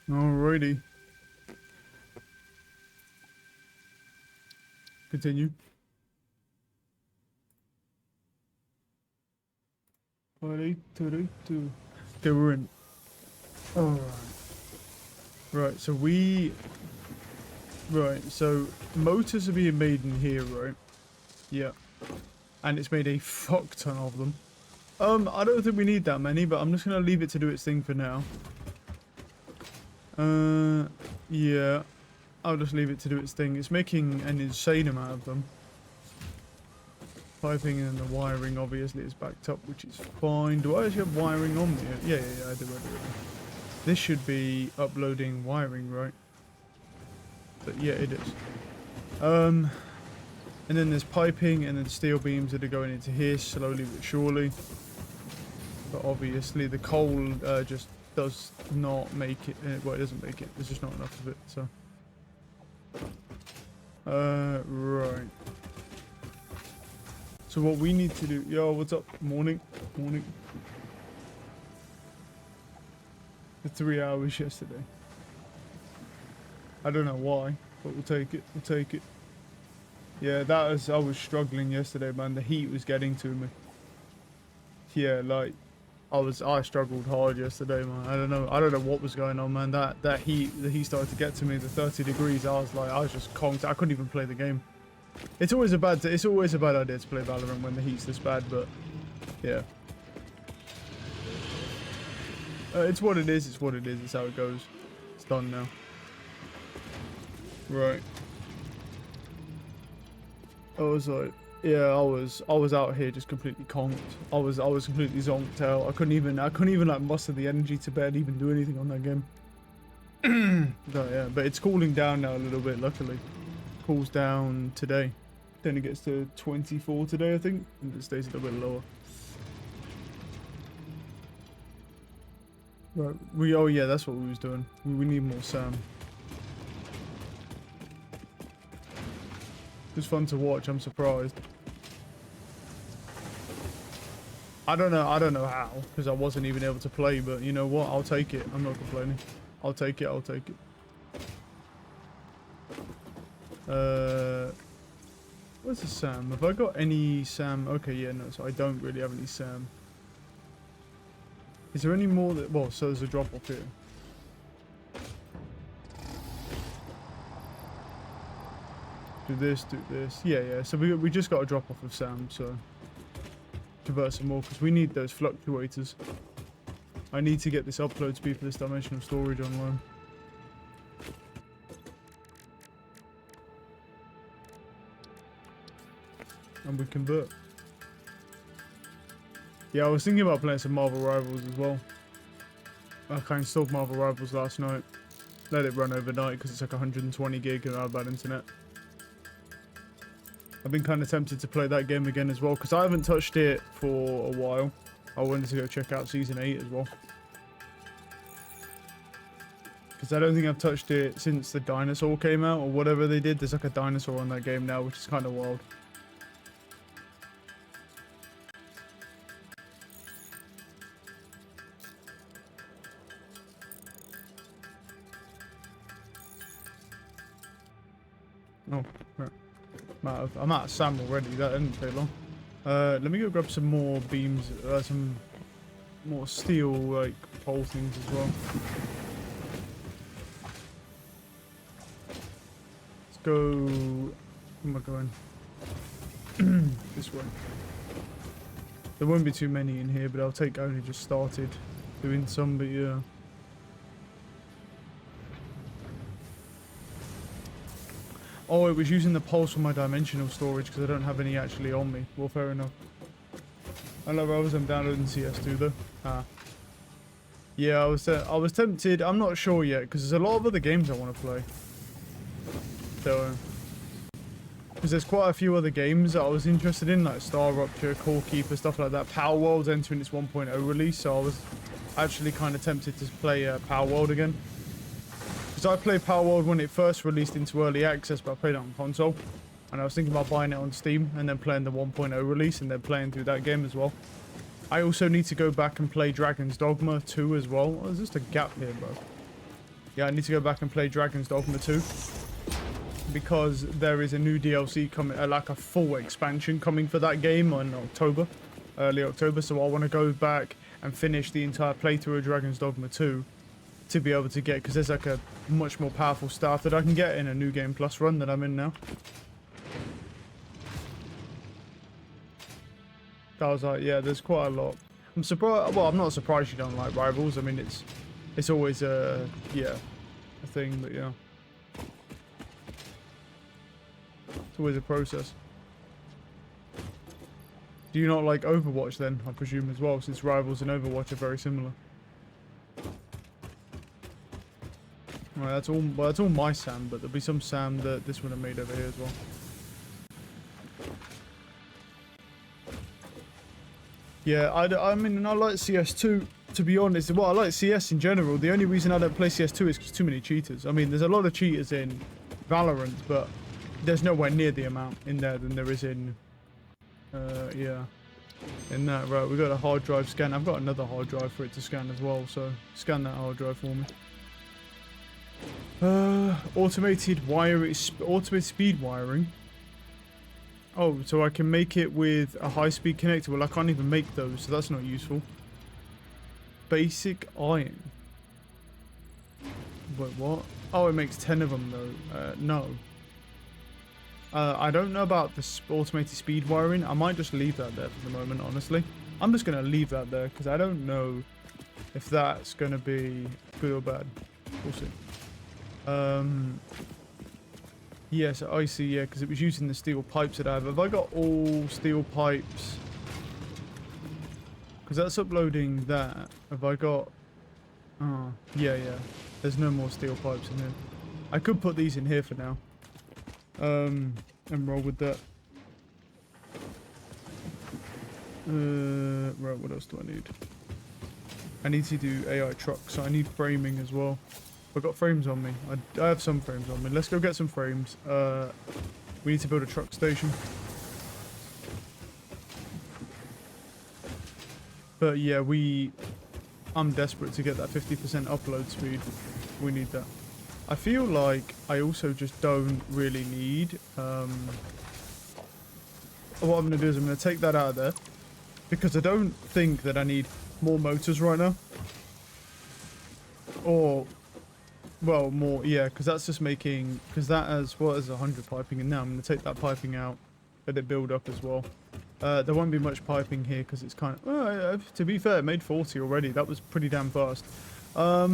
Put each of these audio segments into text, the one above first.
Alrighty. Continue. Okay, we're in. Alright. Right, so Right, so motors are being made in here, right? Yeah. And it's made a fuck ton of them. I don't think we need that many, but I'm just gonna leave it to do its thing for now. Yeah. I'll just leave it to do its thing. It's making an insane amount of them. Piping and the wiring obviously is backed up, which is fine. Do I actually have wiring on me? Yeah, I do. This should be uploading wiring, right? But yeah, it is. And then there's piping and then steel beams that are going into here slowly but surely. But obviously the coal just does not make it. Well, it doesn't make it. There's just not enough of it. So. Right. So what we need to do... Yo, what's up? Morning. Morning. For 3 hours yesterday. I don't know why, but we'll take it. We'll take it. Yeah, I was struggling yesterday, man. The heat was getting to me. Yeah, like... I struggled hard yesterday, man. I don't know what was going on, man. The heat started to get to me. The 30 degrees, I was just conked. I couldn't even play the game. It's always a bad idea to play Valorant when the heat's this bad, but yeah. It's what it is. It's what it is. It's how it goes. It's done now. Right. I was like, yeah, I was out here just completely conked. I was completely zonked out. I couldn't even like muster the energy to barely even do anything on that game. So, yeah, but it's cooling down now a little bit, luckily. Cools down today. Then it gets to 24 today, I think, and it stays a little bit lower. Right, oh yeah, that's what we was doing. We need more SAM. It was fun to watch, I'm surprised. I don't know how, because I wasn't even able to play, but you know what, I'll take it. I'm not complaining. I'll take it. Where's the SAM? Have I got any SAM? Okay, yeah, no, so I don't really have any SAM. Is there any more that... Well, so there's a drop off here. Do this. Yeah, so we just got a drop off of SAM, so... Convert some more, because we need those fluctuators. I need to get this upload speed for this dimensional storage online. And we convert. Yeah, I was thinking about playing some Marvel Rivals as well. I installed Marvel Rivals last night. Let it run overnight because it's like 120 gig and I have bad internet. I've been kind of tempted to play that game again as well because I haven't touched it for a while. I wanted to go check out Season 8 as well. Because I don't think I've touched it since the dinosaur came out or whatever they did. There's like a dinosaur on that game now, which is kind of wild. Oh, right. I'm out of SAM already. That didn't take long. Let me go grab some more beams, some more steel, like, pole things as well. Let's go... Where am I going? This way. There won't be too many in here, but I'll take... I only just started doing some, but yeah. Oh, it was using the pulse for my dimensional storage because I don't have any actually on me. Well, fair enough. Hello, Rose. I'm downloading CS2 though. Ah. Yeah, I was tempted. I'm not sure yet because there's a lot of other games I want to play. So, because there's quite a few other games that I was interested in, like Star Rupture, Core Keeper, stuff like that. Power World's entering its 1.0 release, so I was actually kind of tempted to play Power World again. Because I played Power World when it first released into early access, but I played it on console. And I was thinking about buying it on Steam and then playing the 1.0 release and then playing through that game as well. I also need to go back and play Dragon's Dogma 2 as well. Oh, there's just a gap here, bro. Yeah, I need to go back and play Dragon's Dogma 2. Because there is a new DLC coming, like a full expansion coming for that game in October. Early October. So I want to go back and finish the entire playthrough of Dragon's Dogma 2. To be able to get, because there's like a much more powerful staff that I can get in a New Game Plus run that I'm in now. I was like, yeah, there's quite a lot. I'm surprised. Well, I'm not surprised you don't like Rivals. I mean, it's always a thing, but yeah, it's always a process. Do you not like Overwatch then? I presume as well, since Rivals and Overwatch are very similar. Right, that's all. Well, that's all my SAM, but there'll be some SAM that this one I made over here as well. Yeah, I mean, I like CS2, to be honest. Well, I like CS in general. The only reason I don't play CS2 is because too many cheaters. I mean, there's a lot of cheaters in Valorant, but there's nowhere near the amount in there than there is in, yeah, in that. Right, we got a hard drive scan. I've got another hard drive for it to scan as well, so scan that hard drive for me. Automated speed wiring. Oh, so I can make it with a high-speed connector. Well, I can't even make those, so that's not useful. Basic iron. Wait, what? Oh, it makes 10 of them, though. No. I don't know about the automated speed wiring. I might just leave that there for the moment, honestly. I'm just going to leave that there, because I don't know if that's going to be good or bad. We'll see. Yes, I see, yeah, because it was using the steel pipes that I have. Have I got all steel pipes? Because that's uploading that. Have I got... Oh, yeah. There's no more steel pipes in here. I could put these in here for now. And roll with that. Right, what else do I need? I need to do AI trucks, so I need framing as well. I've got frames on me. I have some frames on me. Let's go get some frames. We need to build a truck station. But yeah, I'm desperate to get that 50% upload speed. We need that. I feel like I also just don't really need... what I'm going to do is I'm going to take that out of there. Because I don't think that I need more motors right now. Or... Well, more, yeah, because that's just making... Because that has, what is 100 piping in now? I'm going to take that piping out. Let it build up as well. There won't be much piping here because it's kind of... to be fair, it made 40 already. That was pretty damn fast. I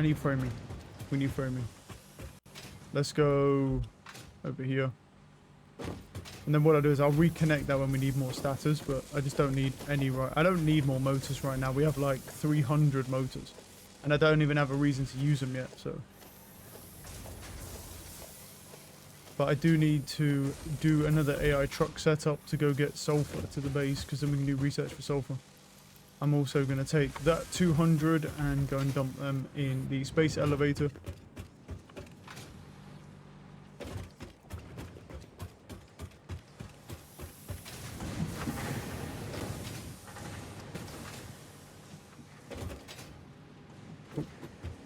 need framing. We need framing. Let's go over here. And then what I'll do is I'll reconnect that when we need more status, but I just don't need any I don't need more motors right now. We have like 300 motors. And I don't even have a reason to use them yet, so. But I do need to do another AI truck setup to go get sulfur to the base, because then we can do research for sulfur. I'm also going to take that 200 and go and dump them in the space elevator.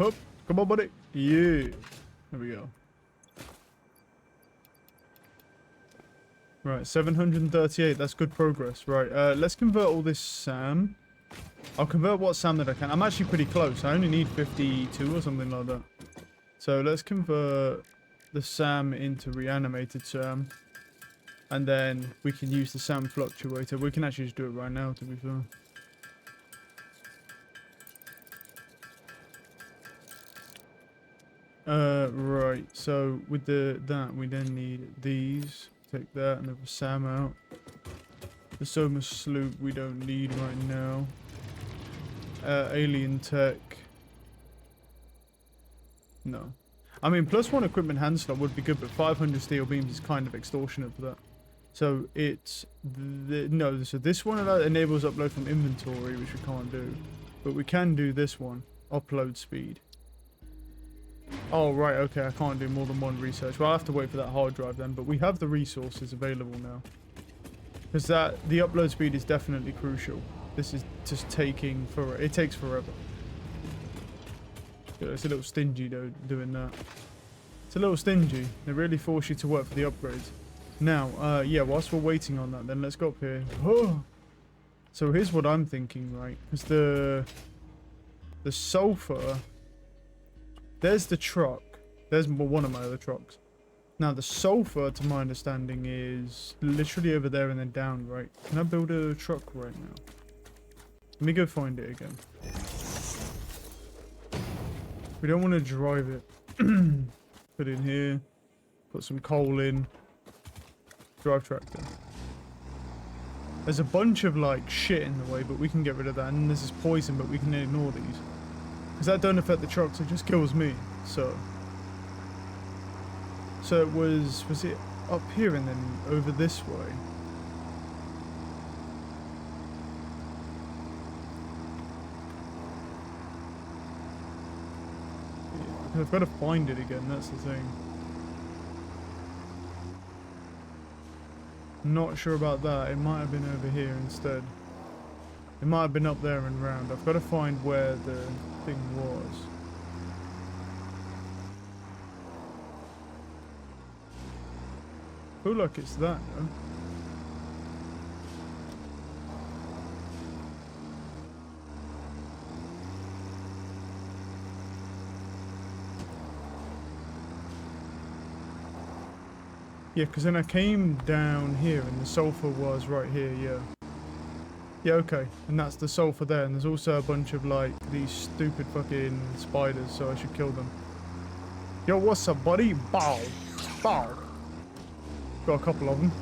Up, come on, buddy. Yeah. There we go. Right, 738. That's good progress. Right, let's convert all this SAM. I'll convert what SAM that I can. I'm actually pretty close. I only need 52 or something like that. So let's convert the SAM into reanimated SAM. And then we can use the SAM fluctuator. We can actually just do it right now, to be fair. Right, so with that we then need these. Take that and have a SAM out. The Soma Sloop we don't need right now. Alien Tech. No. I mean, +1 equipment hand slot would be good, but 500 steel beams is kind of extortionate for that. So it's... no, so this one enables upload from inventory, which we can't do. But we can do this one. Upload speed. Oh, right, okay, I can't do more than one research. Well, I'll have to wait for that hard drive then, but we have the resources available now. Because the upload speed is definitely crucial. This is just taking it takes forever. Yeah, it's a little stingy though, doing that. It's a little stingy. They really force you to work for the upgrades. Now, yeah, whilst we're waiting on that, then let's go up here. Oh. So here's what I'm thinking, right? Because the sulfur, there's the truck. There's one of my other trucks. Now, the sulfur, to my understanding, is literally over there and then down, right? Can I build a truck right now? Let me go find it again. We don't want to drive it. Put in here. Put some coal in. Drive tractor. There's a bunch of, like, shit in the way, but we can get rid of that. And this is poison, but we can ignore these. Because that don't affect the trucks, it just kills me. So it was it up here and then over this way? Yeah, I've got to find it again, that's the thing. Not sure about that. It might have been over here instead. It might have been up there and round. I've got to find where the thing was. Feel like it's that, no? Yeah, because then I came down here and the sulfur was right here, yeah. Yeah, okay. And that's the sulfur there. And there's also a bunch of, like, these stupid fucking spiders, so I should kill them. Yo, what's up, buddy? Bow. Bow. Got a couple of them.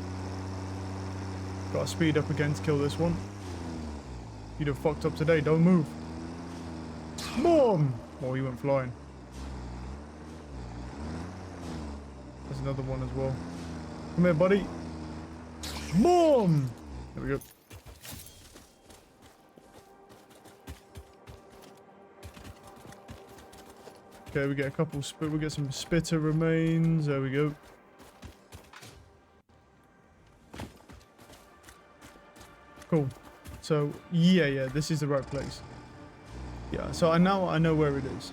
Got to speed up again to kill this one. You'd have fucked up today. Don't move. Boom! Oh, he went flying. There's another one as well. Come here, buddy. Boom! There we go. Okay, we get a couple we get some spitter remains. There we go. Cool. So yeah, this is the right place. Yeah, so I know where it is.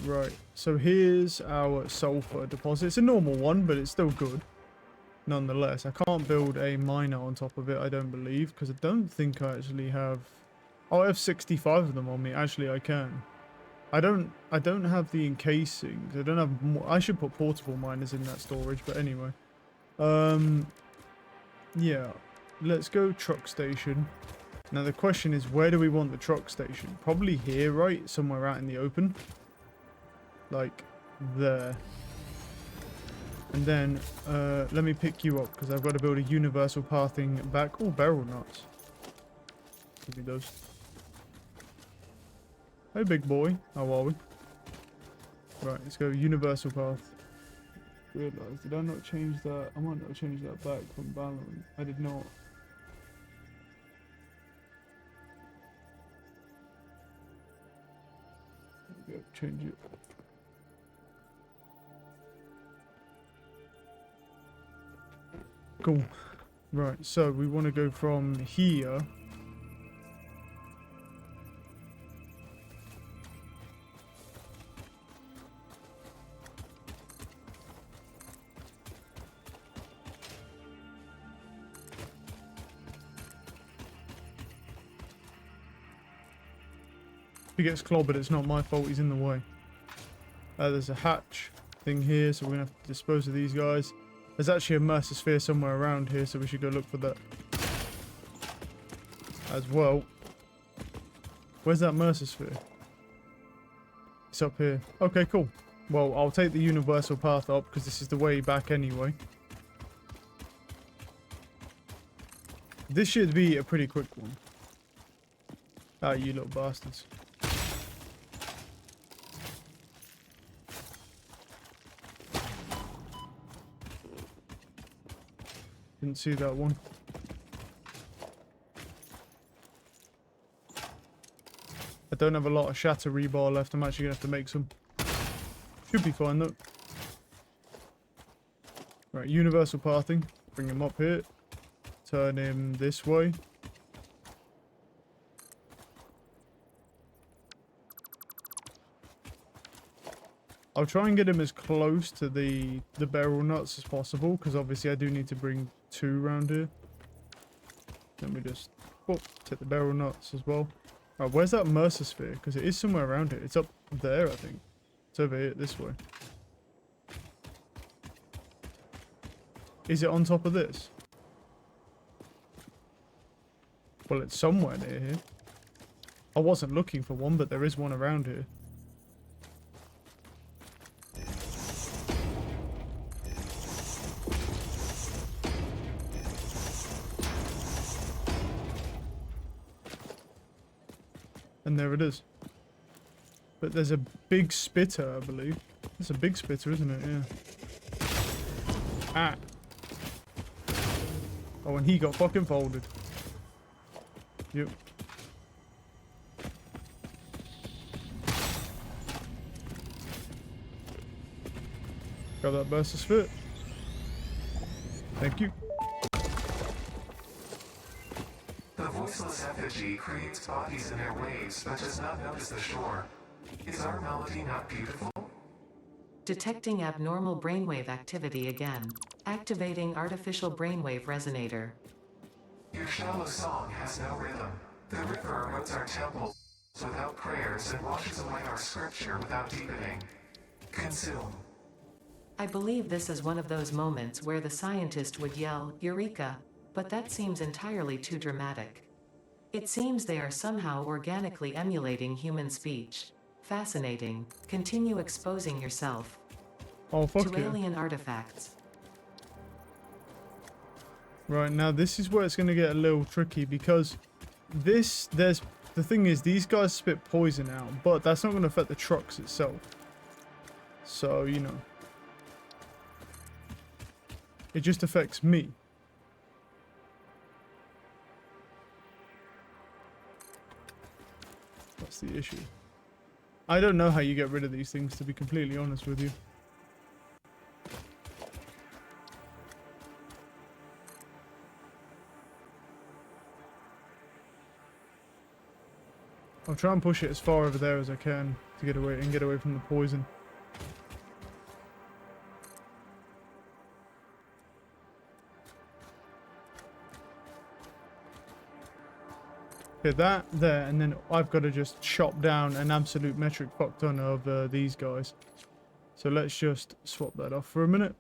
Right. So here's our sulfur deposit. It's a normal one, but it's still good. Nonetheless, I can't build a miner on top of it, I don't believe, because I don't think I actually have... Oh, I have 65 of them on me. Actually, I can. I don't have the encasings. I don't have more. I should put portable miners in that storage, but anyway. Yeah. Let's go truck station. Now the question is, where do we want the truck station? Probably here, right? Somewhere out in the open. Like there. And then let me pick you up because I've got to build a universal pathing back. Oh, barrel nuts. Give me those. Hey, big boy. How are we? Right, let's go universal path. Realised, did I not change that? I might not change that back from balance. I did not. There we go, change it. Cool. Right, so we want to go from here. If he gets clobbered, it's not my fault, he's in the way. There's a hatch thing here, so we're going to have to dispose of these guys. There's actually a Mercer somewhere around here, so we should go look for that as well. Where's that Mercer? It's up here. Okay, cool. Well, I'll take the universal path up, because this is the way back anyway. This should be a pretty quick one. Ah, you little bastards. Didn't see that one. I don't have a lot of shatter rebar left. I'm actually going to have to make some. Should be fine though. Right, universal pathing. Bring him up here. Turn him this way. I'll try and get him as close to the barrel nuts as possible, because obviously I do need to bring 2 around here. Let me just take the barrel nuts as well. Right, where's that Mercer sphere? Because it is somewhere around here. It's up there, I think. It's over here, this way. Is it on top of this? Well, it's somewhere near here. I wasn't looking for one, but there is one around here. And there it is. But there's a big spitter, I believe. It's a big spitter, isn't it? Yeah. Ah. Oh, and he got fucking folded. Yep. Got that burst of spit. Thank you. The voiceless effigy creates bodies in airwaves but does not notice the shore. Is our melody not beautiful? Detecting abnormal brainwave activity again. Activating artificial brainwave resonator. Your shallow song has no rhythm. The river erodes our temples without prayers and washes away our scripture without deepening. Consume. I believe this is one of those moments where the scientist would yell, "Eureka!" But that seems entirely too dramatic. It seems they are somehow organically emulating human speech. Fascinating. Continue exposing yourself Oh, fuck to yeah. alien artifacts. Right, now this is where it's going to get a little tricky, because the thing is, these guys spit poison out, but that's not going to affect the trucks itself. So, you know. It just affects me. That's the issue. I don't know how you get rid of these things, to be completely honest with you. I'll try and push it as far over there as I can to get away from the poison. Okay, that there, and then I've got to just chop down an absolute metric fuck ton of these guys. So let's just swap that off for a minute,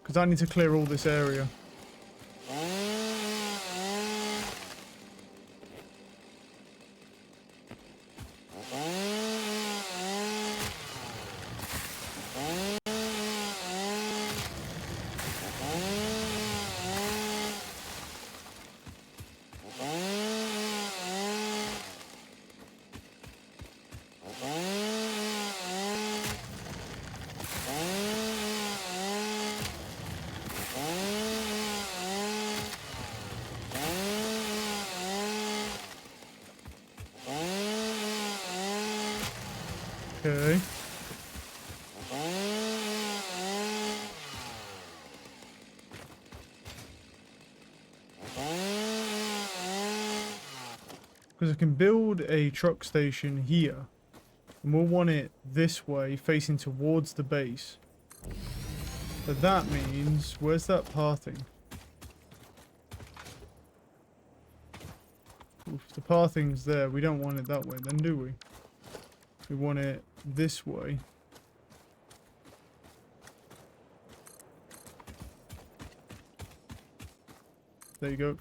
because I need to clear all this area. Okay. Because I can build a truck station here, and we'll want it this way, facing towards the base. But that means, where's that pathing? If the pathing's there, we don't want it that way then, do we? We want it this way. There you go.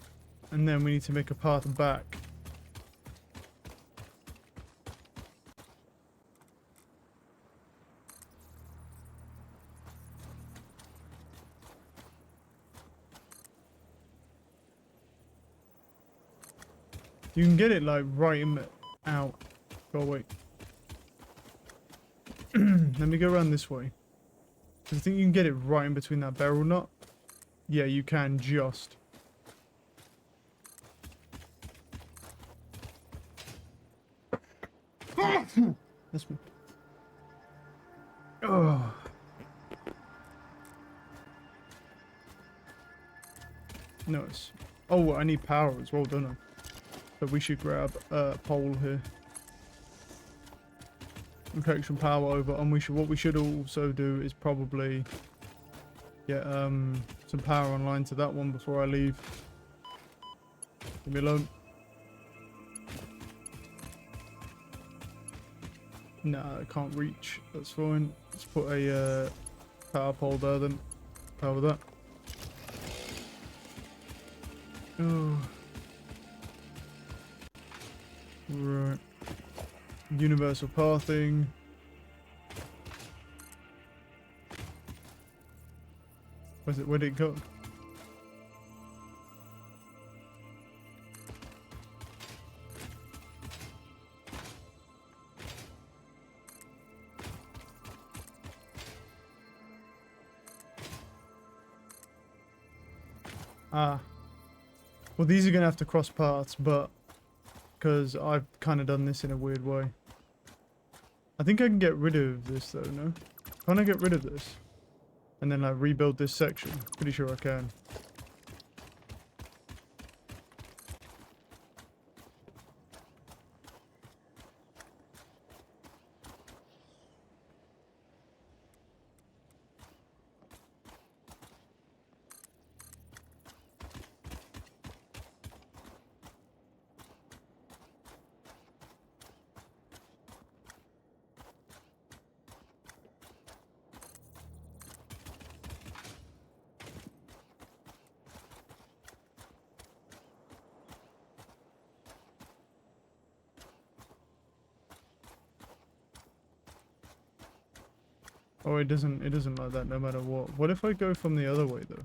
And then we need to make a path back. You can get it like right in the out. Go away. Let me go around this way. I think you can get it right in between that barrel nut. Yeah, you can just. That's me. Oh. Nice. Oh, I need power as well, don't I? So we should grab a pole here. and collect some power over. And what we should also do is probably get some power online to that one before I leave. Leave me alone. Nah, I can't reach. That's fine. Let's put a power pole there then. Power that. Oh. Right. Universal pathing. Where's it? Where did it go? Ah. Well, these are going to have to cross paths, but because I've kind of done this in a weird way. I think I can get rid of this though, no? Can't I get rid of this? And then like rebuild this section? Pretty sure I can. Oh, it doesn't like that no matter what. What if I go from the other way though?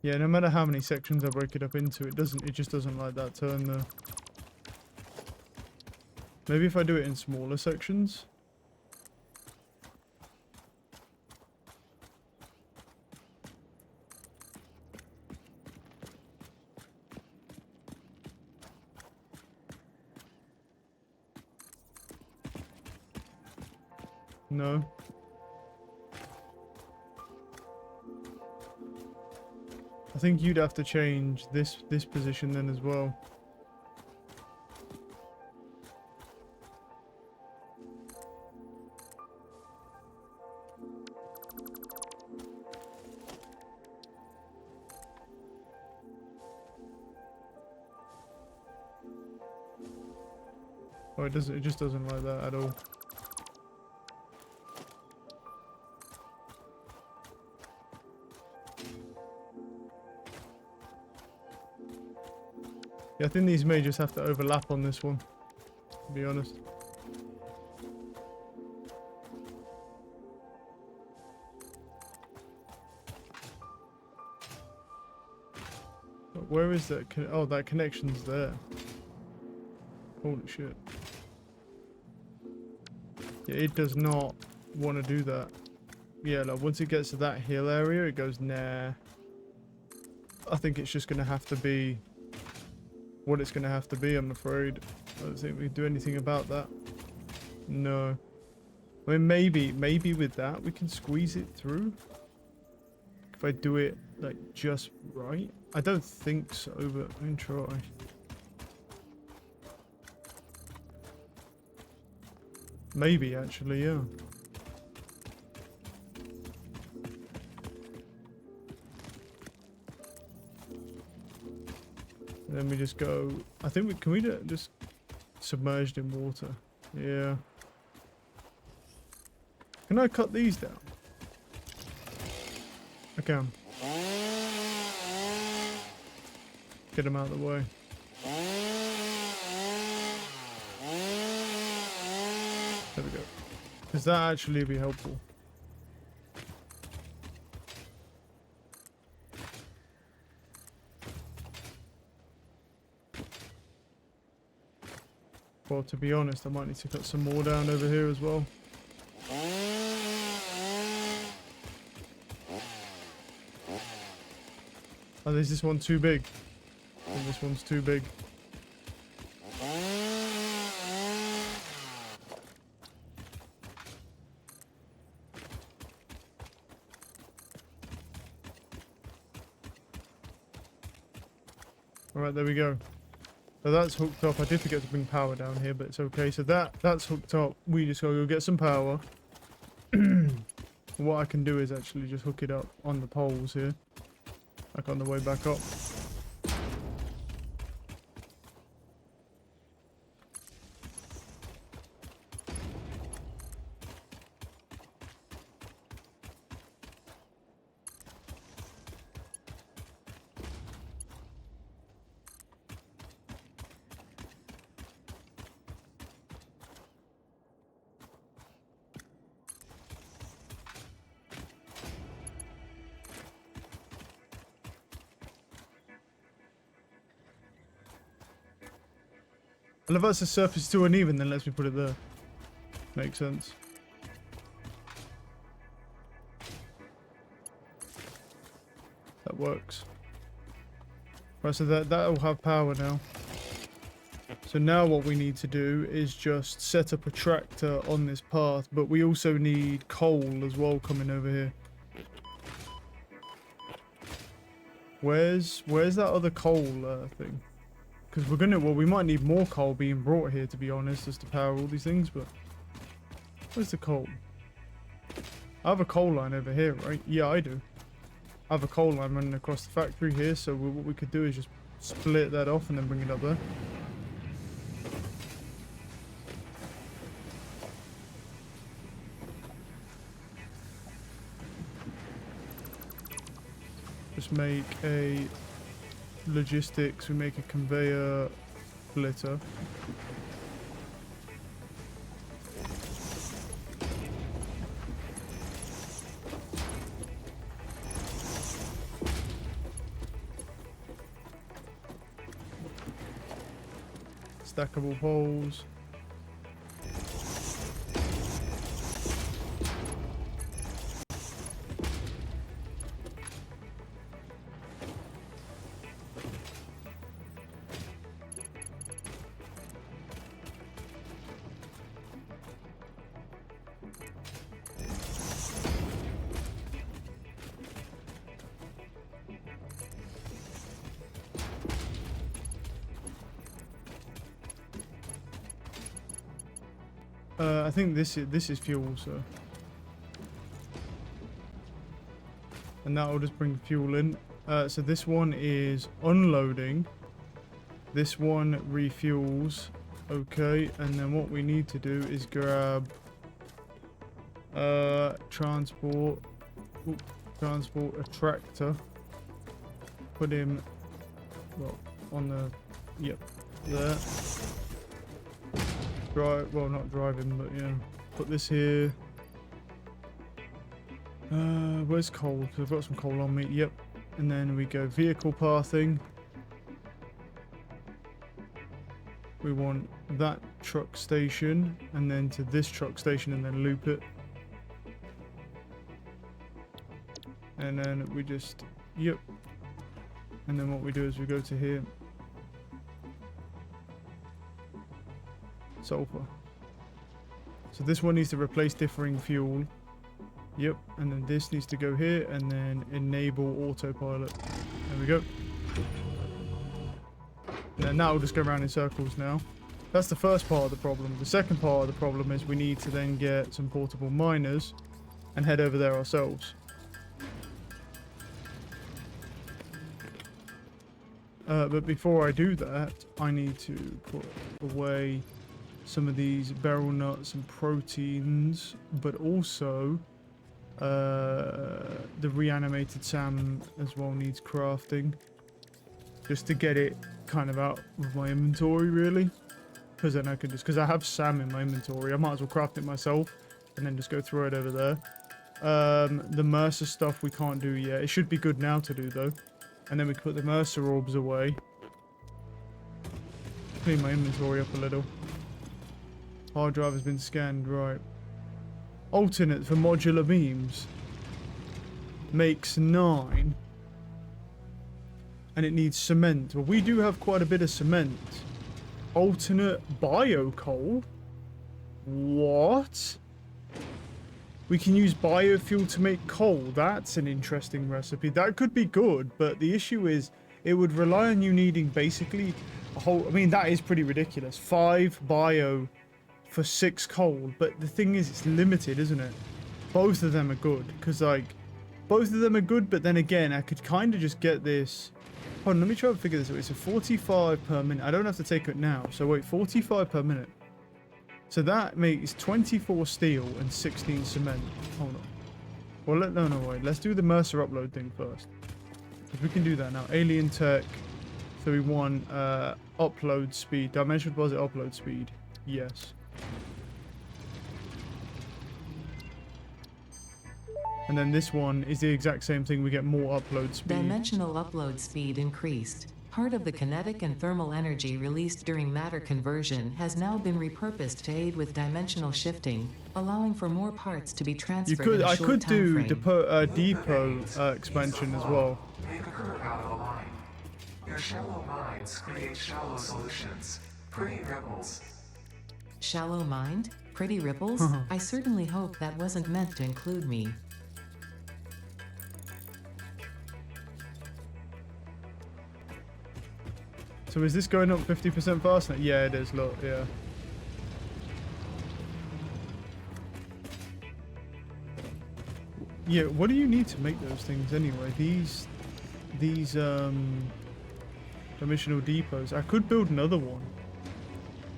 Yeah, no matter how many sections I break it up into, it just doesn't like that turn though. Maybe if I do it in smaller sections. No. I think you'd have to change this position then as well. Oh, it just doesn't like that at all. Yeah, I think these may just have to overlap on this one, to be honest. But where is that? Oh, that connection's there. Holy shit. Yeah, it does not want to do that. Yeah, like once it gets to that hill area, it goes, nah. I think it's just going to have to be what it's going to have to be, I'm afraid. I don't think we can do anything about that. No. I mean, maybe with that we can squeeze it through. If I do it, like, just right. I don't think so, but I can try. Maybe, actually, yeah. And then we just go... I think we... Can we just... Submerged in water? Yeah. Can I cut these down? I can. Get them out of the way. There we go. Does that actually be helpful? Well, to be honest, I might need to cut some more down over here as well. Oh, is this one too big? I think this one's too big. Alright, there we go. So that's hooked up. I did forget to bring power down here, but it's okay. So that's hooked up. We just gotta go get some power. What I can do is actually just hook it up on the poles here. Like on the way back up. I love that's the surface too uneven, then lets me put it there. Makes sense. That works. Right, so that'll have power now. So now what we need to do is just set up a tractor on this path, but we also need coal as well coming over here. Where's that other coal thing? Because we might need more coal being brought here, to be honest, just to power all these things, but... Where's the coal? I have a coal line over here, right? Yeah, I do. I have a coal line running across the factory here, so what we could do is just split that off and then bring it up there. Just make a... logistics, we make a conveyor splitter. Stackable poles. I think this is fuel, so. And that will just bring fuel in. So this one is unloading. This one refuels. Okay, and then what we need to do is grab transport a tractor. Put him on the there. Not driving, but yeah. Put this here. Where's coal? Because I've got some coal on me. Yep. And then we go vehicle pathing. We want that truck station, and then to this truck station, and then loop it. And then we just, yep. And then what we do is we go to here. Sulfur. So this one needs to replace differing fuel. Yep, and then this needs to go here and then enable autopilot. There we go. And then that will just go around in circles now. That's the first part of the problem. The second part of the problem is we need to then get some portable miners and head over there ourselves. But before I do that, I need to put away some of these beryl nuts and proteins, but also the reanimated SAM as well needs crafting, just to get it kind of out of my inventory, really, because then I can just, because I have SAM in my inventory, I might as well craft it myself and then just go throw it over there. The Mercer stuff we can't do yet. It should be good now to do though, and then we can put the Mercer orbs away. Clean my inventory up a little. Hard drive has been scanned, right. Alternate for modular beams. Makes 9. And it needs cement. Well, we do have quite a bit of cement. Alternate biocoal? What? We can use biofuel to make coal. That's an interesting recipe. That could be good, but the issue is it would rely on you needing basically a whole, I mean, that is pretty ridiculous. 5 bio for 6 coal, but the thing is, it's limited, isn't it? Both of them are good, because, like, both of them are good, but then again, I could kind of just get this. Hold on, let me try and figure this out. It's a 45 per minute. I don't have to take it now. So wait, 45 per minute. So that makes 24 steel and 16 cement. Hold on. Well, no, wait. Let's do the Mercer upload thing first. Because we can do that now. Alien tech. So we want upload speed. Dimensional deposit upload speed. Yes. And then this one is the exact same thing. We get more upload speed. Dimensional upload speed increased. Part of the kinetic and thermal energy released during matter conversion has now been repurposed to aid with dimensional shifting, allowing for more parts to be transferred in a I short could do timeframe. depot expansion as well. Make a curve out of a line. Your shallow minds create shallow solutions. Pretty ripples. Shallow mind? Pretty ripples? I certainly hope that wasn't meant to include me. So is this going up 50% faster? Yeah, it is. Look, yeah. Yeah, what do you need to make those things anyway? These dimensional depots. I could build another one.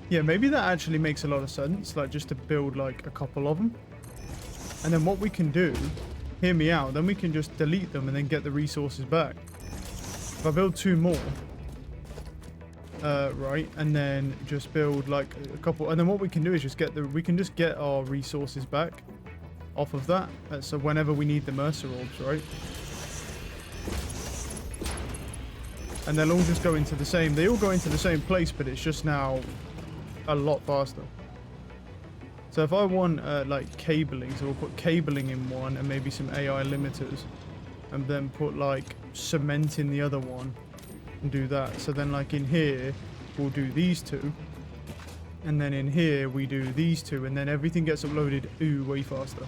Yeah, maybe that actually makes a lot of sense. Like, just to build like a couple of them. And then what we can do, hear me out, then we can just delete them and then get the resources back. If I build 2 more, right, and then just build like a couple, and then what we can do is just we can just get our resources back off of that. So whenever we need the Mercer orbs, right? And they'll all just go into the same, they all go into the same place, but it's just now a lot faster. So if I want like cabling, so we'll put cabling in one and maybe some AI limiters, and then put like cement in the other one and do that. So then like in here we'll do these 2, and then in here we do these 2, and then everything gets uploaded way faster.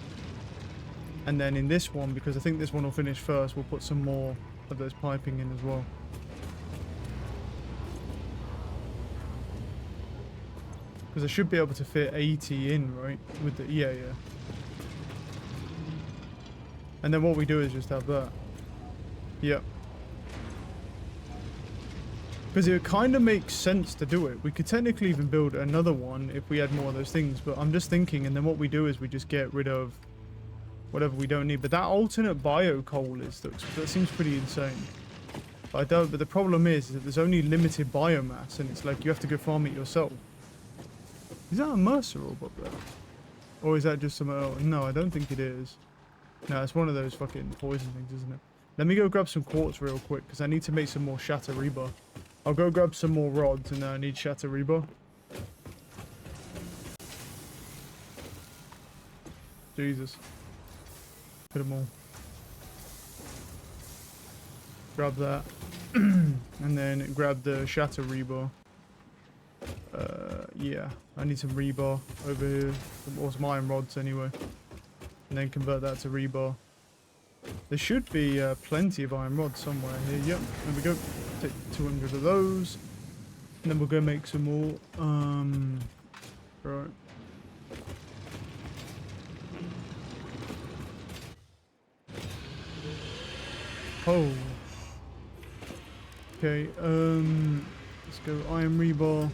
And then in this one, because I think this one will finish first, we'll put some more of those piping in as well. Because I should be able to fit 80 in, right? With the yeah. And then what we do is just have that. Yep. Because it kind of makes sense to do it. We could technically even build another one if we had more of those things, but I'm just thinking, and then what we do is we just get rid of whatever we don't need. But that alternate bio coal that seems pretty insane. But the problem is that there's only limited biomass, and it's like you have to go farm it yourself. Is that a Mercer orb up there? Or is that just some... Oh, no, I don't think it is. No, it's one of those fucking poison things, isn't it? Let me go grab some quartz real quick, because I need to make some more shatter rebar. I'll go grab some more rods, and then I need shatter rebar. Jesus. Get them all. Grab that. And then grab the shatter rebar. Yeah, I need some rebar over here, or some iron rods anyway, and then convert that to rebar. There should be plenty of iron rods somewhere here. Yep, there we go. Take 200 of those, and then we'll go make some more. Right. Oh. Okay. Let's go iron rebar.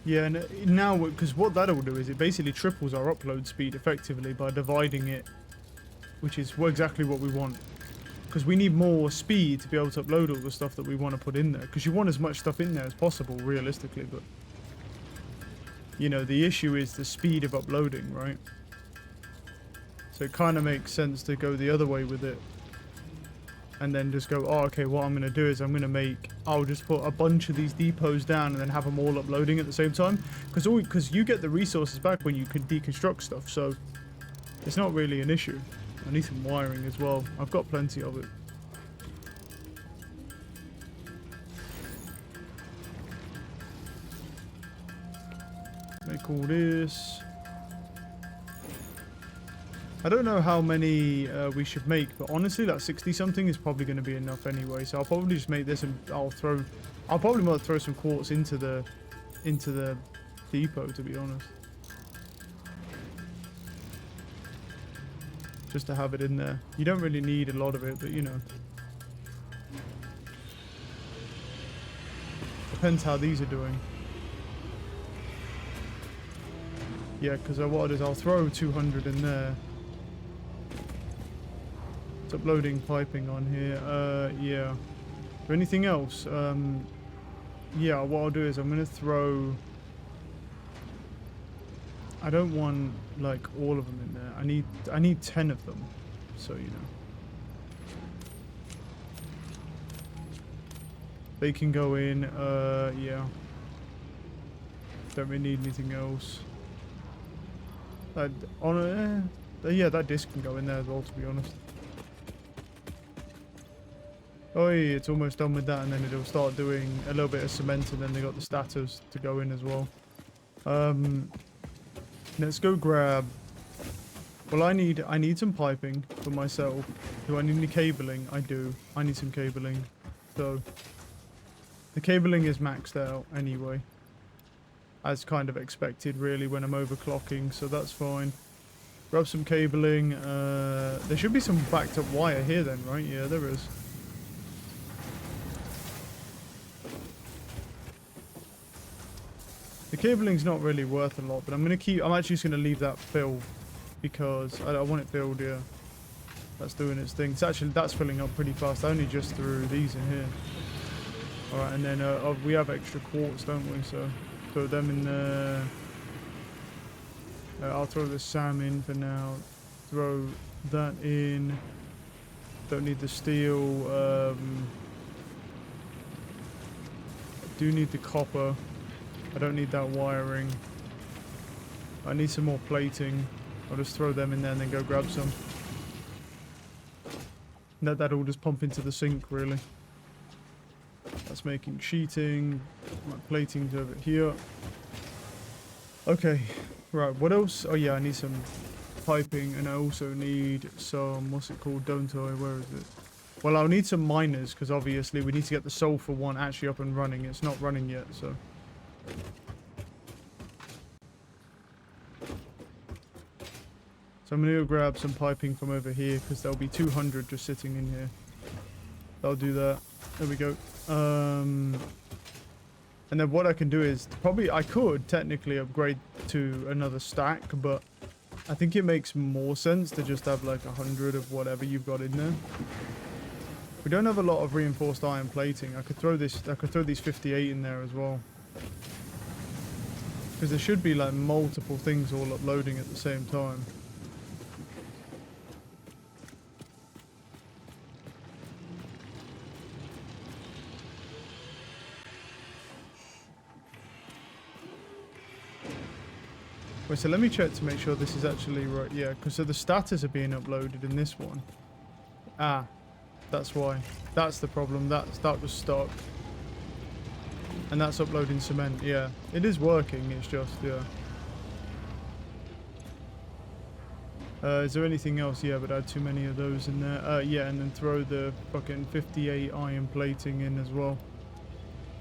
Yeah, and now, because what that'll do is it basically triples our upload speed effectively by dividing it, which is exactly what we want. Because we need more speed to be able to upload all the stuff that we want to put in there. Because you want as much stuff in there as possible, realistically, but... You know, the issue is the speed of uploading, right? So it kind of makes sense to go the other way with it. And then just go, oh, okay, what I'm going to do is I'll just put a bunch of these depots down and then have them all uploading at the same time. Because you get the resources back when you can deconstruct stuff, so it's not really an issue. I need some wiring as well. I've got plenty of it. Make all this. I don't know how many we should make, but honestly, that 60 something is probably going to be enough anyway. So I'll probably just make this, and I'll probably might throw some quartz into the depot, to be honest, just to have it in there. You don't really need a lot of it, but you know, depends how these are doing. Yeah, because what I'll do is I'll throw 200 in there. It's uploading piping on here. Yeah. Is there anything else? Yeah, what I'll do is I'm going to throw... I don't want, like, all of them in there. I need 10 of them, so, you know. They can go in, yeah. Don't really need anything else. Yeah, that disc can go in there as well, to be honest. Oh, yeah, it's almost done with that, and then it'll start doing a little bit of cement, and then they got the status to go in as well. Let's go grab... Well, I need some piping for myself. Do I need any cabling? I do. I need some cabling. So, the cabling is maxed out anyway. As kind of expected, really, when I'm overclocking, so that's fine. Grab some cabling. There should be some backed up wire here then, right? Yeah, there is. The cabling's not really worth a lot, but I'm actually just gonna leave that filled because I want it filled. Yeah, that's doing its thing. That's filling up pretty fast. I only just threw these in here. All right, and then we have extra quartz, don't we? So throw them in there. I'll throw the SAM in for now. Throw that in. Don't need the steel. Do need the copper. I don't need that wiring. I need some more plating. I'll just throw them in there and then go grab some. That'll just pump into the sink, really. That's making sheeting. My plating's over here. Okay. Right, what else? Oh yeah, I need some piping, and I also need some, what's it called? Don't I? Where is it? Well, I'll need some miners, because obviously we need to get the sulfur one actually up and running. It's not running yet, so... So I'm going to go grab some piping from over here, because there'll be 200 just sitting in here. I'll do that. There we go. And then what I can do is, I could technically upgrade to another stack, but I think it makes more sense to just have like 100 of whatever you've got in there. We don't have a lot of reinforced iron plating. I could throw these 58 in there as well. Because there should be like multiple things all uploading at the same time. Wait, so let me check to make sure this is actually right. Yeah, because so the status are being uploaded in this one. Ah, that's why. That's the problem. That was stuck. And that's uploading cement. Yeah, it is working. It's just, yeah. Is there anything else? Yeah, but I had too many of those in there. Yeah, and then throw the fucking 58 iron plating in as well.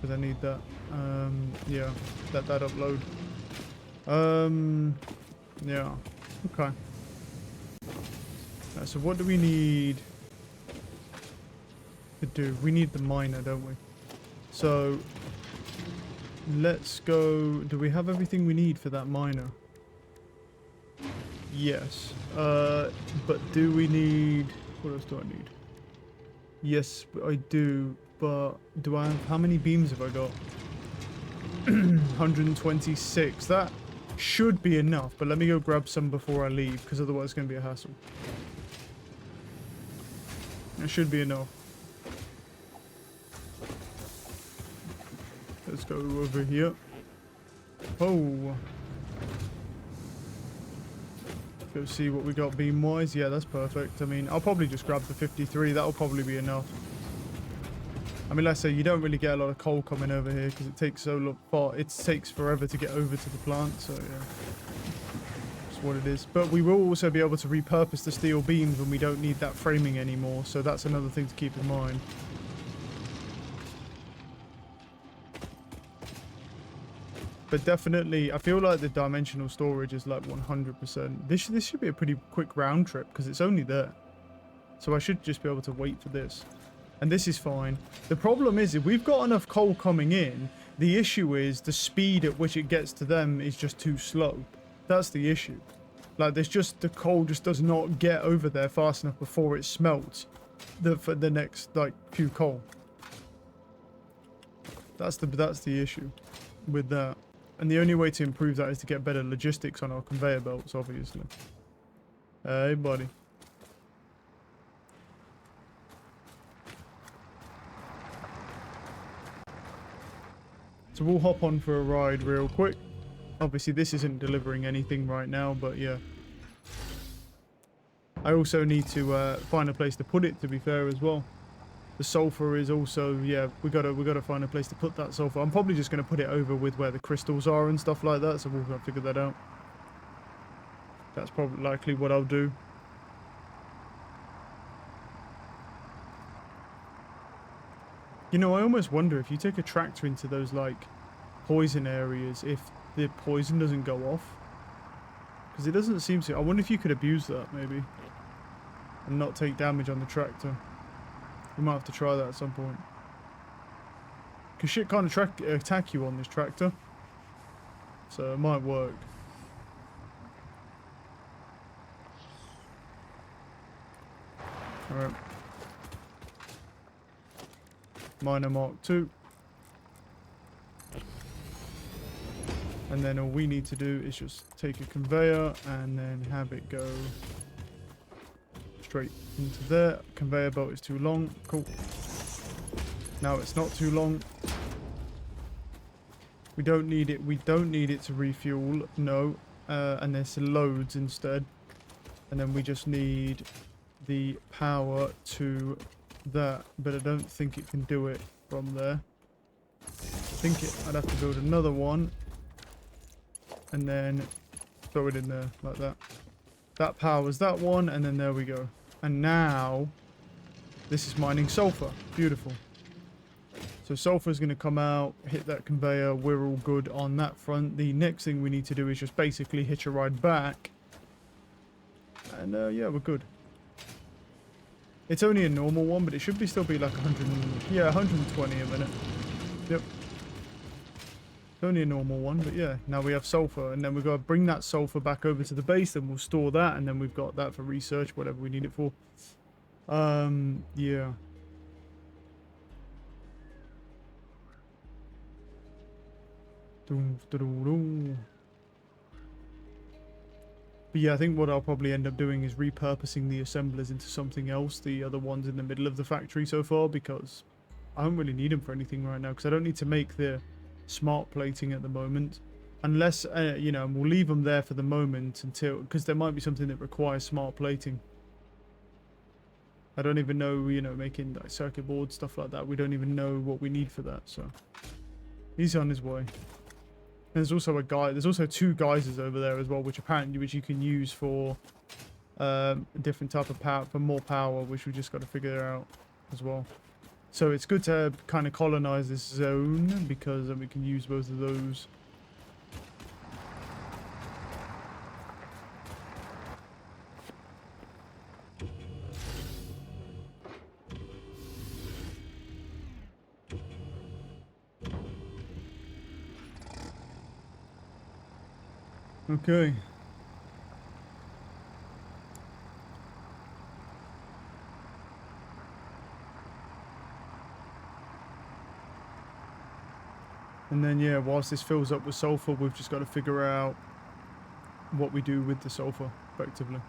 Because I need that. Yeah, let that upload. Yeah, okay. So what do we need to do? We need the miner, don't we? So, let's go... Do we have everything we need for that miner? Yes. But do we need... What else do I need? Yes, I do, but do I have... How many beams have I got? 126. That... should be enough, but let me go grab some before I leave, because otherwise it's going to be a hassle. It should be enough. Let's go over here. Oh. Go see what we got beam-wise. Yeah, that's perfect. I mean, I'll probably just grab the 53. That'll probably be enough. I mean, let's say you don't really get a lot of coal coming over here because it takes so far. It takes forever to get over to the plant. So yeah, that's what it is. But we will also be able to repurpose the steel beams when we don't need that framing anymore. So that's another thing to keep in mind. But definitely, I feel like the dimensional storage is like 100%. This should be a pretty quick round trip because it's only there. So I should just be able to wait for this. And this is fine. The problem is, if we've got enough coal coming in, the issue is the speed at which it gets to them is just too slow. That's the issue. Like, there's just, the coal just does not get over there fast enough before it smelts for the next, like, few coal. That's the issue with that. And the only way to improve that is to get better logistics on our conveyor belts, obviously. Hey, buddy. So we'll hop on for a ride real quick. Obviously, this isn't delivering anything right now, but yeah. I also need to find a place to put it, to be fair, as well. The sulfur is also, yeah, we gotta find a place to put that sulfur. I'm probably just gonna put it over with where the crystals are and stuff like that, so we'll have to figure that out. That's probably likely what I'll do. You know, I almost wonder if you take a tractor into those, like, poison areas, if the poison doesn't go off. Because it doesn't seem to. I wonder if you could abuse that, maybe. And not take damage on the tractor. We might have to try that at some point. Because shit can't attack you on this tractor. So it might work. Alright. Miner Mark II. And then all we need to do is just take a conveyor and then have it go straight into there. Conveyor belt is too long. Cool. Now it's not too long. We don't need it. We don't need it to refuel. No. And there's loads instead. And then we just need the power to that, but I don't think it can do it from there. I'd have to build another one and then throw it in there like that. That powers that one, and then there we go. And now this is mining sulfur. Beautiful. So sulfur is going to come out, hit that conveyor. We're all good on that front. The next thing we need to do is just basically hitch a ride back, and yeah, we're good. It's only a normal one, but it should still be like 120 a minute. Yep. It's only a normal one, but yeah. Now we have sulfur, and then we've got to bring that sulfur back over to the base, and we'll store that, and then we've got that for research, whatever we need it for. Yeah. But yeah, I think what I'll probably end up doing is repurposing the assemblers into something else, the other ones in the middle of the factory so far, because I don't really need them for anything right now, because I don't need to make the smart plating at the moment. Unless, you know, we'll leave them there for the moment until, because there might be something that requires smart plating. I don't even know, you know, making like circuit boards, stuff like that. We don't even know what we need for that, so he's on his way. There's also a guy. There's also two geysers over there as well, which you can use for a different type of power, for more power, which we just got to figure out as well. So it's good to kind of colonize this zone, because then we can use both of those. Okay. And then, yeah, whilst this fills up with sulfur, we've just got to figure out what we do with the sulfur, effectively.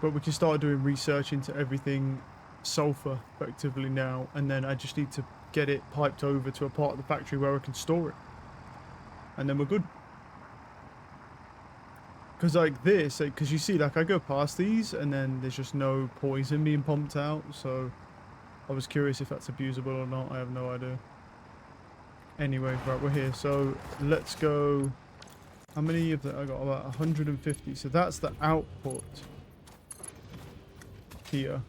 But we can start doing research into everything sulfur, effectively, now. And then I just need to get it piped over to a part of the factory where I can store it. And then we're good. Because like this, because you see, like I go past these and then there's just no poison being pumped out. So I was curious if that's abusable or not. I have no idea. Anyway, right, we're here. So let's go. How many of that? I got about 150. So that's the output here.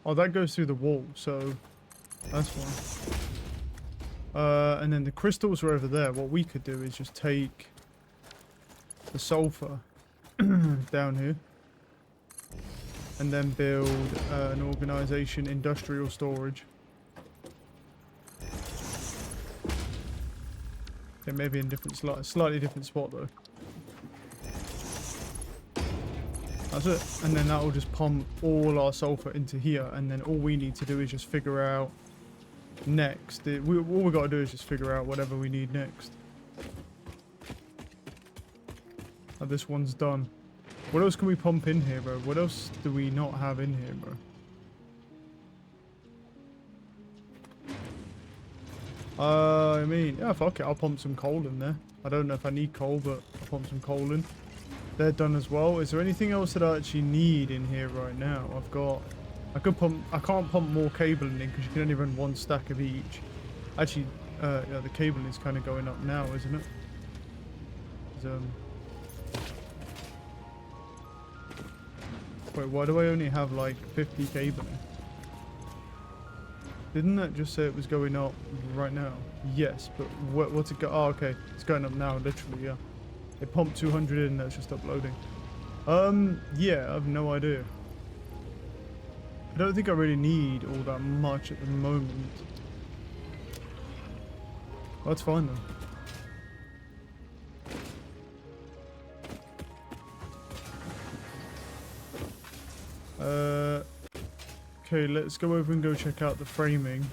Oh, that goes through the wall, so that's fine. And then the crystals are over there. What we could do is just take the sulfur down here and then build an organization industrial storage. Okay, maybe in different slightly different spot though. That's it. And then that will just pump all our sulfur into here, and then all we need to do is just figure out next. All we got to do is just figure out whatever we need next. Now this one's done. What else can we pump in here, bro? What else do we not have in here, bro? I mean, yeah, fuck it. I'll pump some coal in there. I don't know if I need coal, but I'll pump some coal in. They're done as well. Is there anything else that I actually need in here right now? I can't pump more cabling in because you can only run one stack of each. Actually, yeah, the cabling is kind of going up now, isn't it? Wait, why do I only have like 50 cabling? Didn't that just say it was going up right now? Yes, but what's it go? Oh, okay. It's going up now, literally, yeah. It pumped 200 in, that's just uploading. Yeah, I have no idea. I don't think I really need all that much at the moment. Well, that's fine though. Okay, let's go over and go check out the framing.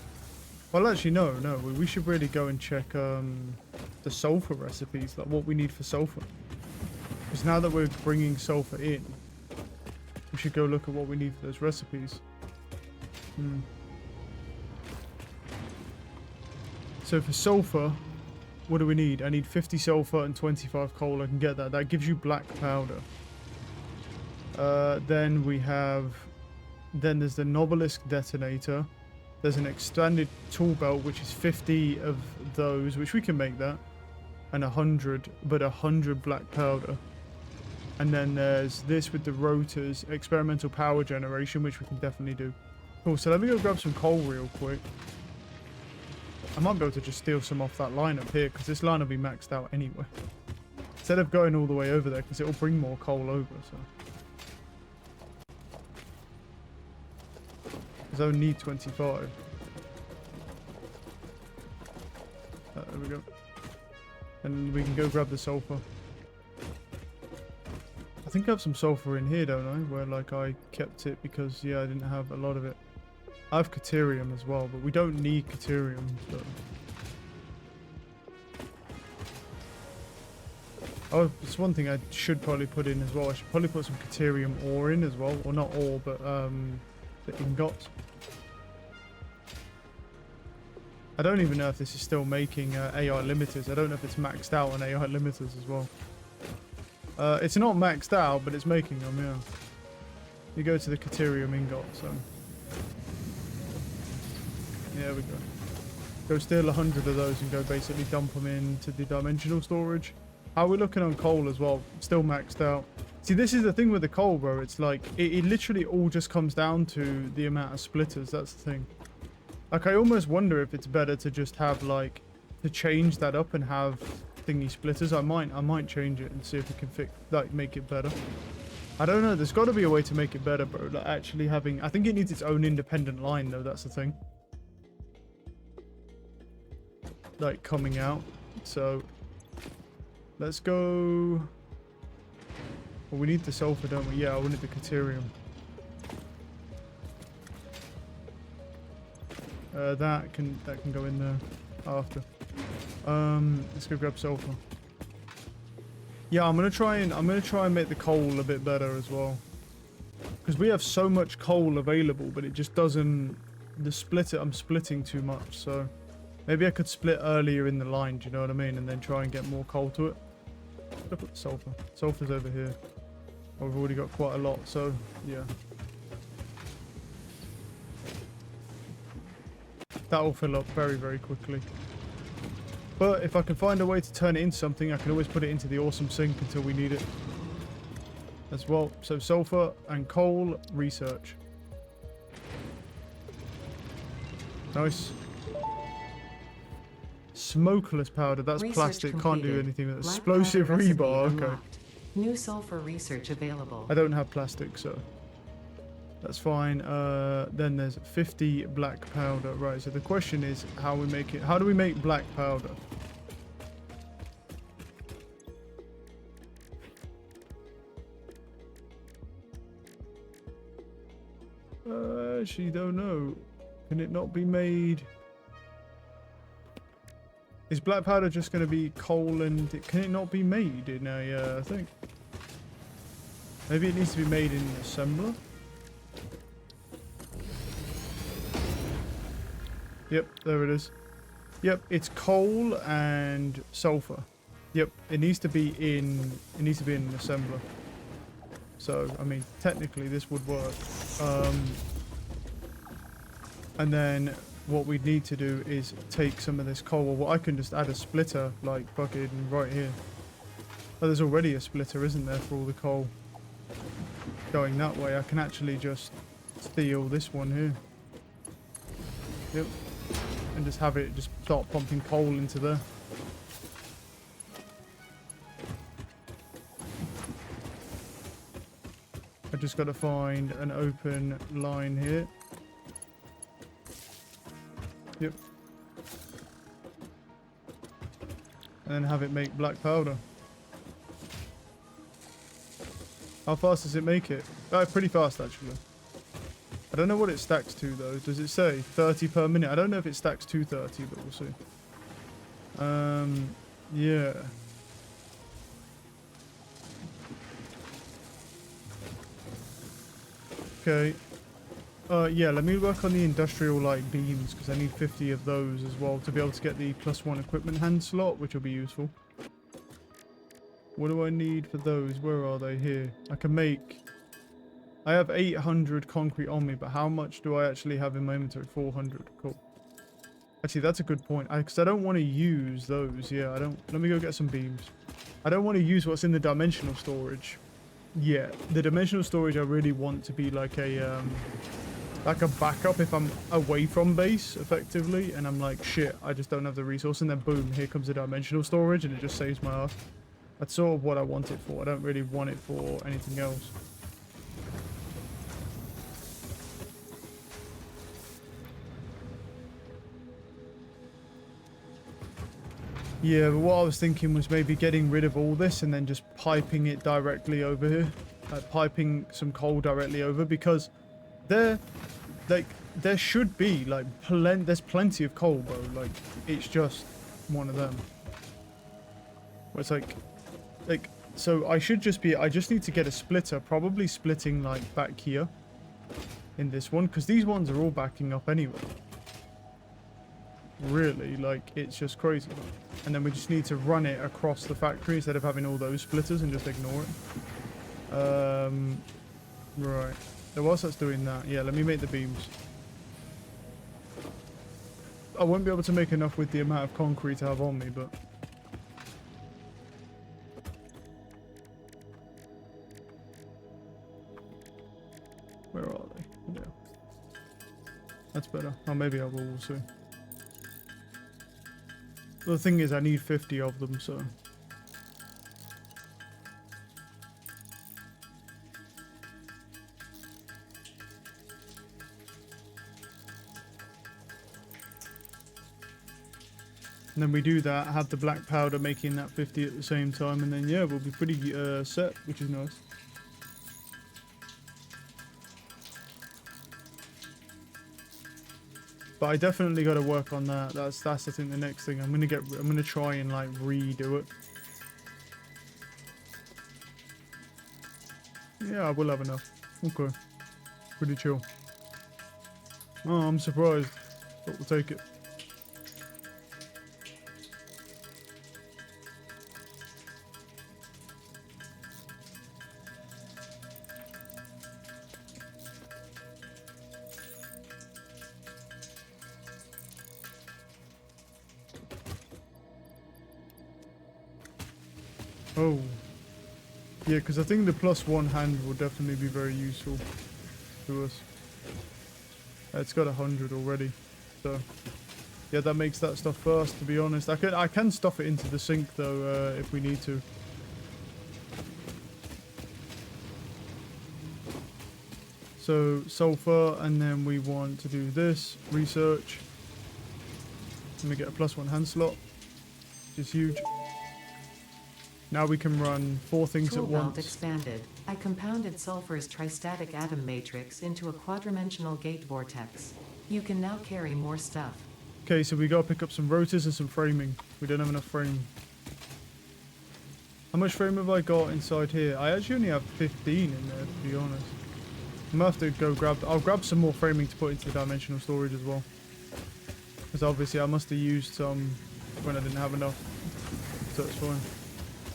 Well, actually, no. We should really go and check the sulfur recipes, like what we need for sulfur. Because now that we're bringing sulfur in, we should go look at what we need for those recipes. So for sulfur, what do we need? I need 50 sulfur and 25 coal. I can get that. That gives you black powder. Then there's the Nobelisk detonator. There's an expanded tool belt, which is 50 of those, which we can make that. And 100 black powder. And then there's this with the rotors, experimental power generation, which we can definitely do. Cool, so let me go grab some coal real quick. I might be able to just steal some off that line up here, because this line will be maxed out anyway. Instead of going all the way over there, because it will bring more coal over, so. Because I only need 25. There we go. And we can go grab the sulfur. I think I have some sulfur in here, don't I? Where, like, I kept it because, yeah, I didn't have a lot of it. I have Caterium as well, but we don't need Caterium, so. Oh, it's one thing I should probably put in as well. I should probably put some Caterium ore in as well. Or not ore, but, the ingots. I don't even know if this is still making AI limiters. I don't know if it's maxed out on AI limiters as well. It's not maxed out, but it's making them, yeah. You go to the Caterium ingot, so. Yeah, we go. Go steal 100 of those and go basically dump them into the dimensional storage. How are we looking on coal as well? Still maxed out. See, this is the thing with the coal, bro. It's like, it literally all just comes down to the amount of splitters. That's the thing. Like, I almost wonder if it's better to just have, like, to change that up and have thingy splitters. I might change it and see if we can make it better. I don't know. There's got to be a way to make it better, bro. Like, actually having... I think it needs its own independent line, though. That's the thing. Like, coming out. So, let's go... Well, we need the sulfur, don't we? Yeah, I wanted the Caterium. That can go in there after. Let's go grab sulfur. Yeah, I'm gonna try and make the coal a bit better as well. Because we have so much coal available, but it just doesn't... The splitter, I'm splitting too much, so... Maybe I could split earlier in the line, do you know what I mean? And then try and get more coal to it. Look at the sulfur. Sulfur's over here. Oh, we've already got quite a lot, so yeah. That will fill up very, very quickly. But if I can find a way to turn it into something, I can always put it into the awesome sink until we need it. As well. So sulfur and coal, research. Nice. Smokeless powder, that's Research plastic, can't do completed. anything with it. Black Explosive powder recipe rebar, okay. unlocked. New sulfur research available. I don't have plastic, so that's fine. Then there's 50 black powder. Right, so the question is how we make it. How do we make black powder? Actually don't know. Can it not be made? Is black powder just going to be coal and... Can it not be made in a thing? Maybe it needs to be made in an assembler? Yep, there it is. Yep, it's coal and sulfur. Yep, it needs to be in... It needs to be in an assembler. So, I mean, technically this would work. And then what we'd need to do is take some of this coal. Well, I can just add a splitter, like, fucking right here. Oh, there's already a splitter, isn't there, for all the coal going that way. I can actually just steal this one here. Yep. And just have it just start pumping coal into there. I just got to find an open line here. Yep. And then have it make black powder. How fast does it make it? Oh, pretty fast actually. I don't know what it stacks to though. Does it say 30 per minute? I don't know if it stacks to 30, but we'll see. Yeah. Okay. Yeah, let me work on the industrial like beams because I need 50 of those as well to be able to get the +1 equipment hand slot, which will be useful. What do I need for those? Where are they? Here. I can make... I have 800 concrete on me, but how much do I actually have in my inventory? 400. Cool. Actually, that's a good point. Because I don't want to use those. Yeah, I don't... Let me go get some beams. I don't want to use what's in the dimensional storage. Yeah, the dimensional storage I really want to be like a backup if I'm away from base, effectively. And I'm like, shit, I just don't have the resource. And then boom, here comes the dimensional storage and it just saves my ass. That's sort of what I want it for. I don't really want it for anything else. Yeah, but what I was thinking was maybe getting rid of all this and then just piping it directly over here. Piping some coal directly over because there should be like there's plenty of coal, bro. Like it's just one of them. Where it's like so I just need to get a splitter, probably splitting like back here in this one because these ones are all backing up anyway. Really, like it's just crazy. And then we just need to run it across the factory instead of having all those splitters and just ignore it. Right. So whilst that's doing that, yeah, let me make the beams. I won't be able to make enough with the amount of concrete I have on me, but... Where are they? Yeah. That's better. Or maybe I will, we'll see. The thing is, I need 50 of them, so... And then we do that, have the black powder making that 50 at the same time, and then yeah, we'll be pretty set, which is nice. But I definitely got to work on that. That's I think the next thing. I'm gonna try and like redo it. Yeah, I will have enough. Okay. Pretty chill. Oh, I'm surprised, but we'll take it. Oh. Yeah, because I think the +1 hand will definitely be very useful to us. It's got 100 already, so yeah, that makes that stuff first. To be honest, I can stuff it into the sink though if we need to. So sulfur, and then we want to do this research. Let me get a +1 hand slot, which is huge. Now we can run 4 things Tool at belt once. expanded. I compounded sulfur's tristatic atom matrix into a quadrimensional gate vortex. You can now carry more stuff. Okay, so we gotta pick up some rotors and some framing. We don't have enough frame. How much frame have I got inside here? I actually only have 15 in there, to be honest. I'm gonna have to go grab... I'll grab some more framing to put into the dimensional storage as well. Because obviously I must have used some when I didn't have enough. So it's fine.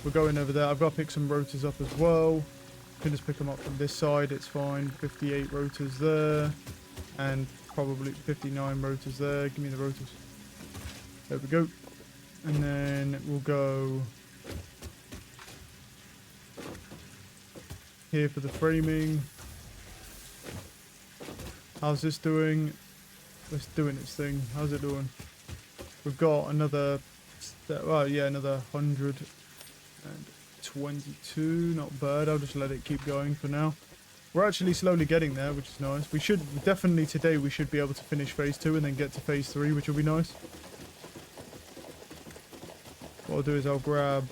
We're going over there. I've got to pick some rotors up as well. Can just pick them up from this side. It's fine. 58 rotors there. And probably 59 rotors there. Give me the rotors. There we go. And then we'll go here for the framing. How's this doing? It's doing its thing. How's it doing? We've got another... Well, yeah, another 122. Not bad. I'll just let it keep going for now. We're actually slowly getting there, which is nice. We should definitely today we should be able to finish phase 2 and then get to phase 3, which will be nice. What I'll do is I'll grab...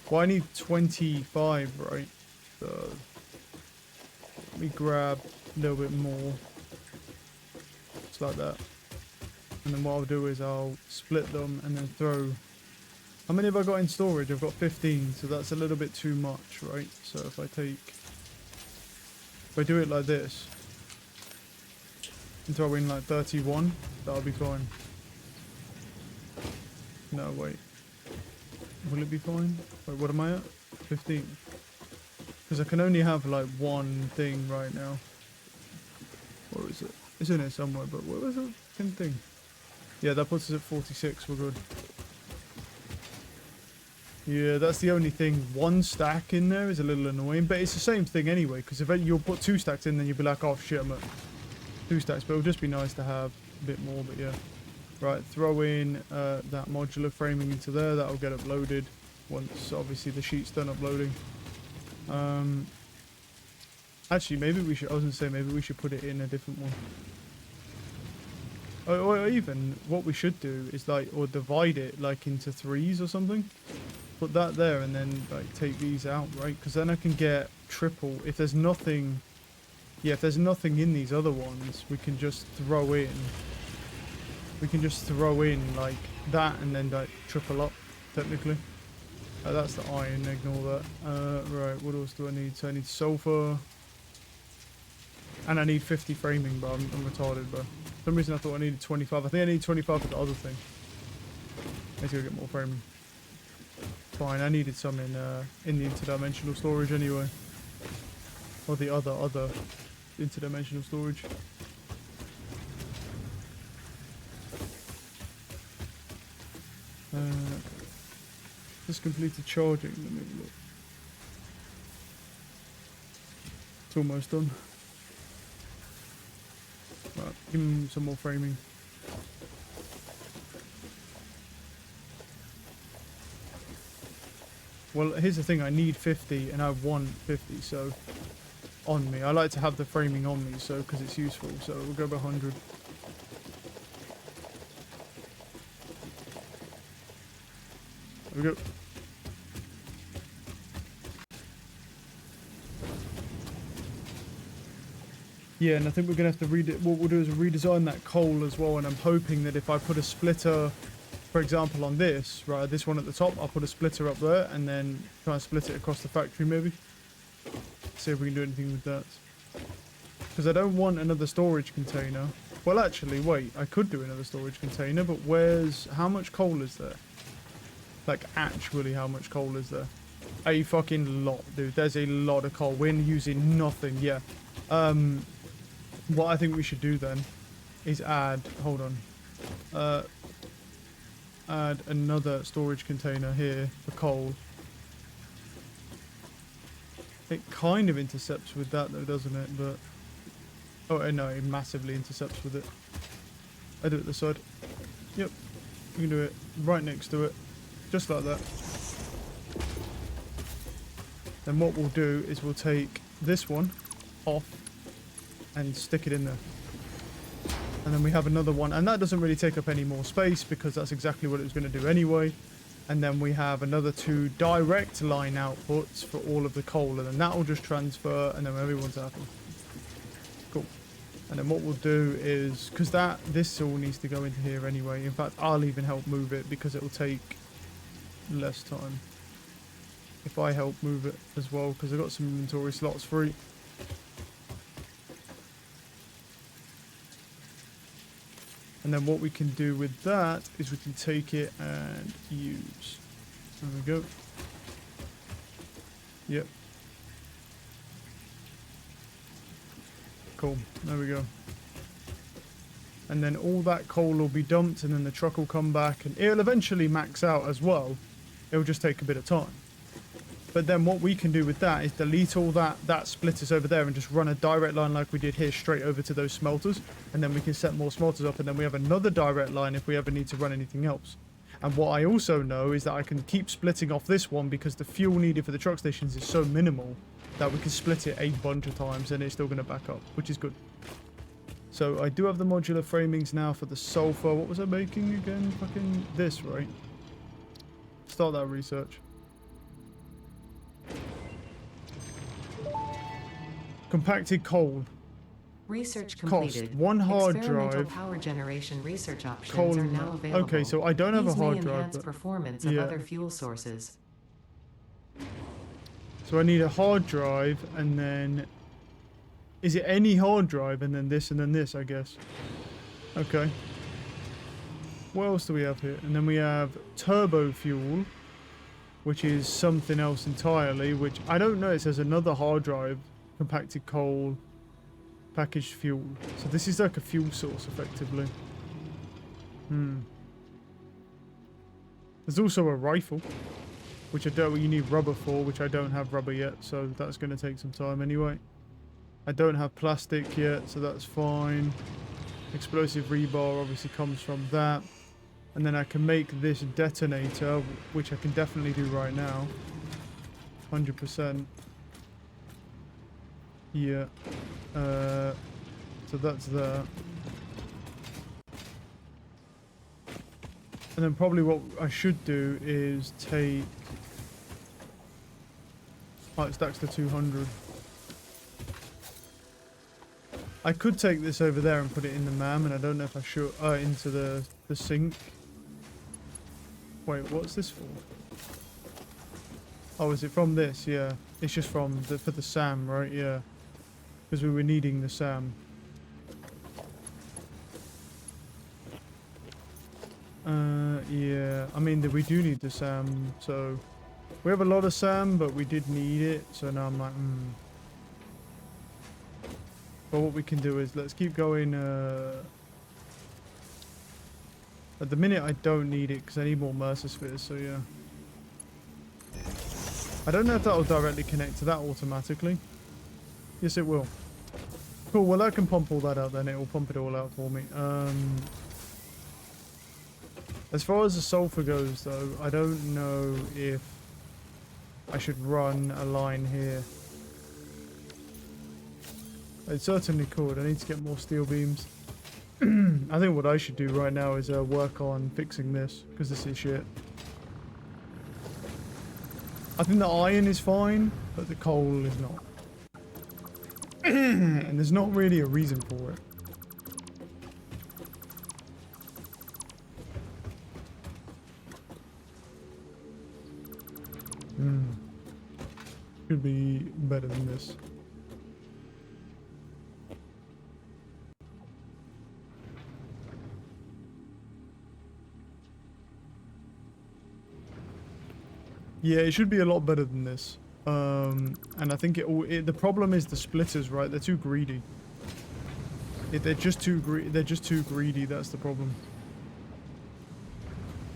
Well, I need 25, right? So let me grab a little bit more. Just like that. And then what I'll do is I'll split them and then throw... How many have I got in storage? I've got 15, so that's a little bit too much, right? So if I take... If I do it like this, and throw in like 31, that'll be fine. No, wait. Will it be fine? Wait, what am I at? 15. Because I can only have like one thing right now. Where is it? It's in here somewhere, but where was the fucking thing? Yeah, that puts us at 46, we're good. Yeah, that's the only thing. One stack in there is a little annoying, but it's the same thing anyway, because if you'll put 2 stacks in, then you'll be like, oh shit, I'm at 2 stacks, but it'll just be nice to have a bit more, but yeah. Right, throw in that modular framing into there, that'll get uploaded once, obviously, the sheet's done uploading. Actually, maybe we should, I was going to say, maybe we should put it in a different one. Or even, what we should do is like, or divide it like into 3s or something. Put that there and then like take these out, right? Because then I can get triple. If there's nothing, yeah, if there's nothing in these other ones, we can just throw in. We can just throw in like that and then like triple up, technically. That's the iron, ignore that. Right, what else do I need? So I need sulfur. And I need 50 framing, but I'm retarded, bro. For some reason I thought I needed 25. I think I need 25 for the other thing. Let's go get more framing. Fine, I needed some in the interdimensional storage anyway. Or the other interdimensional storage. Just completed charging. Let me look. It's almost done. Right, give him some more framing. Well, here's the thing, I need 50 and I want 50, so on me. I like to have the framing on me, so because it's useful, so we'll go by 100. There we go. Yeah, and I think we're going to have to what we'll do is redesign that coal as well, and I'm hoping that if I put a splitter, for example, on this, right, this one at the top, I'll put a splitter up there, and then try and split it across the factory, maybe. See if we can do anything with that. Because I don't want another storage container. Well, actually, wait. I could do another storage container, but where's... How much coal is there? Like, actually, how much coal is there? A fucking lot, dude. There's a lot of coal. We're using nothing, yeah. What I think we should do then is add... Hold on. Add another storage container here for coal. It kind of intercepts with that, though, doesn't it? But... Oh, no, it massively intercepts with it. I do it this side. Yep. You can do it right next to it. Just like that. Then what we'll do is we'll take this one off and stick it in there. And then we have another one. And that doesn't really take up any more space because that's exactly what it was going to do anyway. And then we have another 2 direct line outputs for all of the coal. And then that will just transfer and then everyone's happy. Cool. And then what we'll do is, because this all needs to go into here anyway. In fact, I'll even help move it because it will take less time if I help move it as well, because I've got some inventory slots free. And then what we can do with that is we can take it and use. There we go. Yep. Cool. There we go. And then all that coal will be dumped and then the truck will come back and it'll eventually max out as well. It'll just take a bit of time. But then what we can do with that is delete all that splitters over there and just run a direct line like we did here straight over to those smelters. And then we can set more smelters up and then we have another direct line if we ever need to run anything else. And what I also know is that I can keep splitting off this one because the fuel needed for the truck stations is so minimal that we can split it a bunch of times and it's still going to back up, which is good. So I do have the modular framings now for the sulfur. What was I making again? Fucking this, right? Start that research. Compacted coal. Research Cost completed. 1 hard Experimental drive. power generation research options Coal. are now available. Okay, so I don't have These a hard may drive. enhance But, performance of yeah. other fuel sources. So I need a hard drive and then... Is it any hard drive and then this, I guess? Okay. What else do we have here? And then we have turbo fuel, which is something else entirely, which I don't know. It says another hard drive, compacted coal, packaged fuel. So this is like a fuel source, effectively. There's also a rifle, which I don't. You need rubber for, which I don't have rubber yet, so that's going to take some time anyway. I don't have plastic yet, so that's fine. Explosive rebar obviously comes from that. And then I can make this detonator, which I can definitely do right now. 100%. Yeah. So that's that. And then probably what I should do is take... Oh, it stacks to 200. I could take this over there and put it in the MAM, and I don't know if I should... into the sink. Wait, what's this for? Oh, is it from this? Yeah. It's just from for the SAM, right? Yeah. Because we were needing the SAM. Yeah. I mean, we do need the SAM, so... We have a lot of SAM, but we did need it, so now I'm like, But what we can do is, let's keep going, At the minute, I don't need it because I need more Mercer Spheres, so yeah. I don't know if that will directly connect to that automatically. Yes, it will. Cool, well I can pump all that out then. It will pump it all out for me. As far as the sulfur goes though, I don't know if I should run a line here. It certainly could. I need to get more steel beams. I think what I should do right now is work on fixing this, because this is shit. I think the iron is fine, but the coal is not. And there's not really a reason for it. Could be better than this. Yeah, it should be a lot better than this. And I think the problem is the splitters, right? They're too greedy. They're just too greedy. That's the problem.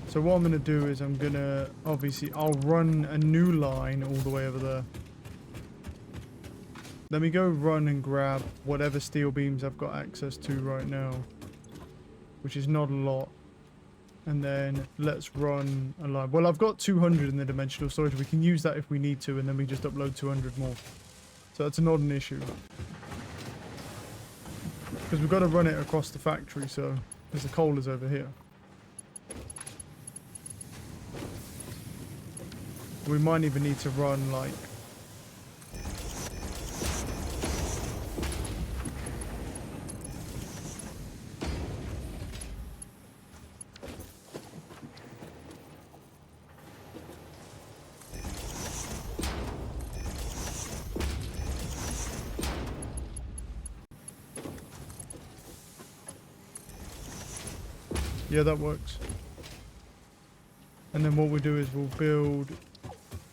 So what I'm gonna do is I'll run a new line all the way over there. Let me go run and grab whatever steel beams I've got access to right now, which is not a lot. And then let's run a line. Well, I've got 200 in the dimensional storage. We can use that if we need to, and then we just upload 200 more. So that's not an issue. Because we've got to run it across the factory, so because the coal is over here. We might even need to run like... Yeah, that works. And then what we'll do is we'll build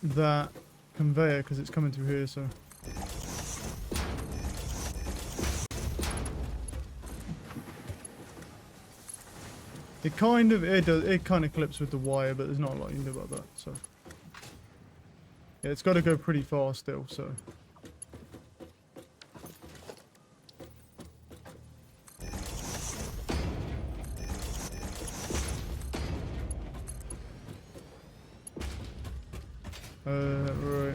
that conveyor because it's coming through here, so... It kind of clips with the wire, but there's not a lot you can do about that, so... Yeah, it's got to go pretty far still, so... Right.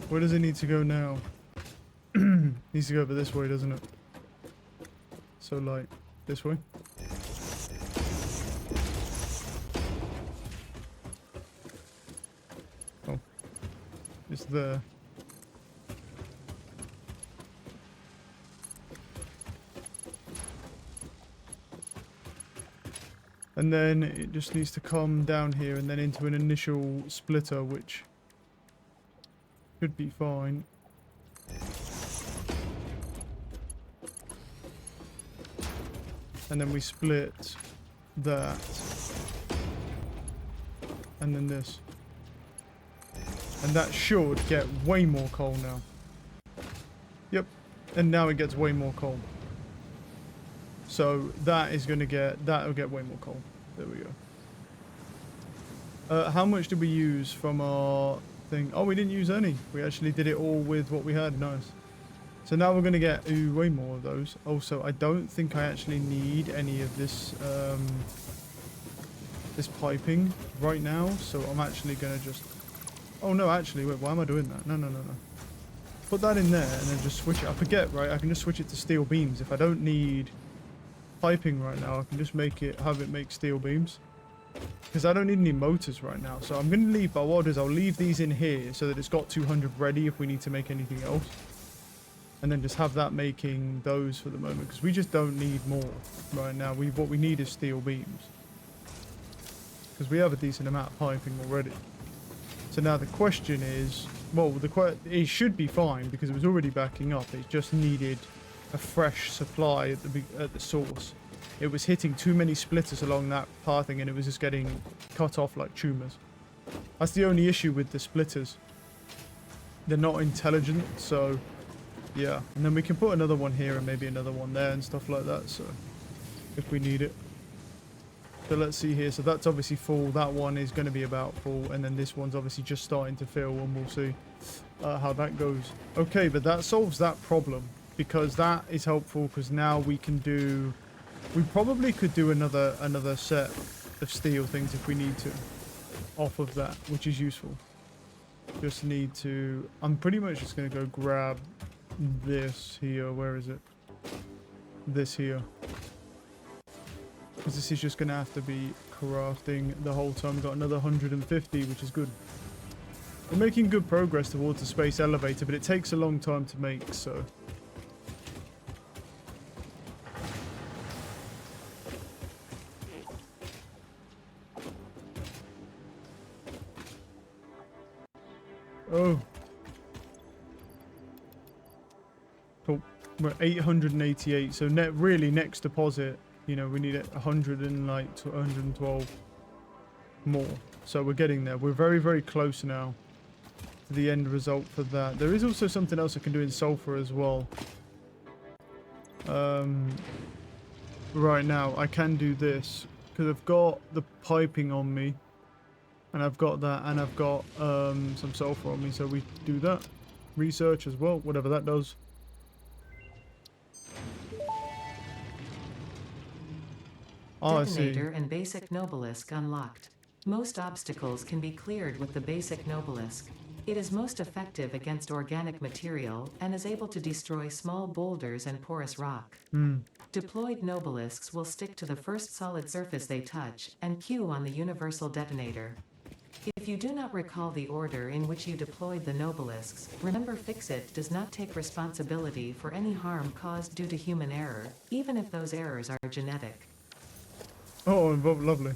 Where does it need to go now? Needs to go over this way, doesn't it? So, like, this way? Oh. It's there. And then it just needs to come down here and then into an initial splitter, which should be fine. And then we split that. And then this. And that should get way more coal now. Yep. And now it gets way more coal. So that'll get way more coal. There we go. How much did we use from our thing? Oh, we didn't use any. We actually did it all with what we had. Nice. So now we're going to get way more of those. Also, I don't think I actually need any of this this piping right now. So I'm actually going to just... Oh, no, actually, wait, why am I doing that? No. Put that in there and then just switch it. I forget, right? I can just switch it to steel beams. If I don't need piping right now, I can just have it make steel beams. Because I don't need any motors right now. So I'm going to leave, but what I'll do is I'll leave these in here so that it's got 200 ready if we need to make anything else. And then just have that making those for the moment. Because we just don't need more right now. What we need is steel beams. Because we have a decent amount of piping already. So now the question is, well, it should be fine because it was already backing up. It just needed a fresh supply at the source. It was hitting too many splitters along that pathing and it was just getting cut off like tumors. That's the only issue with the splitters. They're not intelligent, so yeah. And then we can put another one here and maybe another one there and stuff like that, so if we need it. So let's see here. So that's obviously full. That one is going to be about full. And then this one's obviously just starting to fill and we'll see how that goes. Okay, but that solves that problem. Because that is helpful because now we can do... We probably could do another set of steel things if we need to. Off of that, which is useful. Just need to... I'm pretty much just going to go grab this here. Where is it? This here. Because this is just going to have to be crafting the whole time. We've got another 150, which is good. We're making good progress towards the space elevator, but it takes a long time to make, so... Oh. Cool. We're 888. So really next deposit, you know, we need 100 and like 112. more. So we're getting there. We're very, very close now to the end result for that. There is also something else I can do in sulfur as well. Right now, I can do this because I've got the piping on me. And I've got that, and I've got some sulfur on me, so we do that. Research as well, whatever that does. Oh, I see. Detonator and basic Nobelisk unlocked. Most obstacles can be cleared with the basic Nobelisk. It is most effective against organic material and is able to destroy small boulders and porous rock. Deployed Nobelisks will stick to the first solid surface they touch and cue on the universal detonator. If you do not recall the order in which you deployed the Nobelisks, remember Fixit does not take responsibility for any harm caused due to human error, even if those errors are genetic. Oh, lovely.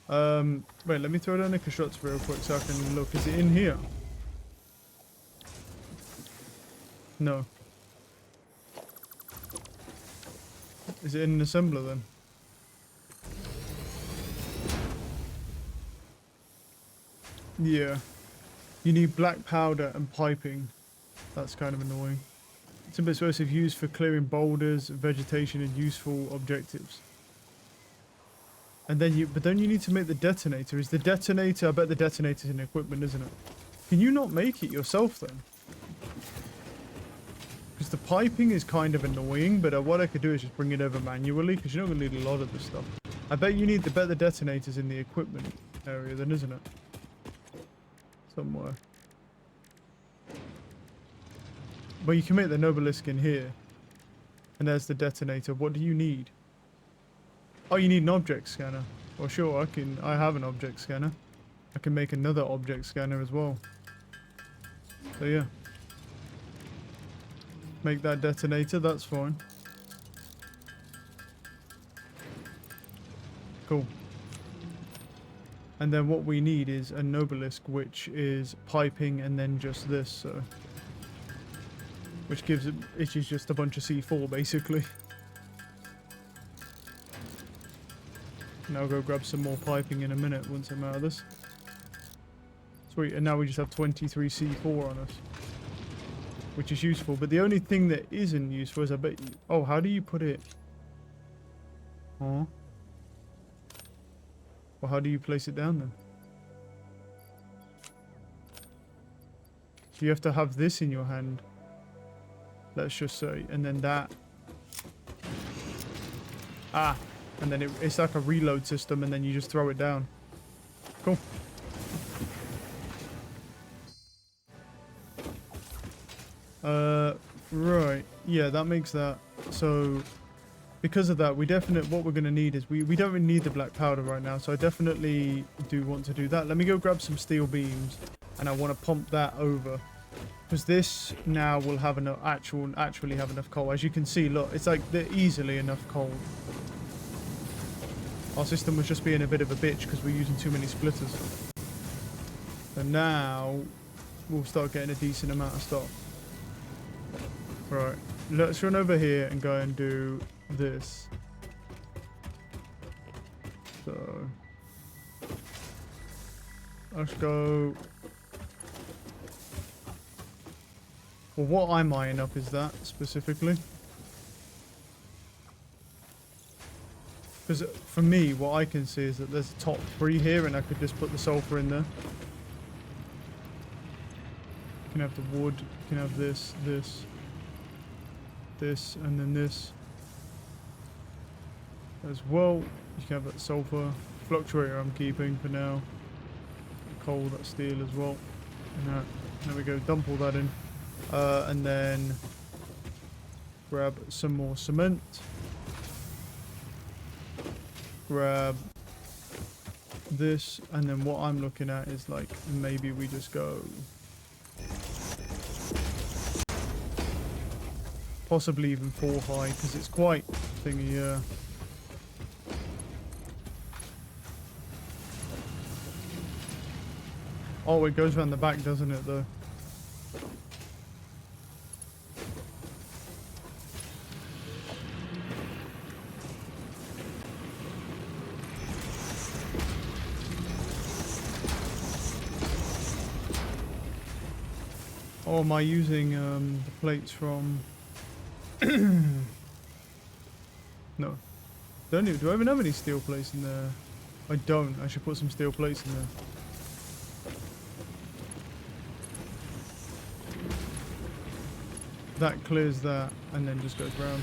Wait, let me throw down a shots real quick so I can look. Is it in here? No. Is it in an assembler then? Yeah. You need black powder and piping. That's kind of annoying. Simple explosive used for clearing boulders, vegetation, and useful objectives. And then but then you need to make the detonator. Is the detonator, I bet the detonator's in equipment, isn't it? Can you not make it yourself then? Because the piping is kind of annoying, but what I could do is just bring it over manually, because you're not going to need a lot of this stuff. I bet you need the detonator's in the equipment area then, isn't it? Somewhere. But you can make the Nobelisk in here. And there's the detonator. What do you need? Oh, you need an object scanner. Well, sure, I have an object scanner. I can make another object scanner as well. So yeah. Make that detonator, that's fine. Cool. And then what we need is a Nobelisk, which is piping and then just this, so... Which gives it, it's just a bunch of C4, basically. And I'll go grab some more piping in a minute once I'm out of this. Sweet, and now we just have 23 C4 on us. Which is useful, but the only thing that isn't useful is I bet you... Oh, how do you put it? Huh? Well, how do you place it down then? You have to have this in your hand. Let's just say, and then that. Ah, and then it's like a reload system, and then you just throw it down. Cool. Right. Yeah, that makes that. So, because of that, what we're going to need is, we don't really need the black powder right now, so I definitely do want to do that. Let me go grab some steel beams, and I want to pump that over. Because this now will have enough, actually have enough coal. As you can see, look, it's like they're easily enough coal. Our system was just being a bit of a bitch because we're using too many splitters. And now we'll start getting a decent amount of stuff. Right, let's run over here and go and do this. So let's go. Well, what I'm eyeing up is that specifically. Because for me, what I can see is that there's a top 3 here, and I could just put the sulfur in there. You can have the wood, you can have this, this, this, and then this as well. You can have that sulfur. Fluctuator I'm keeping for now. Coal, that steel as well. And that. There we go, dump all that in. And then grab some more cement. Grab this, and then what I'm looking at is like maybe we just go possibly even 4 high because it's quite thingy. Yeah. Oh, it goes around the back, doesn't it? Though. Or am I using the plates from... No. Do I even have any steel plates in there? I don't. I should put some steel plates in there. That clears that and then just goes round.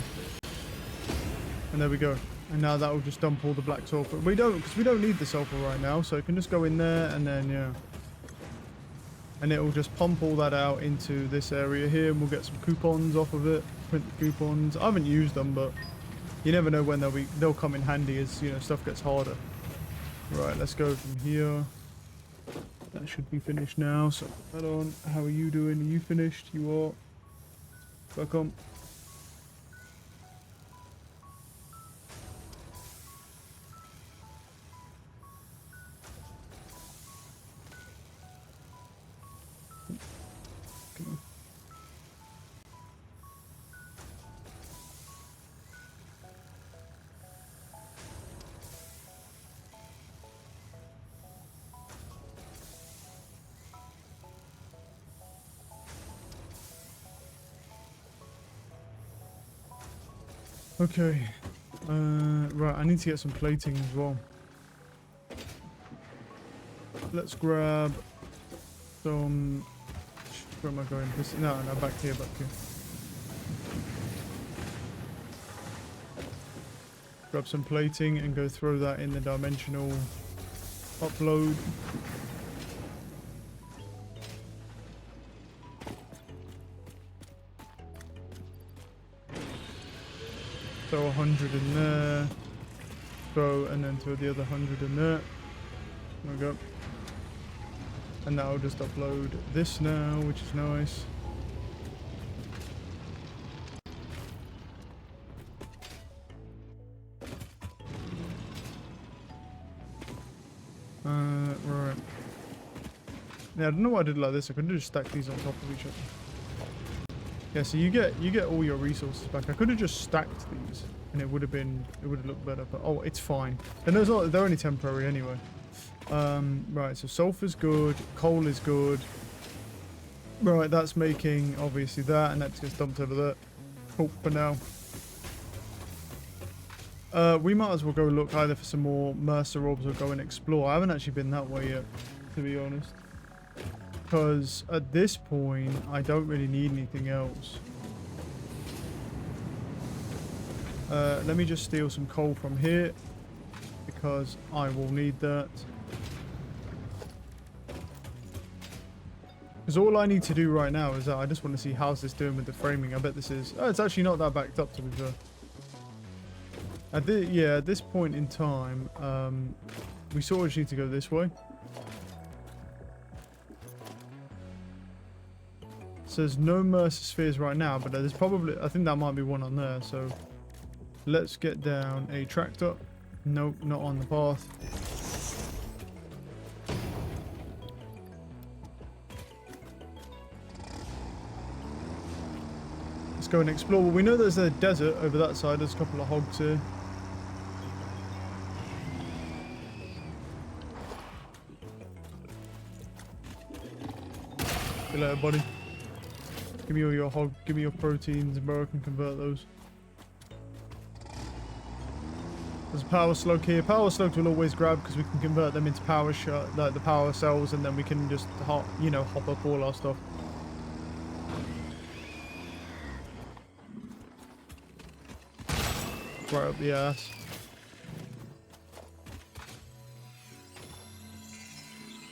And there we go. And now that will just dump all the black sulfur. We don't, because we don't need the sulfur right now, so it can just go in there and then, yeah. And it will just pump all that out into this area here, and we'll get some coupons off of it. Print the coupons. I haven't used them, but you never know when they'll come in handy as, you know, stuff gets harder. Right, let's go from here. That should be finished now, so put that on. How are you doing? Are you finished? You are. Back on. Okay. Right, I need to get some plating as well. Let's grab some... Where am I going? No, back here, back here. Grab some plating and go throw that in the dimensional upload. Throw 100 in there. Throw, and then throw the other 100 in there. There we go. And that'll just upload this now, which is nice. Right. Yeah, I don't know why I did it like this. I could have just stacked these on top of each other. Yeah, so you get all your resources back. I could have just stacked these, and it would have looked better. But oh, it's fine. And they're only temporary anyway. Right. So sulfur's good. Coal is good. Right, that's making obviously that, and that just gets dumped over there. Cool for now. We might as well go look either for some more Mercer orbs or go and explore. I haven't actually been that way yet, to be honest. Because at this point, I don't really need anything else. Let me just steal some coal from here, because I will need that. Because all I need to do right now is that I just want to see how's this doing with the framing. I bet this is... Oh, it's actually not that backed up, to be fair. At this point in time, we sort of just need to go this way. So there's no Mercer spheres right now, but there's probably... I think that might be one on there, so... Let's get down a tractor. Nope, not on the path. Let's go and explore. Well, we know there's a desert over that side. There's a couple of hogs here. See you later, buddy. Give me all your hog, give me your proteins, bro. I can convert those. There's a power slug here. Power slugs will always grab because we can convert them into power like the power cells, and then we can just hop up all our stuff. Right up the ass.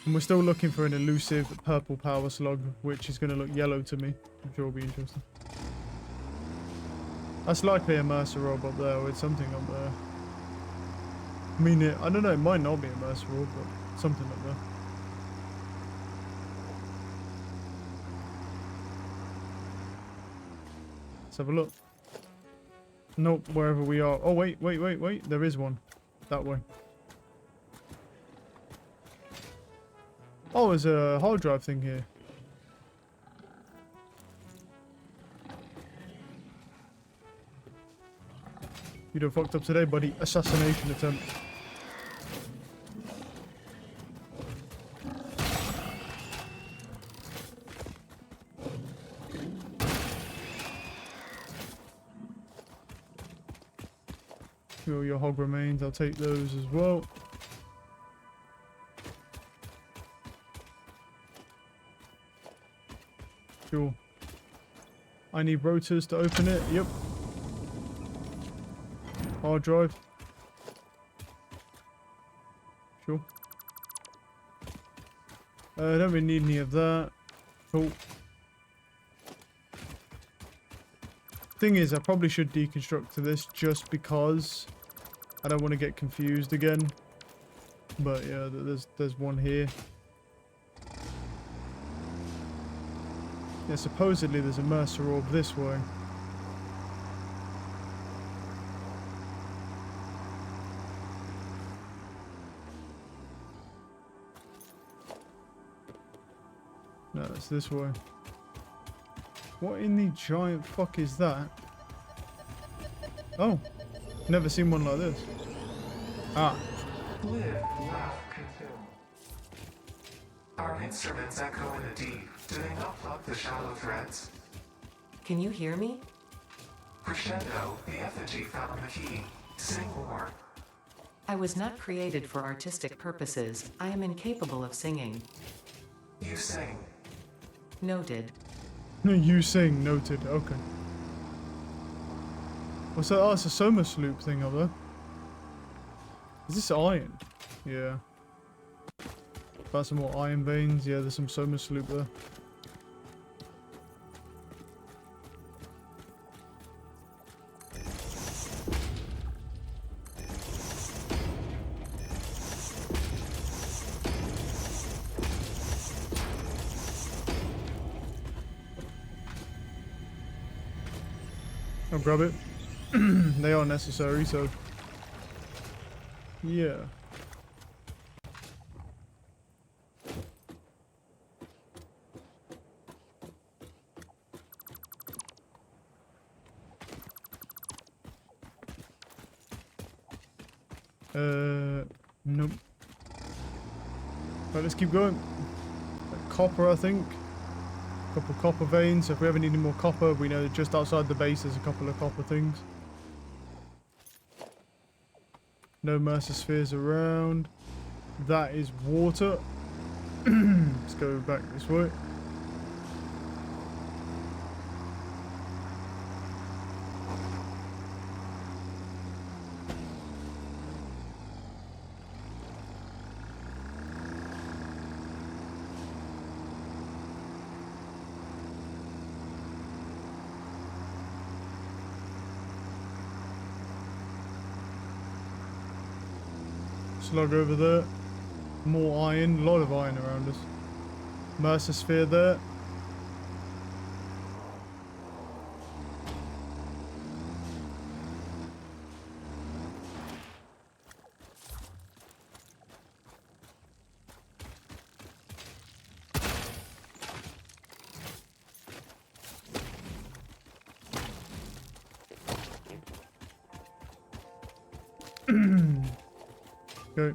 And we're still looking for an elusive purple power slug, which is going to look yellow to me. I'm sure it'll be interesting. That's likely a Mercer orb up there, or it's something up there. I mean, I don't know, it might not be a Mercer orb, but something up there. Let's have a look. Nope, wherever we are. Oh, wait. There is one. That way. Oh, there's a hard drive thing here. You done fucked up today, buddy. Assassination attempt. hog remains. I'll take those as well. Cool. I need rotors to open it. Yep. Hard drive. Sure. I don't really need any of that. Cool. Thing is, I probably should deconstruct to this just because I don't want to get confused again. But yeah, there's one here. Yeah, supposedly there's a Mercer orb this way. No, it's this way. What in the giant fuck is that? Oh, never seen one like this. Ah. Live, laugh, consume. Our instruments echo in the deep. Do they not pluck the shallow threads? Can you hear me? Crescendo, the effigy found the key. Sing more. I was not created for artistic purposes. I am incapable of singing. You sing. Noted. You sing, noted. Okay. What's that? Oh, it's a Soma sloop thing up there. Is this iron? Yeah. Found some more iron veins. Yeah, there's some Soma sloop there. I'll grab it. They are necessary, so yeah. Nope. Right, let's keep going. Copper, I think. Couple copper veins. So if we ever need any more copper, we know that just outside the base there's a couple of copper things. No Mercer spheres around. That is water. Let's go back this way. Slug over there. More iron. A lot of iron around us. Mercer sphere there. Okay.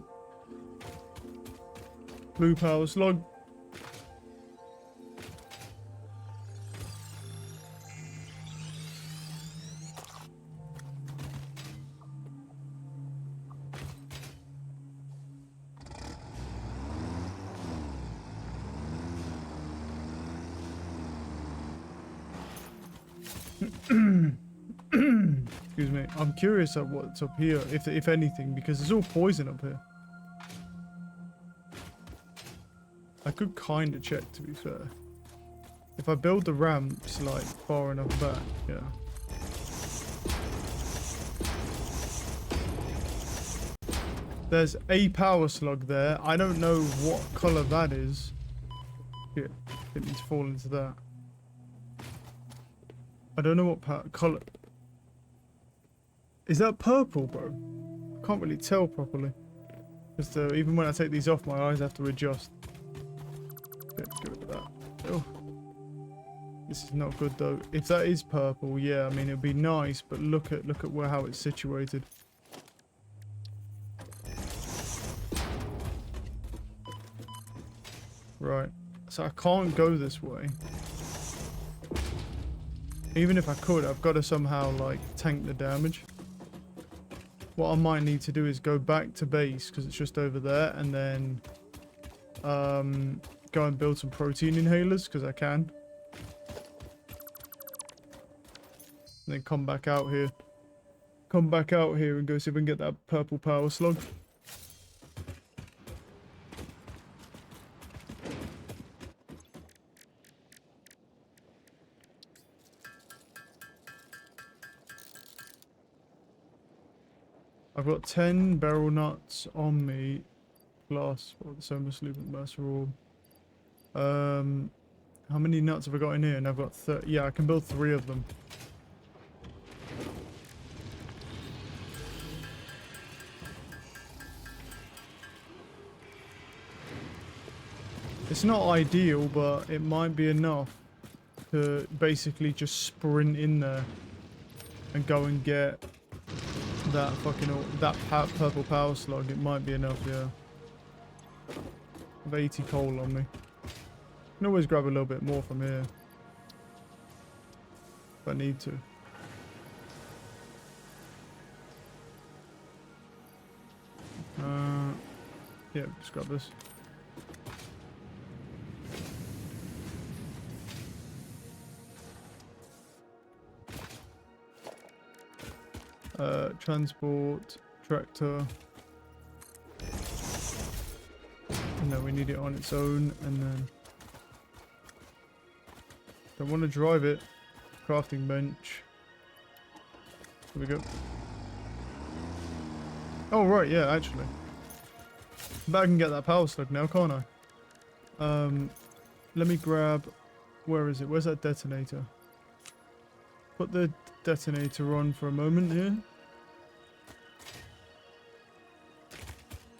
Blue power slug. Excuse me. I'm curious at what's up here, if anything, because it's all poison up here. I could kind of check, to be fair. If I build the ramps like far enough back, yeah. There's a power slug there. I don't know what color that is. Yeah, didn't need to fall into that. I don't know what color. Is that purple, bro? I can't really tell properly. Just even when I take these off, my eyes have to adjust. Okay, get rid of that. Oh, this is not good though. If that is purple, yeah, I mean it'd be nice, but look at where how it's situated. Right, so I can't go this way. Even if I could, I've got to somehow like tank the damage. What I might need to do is go back to base because it's just over there, and then go and build some protein inhalers because I can. And then come back out here. Come back out here and go see if we can get that purple power slug. I've got 10 barrel nuts on me, plus the Somersleuth Mercer orb. How many nuts have I got in here? And I've got 30. Yeah, I can build 3 of them. It's not ideal, but it might be enough to basically just sprint in there and go and get that purple power slug. It might be enough, yeah. I have 80 coal on me. Can always grab a little bit more from here if I need to. Yeah, just grab this. Transport, tractor. No, we need it on its own, and then don't want to drive it. Crafting bench. Here we go. Oh right, yeah, actually. But I can get that power slug now, can't I? Let me grab. Where is it? Where's that detonator? Put the detonator on for a moment here.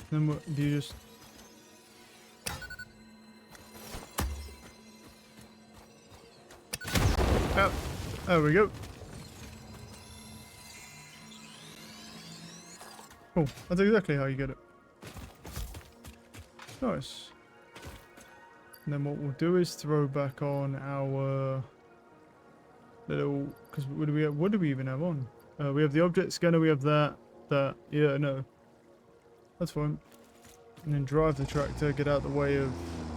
Then what do you just... Oh, there we go. Cool, that's exactly how you get it. Nice. And then what we'll do is throw back on our little... Because what do we even have on? We have the object scanner, we have that. Yeah, no. That's fine. And then drive the tractor, get out the way of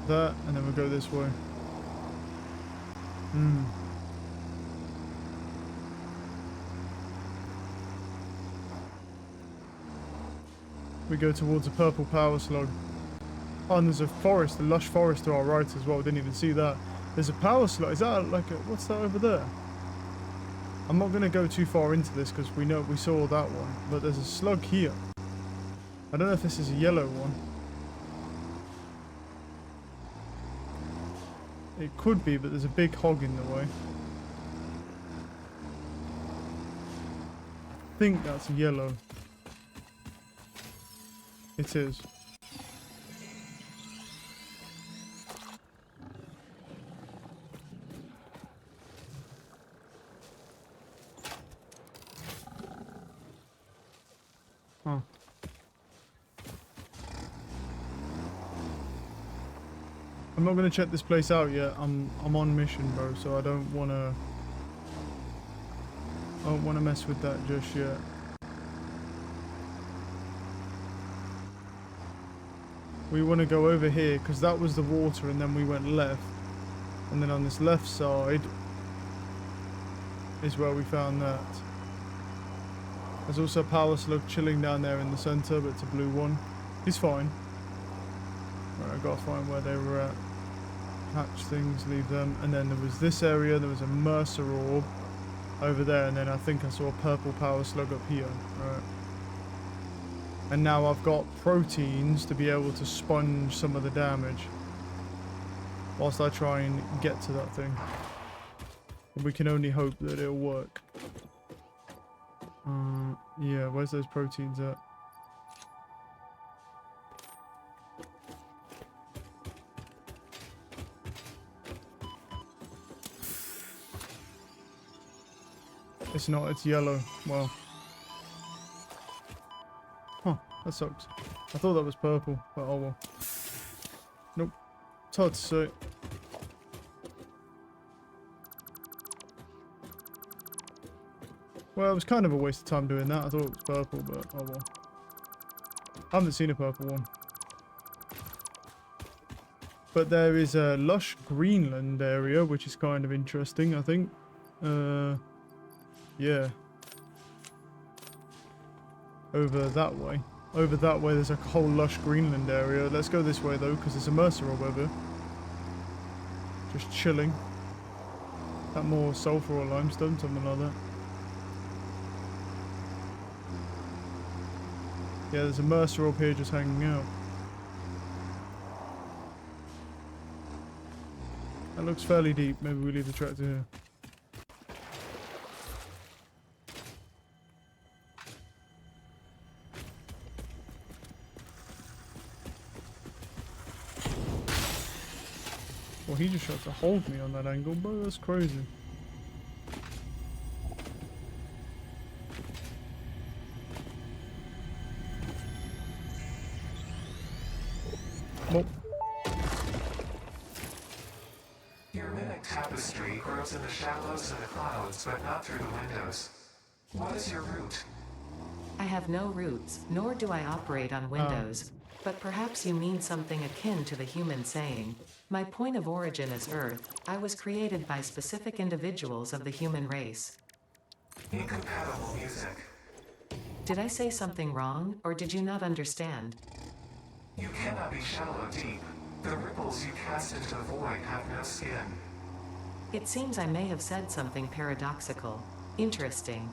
that, and then we'll go this way. We go towards a purple power slug. Oh, and there's a forest, a lush forest to our right as well. Didn't even see that. There's a power slug. Is that like a... What's that over there? I'm not going to go too far into this because we saw that one. But there's a slug here. I don't know if this is a yellow one. It could be, but there's a big hog in the way. I think that's yellow. It is. Huh. I'm not gonna check this place out yet. I'm on mission, bro, so I don't wanna mess with that just yet. We want to go over here because that was the water, and then we went left, and then on this left side is where we found that. There's also a power slug chilling down there in the center, but it's a blue one. He's fine. Right, I gotta find where they were at. Hatch things, leave them, and then there was this area. There was a Mercer orb over there, and then I think I saw a purple power slug up here. Right. And now I've got proteins to be able to sponge some of the damage whilst I try and get to that thing. We can only hope that it'll work. Yeah, where's those proteins at? It's not, it's yellow. Well. Huh, that sucks. I thought that was purple, but oh well. Nope. It's hard to say. Well, it was kind of a waste of time doing that. I thought it was purple, but oh well. I haven't seen a purple one. But there is a lush Greenland area, which is kind of interesting, I think. Yeah. Over that way. Over that way, there's a whole lush Greenland area. Let's go this way, though, because there's a Mercer orb over. Just chilling. That more sulfur or limestone, something like that. Yeah, there's a Mercer orb here just hanging out. That looks fairly deep. Maybe we leave the tractor here. Well, he just tried to hold me on that angle, but that's crazy. Well, Your mimic tapestry grows in the shallows and the clouds, but not through the windows. What is your root? I have no roots, nor do I operate on windows. But perhaps you mean something akin to the human saying, my point of origin is Earth. I was created by specific individuals of the human race. Incompatible music. Did I say something wrong, or did you not understand? You cannot be shallow deep. The ripples you cast into the void have no skin. It seems I may have said something paradoxical. Interesting.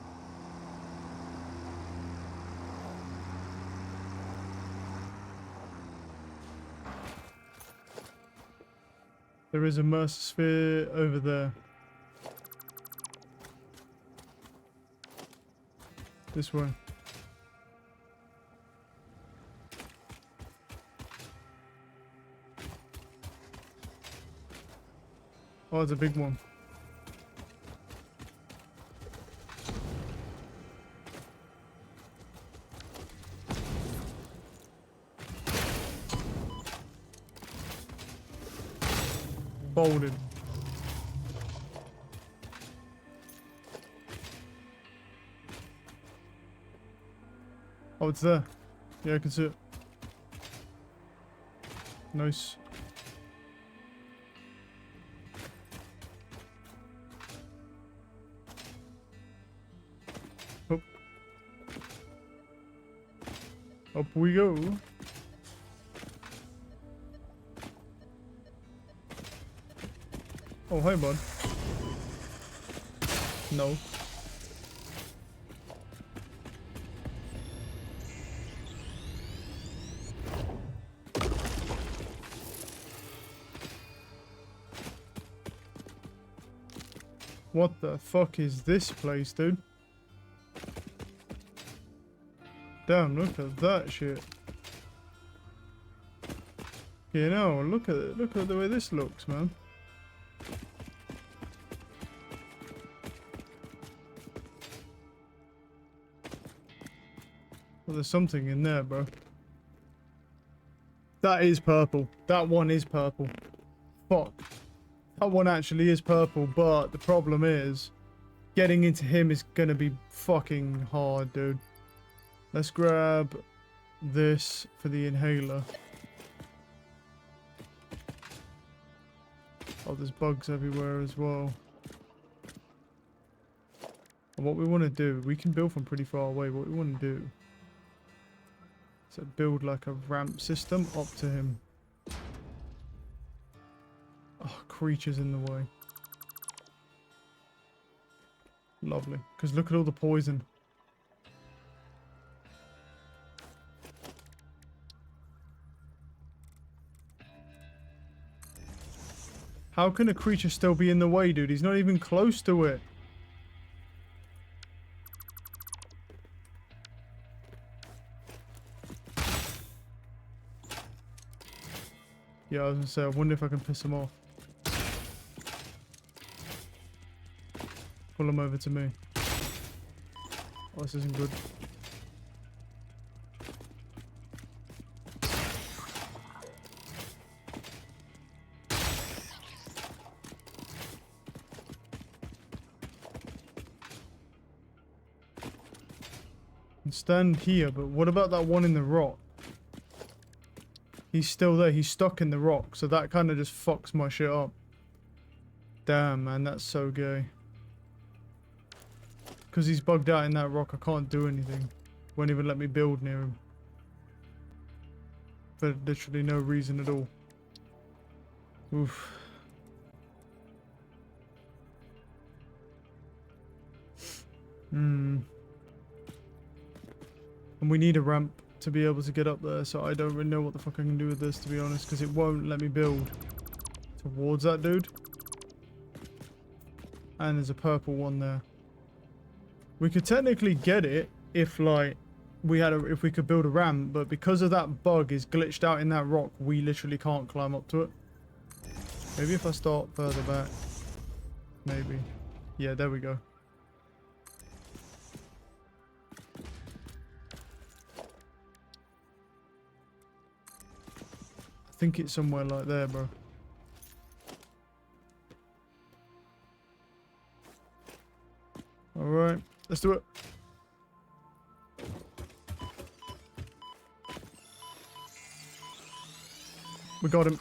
there is a Mercer sphere over there. This way. Oh, it's a big one. Folded. Oh, it's there. Yeah, I can see it. Nice. Up. Up we go. Oh, hi, bud. No. What the fuck is this place, dude? Damn, look at that shit. You know, look at the way this looks, man. Well, there's something in there, bro. That is purple. That one is purple. Fuck. That one actually is purple, but the problem is getting into him is gonna be fucking hard, dude. Let's grab this for the inhaler. Oh, there's bugs everywhere as well. And what we want to do, we can build from pretty far away. What we want to do is build like a ramp system up to him. Oh, creatures in the way. Lovely. Because look at all the poison. How can a creature still be in the way, dude? He's not even close to it. Yeah, I was gonna say, I wonder if I can piss him off. Pull him over to me. Oh, this isn't good. can stand here, but what about that one in the rock? He's still there. He's stuck in the rock, so that kind of just fucks my shit up. Damn, man, that's so gay. Because he's bugged out in that rock, I can't do anything. Won't even let me build near him. For literally no reason at all. Oof. And we need a ramp to be able to get up there, so I don't really know what the fuck I can do with this, to be honest, because it won't let me build towards that dude. And there's a purple one there. We could technically get it if, like, if we could build a ramp, but because of that bug is glitched out in that rock, we literally can't climb up to it. Maybe if I start further back. Maybe. Yeah, there we go. I think it's somewhere like there, bro. Alright, let's do it. We got him.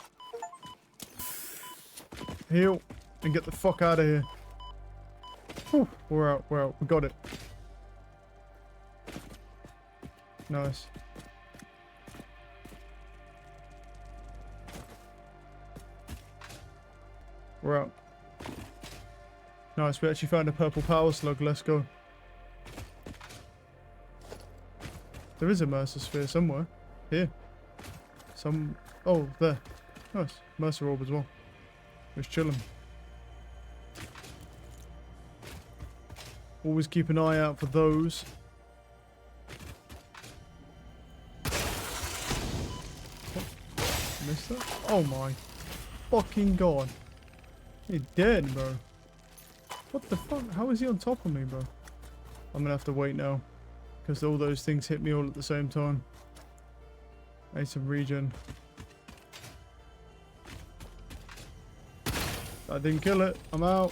Heal and get the fuck out of here. Whew, we're out, we're out. We got it. Nice. We're out. Nice, we actually found a purple power slug. Let's go. There is a Mercer sphere somewhere. Here. Oh, there. Nice. Mercer orb as well. Just chilling. Always keep an eye out for those. Oh, missed that? Oh my fucking god. You're dead, bro. What the fuck? How is he on top of me, bro? I'm gonna have to wait now. Because all those things hit me all at the same time. I need some regen. I didn't kill it. I'm out.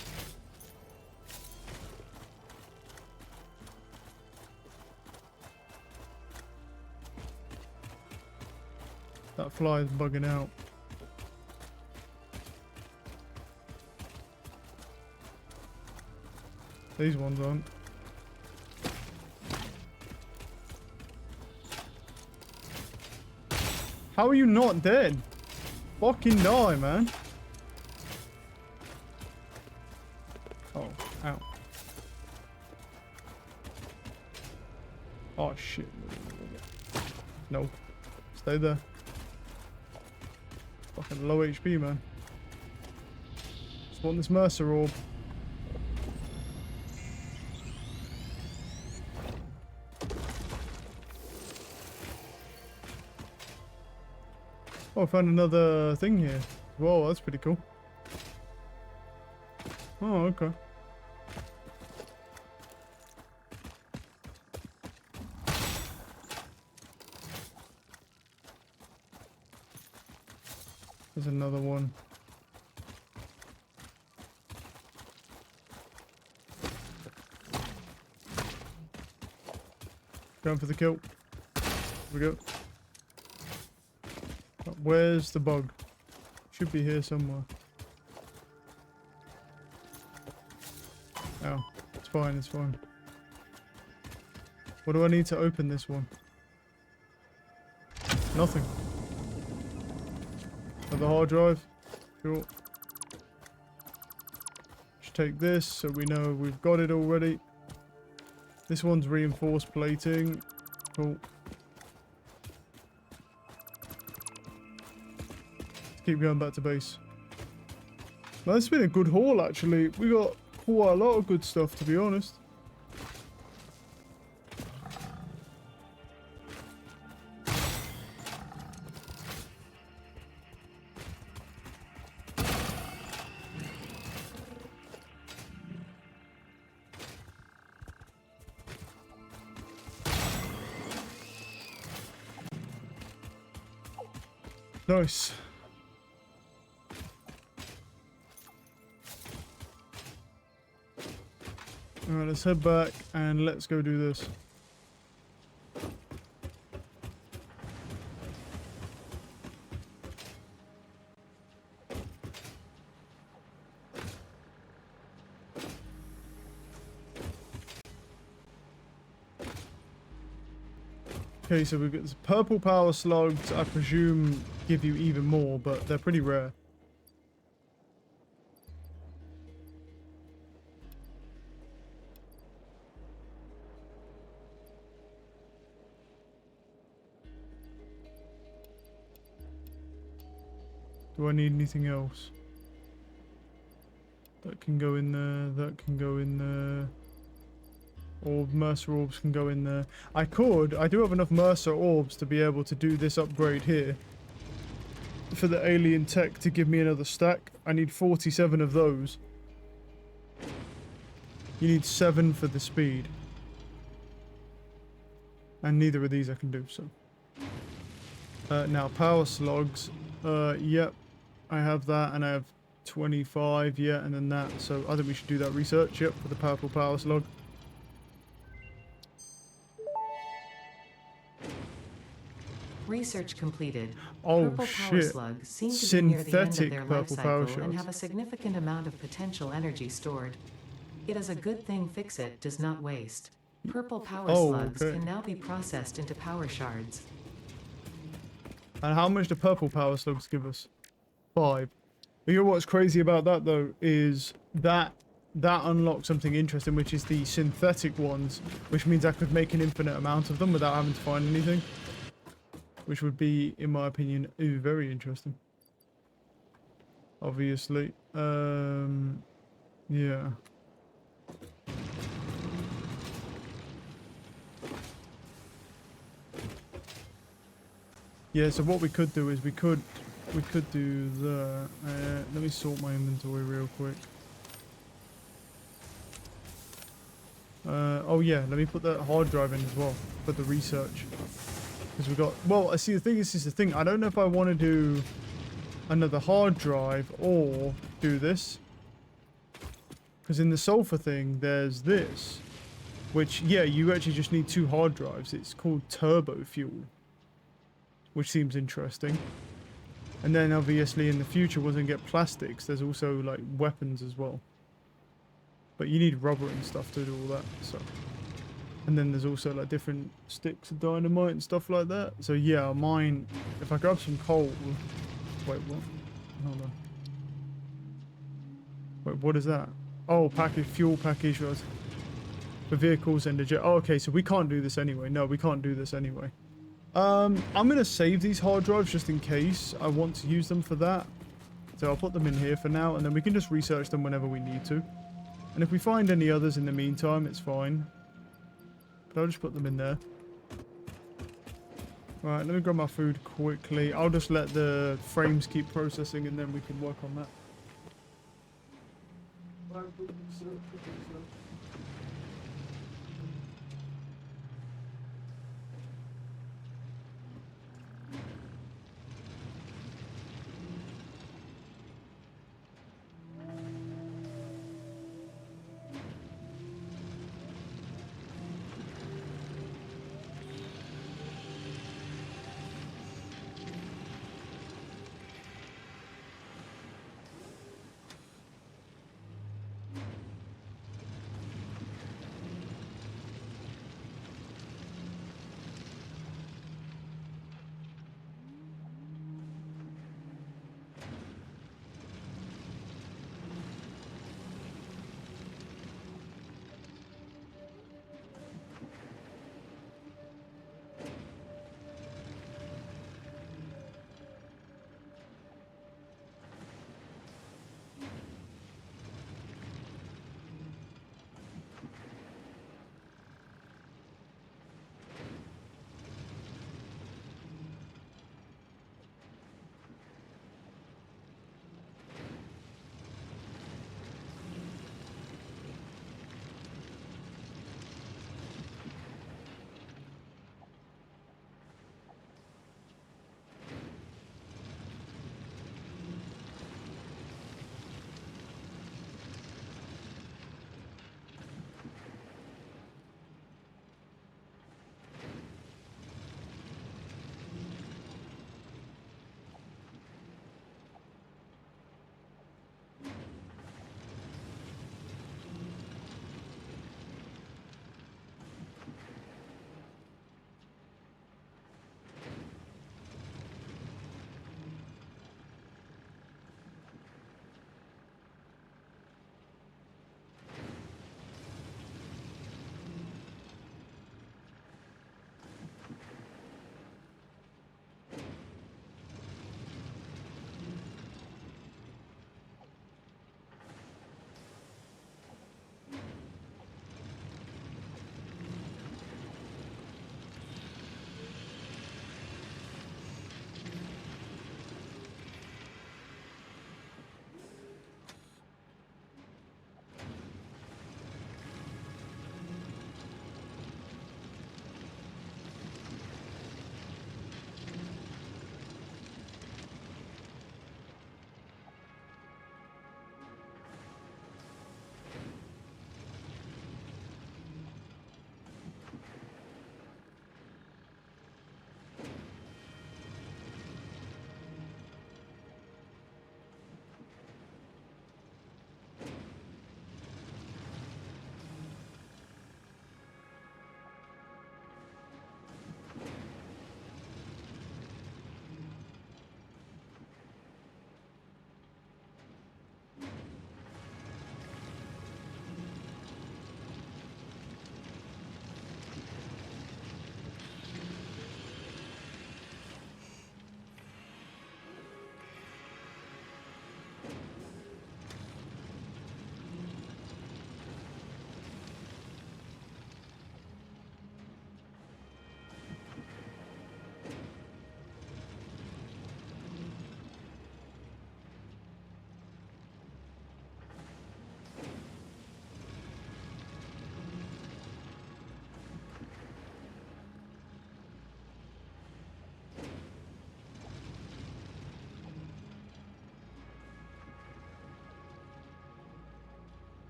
That fly is bugging out. These ones aren't. How are you not dead? Fucking die, man. Oh, ow. Oh, shit. No. Stay there. Fucking low HP, man. Just want this Mercer orb. Oh, I found another thing here. Whoa, that's pretty cool. Oh, okay. There's another one. Going for the kill. Here we go. Where's the bug? Should be here somewhere. Oh, it's fine, it's fine. What do I need to open this one? Nothing. Another hard drive. Cool. Just take this so we know we've got it already. This one's reinforced plating. Cool. Keep going back to base. Well, that's been a good haul, actually. We got quite a lot of good stuff, to be honest. Nice. Alright, let's head back and let's go do this. Okay, so we've got this purple power slugs. I presume give you even more, but they're pretty rare. Do I need anything else? That can go in there. That can go in there. Mercer orbs can go in there. I do have enough Mercer orbs to be able to do this upgrade here. For the alien tech to give me another stack. I need 47 of those. You need 7 for the speed. And neither of these I can do, so. Now, power slugs. Yep. I have that, and I have 25, yeah, and then that. So I think we should do that research, yep, for the purple power slug. Research completed. Oh, Purple power shit. slugs seem to be near the end of Synthetic their life purple power cycle and shards. have a significant amount of potential energy stored. It is a good thing Fixit does not waste. Purple power slugs okay. can now be processed into power shards. And how much do purple power slugs give us? 5. You know what's crazy about that, though, is that unlocks something interesting, which is the synthetic ones, which means I could make an infinite amount of them without having to find anything. Which would be, in my opinion, very interesting. Obviously. Yeah. Yeah, so what we could do is we could do the let me sort my inventory real quick. Oh yeah, let me put that hard drive in as well for the research. Because we got, well, I see the thing is, the thing, I don't know if I want to do another hard drive or do this. Because in the sulfur thing, there's this. Which, yeah, you actually just need 2 hard drives. It's called turbo fuel. Which seems interesting. And then obviously in the future, once we get plastics, there's also like weapons as well. But you need rubber and stuff to do all that, so. And then there's also like different sticks of dynamite and stuff like that. So yeah, mine, if I grab some coal. Wait, what? Hold on. Wait, what is that? Oh, fuel package for vehicles and the oh, okay, so we can't do this anyway. No, we can't do this anyway. I'm gonna save these hard drives just in case I want to use them for that. So I'll put them in here for now, and then we can just research them whenever we need to. And if we find any others in the meantime, it's fine. But I'll just put them in there. Right, let me grab my food quickly. I'll just let the frames keep processing, and then we can work on that.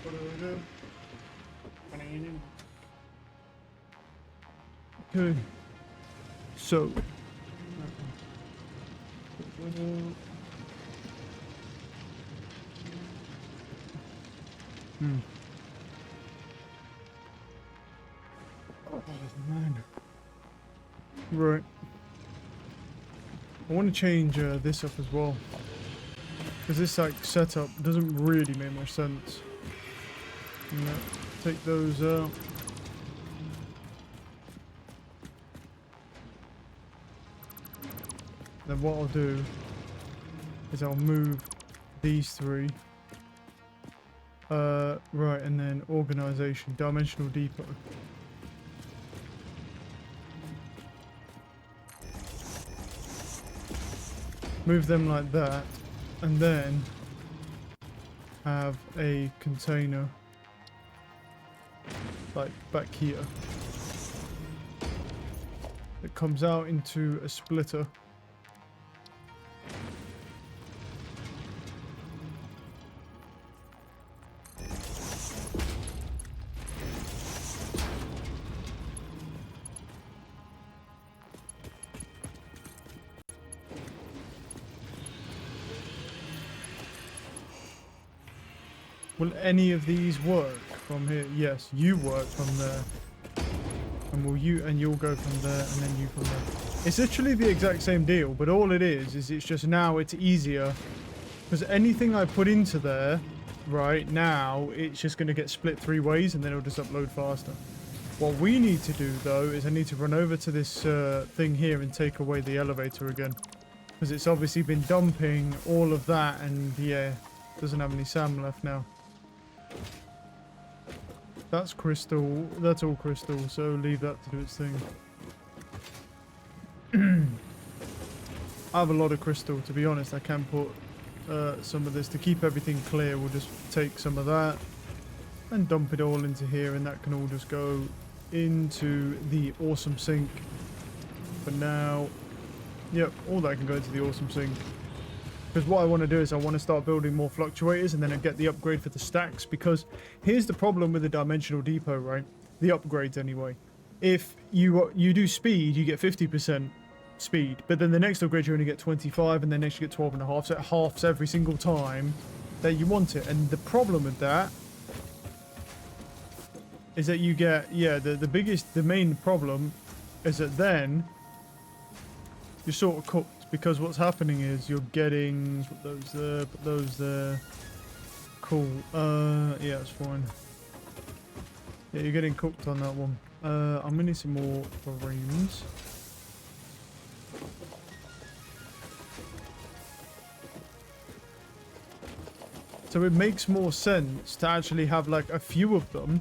What do I do? Okay. So. Oh, man. Right. I want to change this up as well. Because this like setup doesn't really make much sense. No, take those out. Then what I'll do is I'll move these three. Right, and then organization, dimensional depot. Move them like that, and then have a container like back here that comes out into a splitter. Will any of these work from here? Yes, you work from there. And you'll go from there, and then you from there. It's literally the exact same deal, but all it is it's just now it's easier. Because anything I put into there, right now, it's just going to get split 3 ways, and then it'll just upload faster. What we need to do, though, is I need to run over to this thing here and take away the elevator again. Because it's obviously been dumping all of that, and yeah, doesn't have any SAM left now. That's crystal. That's all crystal, so leave that to do its thing. I have a lot of crystal, to be honest. I can put some of this to keep everything clear. We'll just take some of that and dump it all into here, and that can all just go into the awesome sink. For now, yep, all that can go into the awesome sink. Because what I want to do is I want to start building more fluctuators, and then I get the upgrade for the stacks. Because here's the problem with the dimensional depot, right? The upgrades anyway. If you do speed, you get 50% speed, but then the next upgrade you only get 25, and then next you get 12.5. So it halves every single time that you want it. And the problem with that is that you get, yeah, the main problem is that then you're sort of cooked. Because what's happening is you're getting, put those there, cool, yeah, it's fine. Yeah, you're getting cooked on that one. I'm gonna need some more frames. So it makes more sense to actually have like a few of them.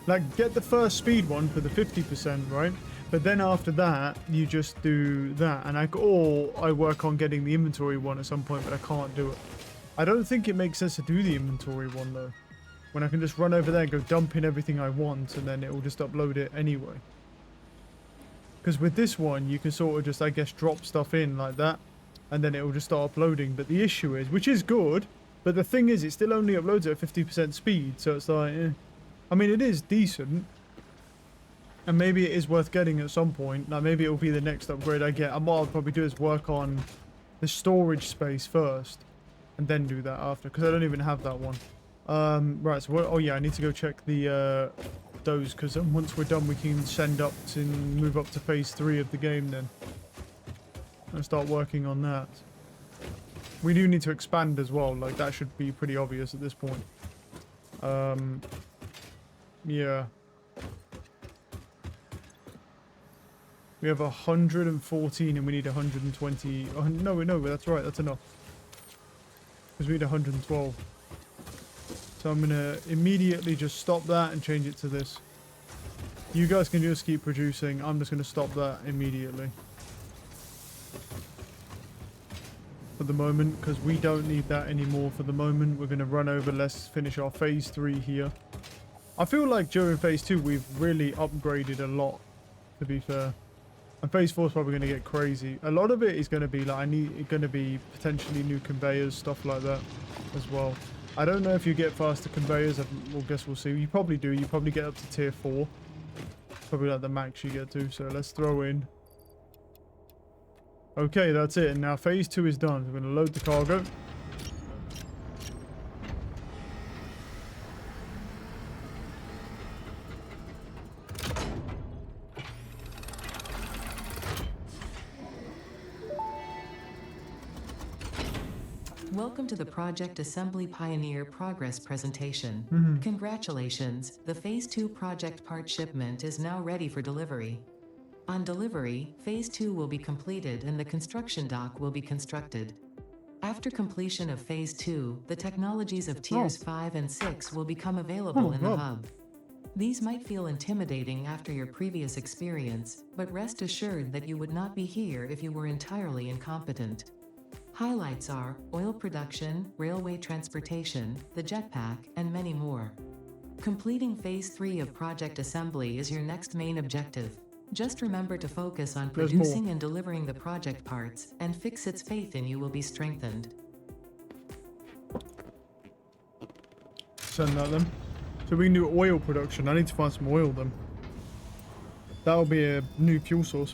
Like get the first speed one for the 50%, right? But then after that, you just do that. And I work on getting the inventory one at some point, but I can't do it. I don't think it makes sense to do the inventory one, though. When I can just run over there and go dump in everything I want, and then it will just upload it anyway. Because with this one, you can sort of just, I guess, drop stuff in like that. And then it will just start uploading. But the issue is, which is good, but the thing is, it still only uploads at 50% speed. So it's like, eh. I mean, it is decent. And maybe it is worth getting at some point. Now, maybe it'll be the next upgrade I get. And what I'll probably do is work on the storage space first. And then do that after. Because I don't even have that one. Right, so oh yeah, I need to go check the those. Because once we're done, we can send up to move up to phase 3 of the game then. And start working on that. We do need to expand as well. Like, that should be pretty obvious at this point. Yeah. We have 114 and we need 120. Oh, no, that's right. That's enough. Because we need 112. So I'm going to immediately just stop that and change it to this. You guys can just keep producing. I'm just going to stop that immediately. For the moment, because we don't need that anymore for the moment. We're going to run over. Let's finish our phase 3 here. I feel like during phase 2 we've really upgraded a lot, to be fair. And phase 4 is probably going to get crazy. A lot of it is going to be like, going to be potentially new conveyors, stuff like that as well. I don't know if you get faster conveyors. We'll guess we'll see. You probably do. You probably get up to tier 4. Probably like the max you get to. So let's throw in. Okay, that's it. And now phase 2 is done. We're going to load the cargo. Welcome to the Project Assembly Pioneer Progress presentation. Congratulations, the Phase 2 project part shipment is now ready for delivery. On delivery, Phase 2 will be completed and the construction dock will be constructed. After completion of Phase 2, the technologies of Tiers 5 and 6 will become available in the hub. These might feel intimidating after your previous experience, but rest assured that you would not be here if you were entirely incompetent. Highlights are oil production, railway transportation, the jetpack, and many more. Completing Phase 3 of Project Assembly is your next main objective. Just remember to focus on producing and delivering the project parts, and Fixit's faith in you will be strengthened. Send that then. So we can do oil production. I need to find some oil then. That'll be a new fuel source.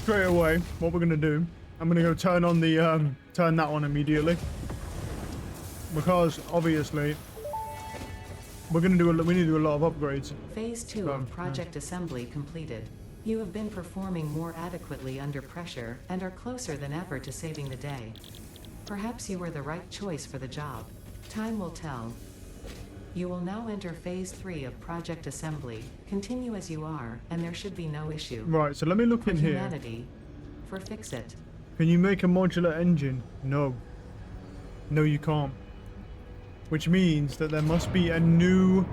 Straight away, what we're gonna do, I'm gonna go turn on the turn that on immediately, because obviously we need to do a lot of upgrades. Phase 2 of Project Assembly completed. You have been performing more adequately under pressure and are closer than ever to saving the day. Perhaps you were the right choice for the job. Time will tell. You will now enter Phase 3 of Project Assembly. Continue as you are, and there should be no issue. Right, so let me look in here. Humanity. For Fixit. Can you make a modular engine? No. No, you can't. Which means that there must be a new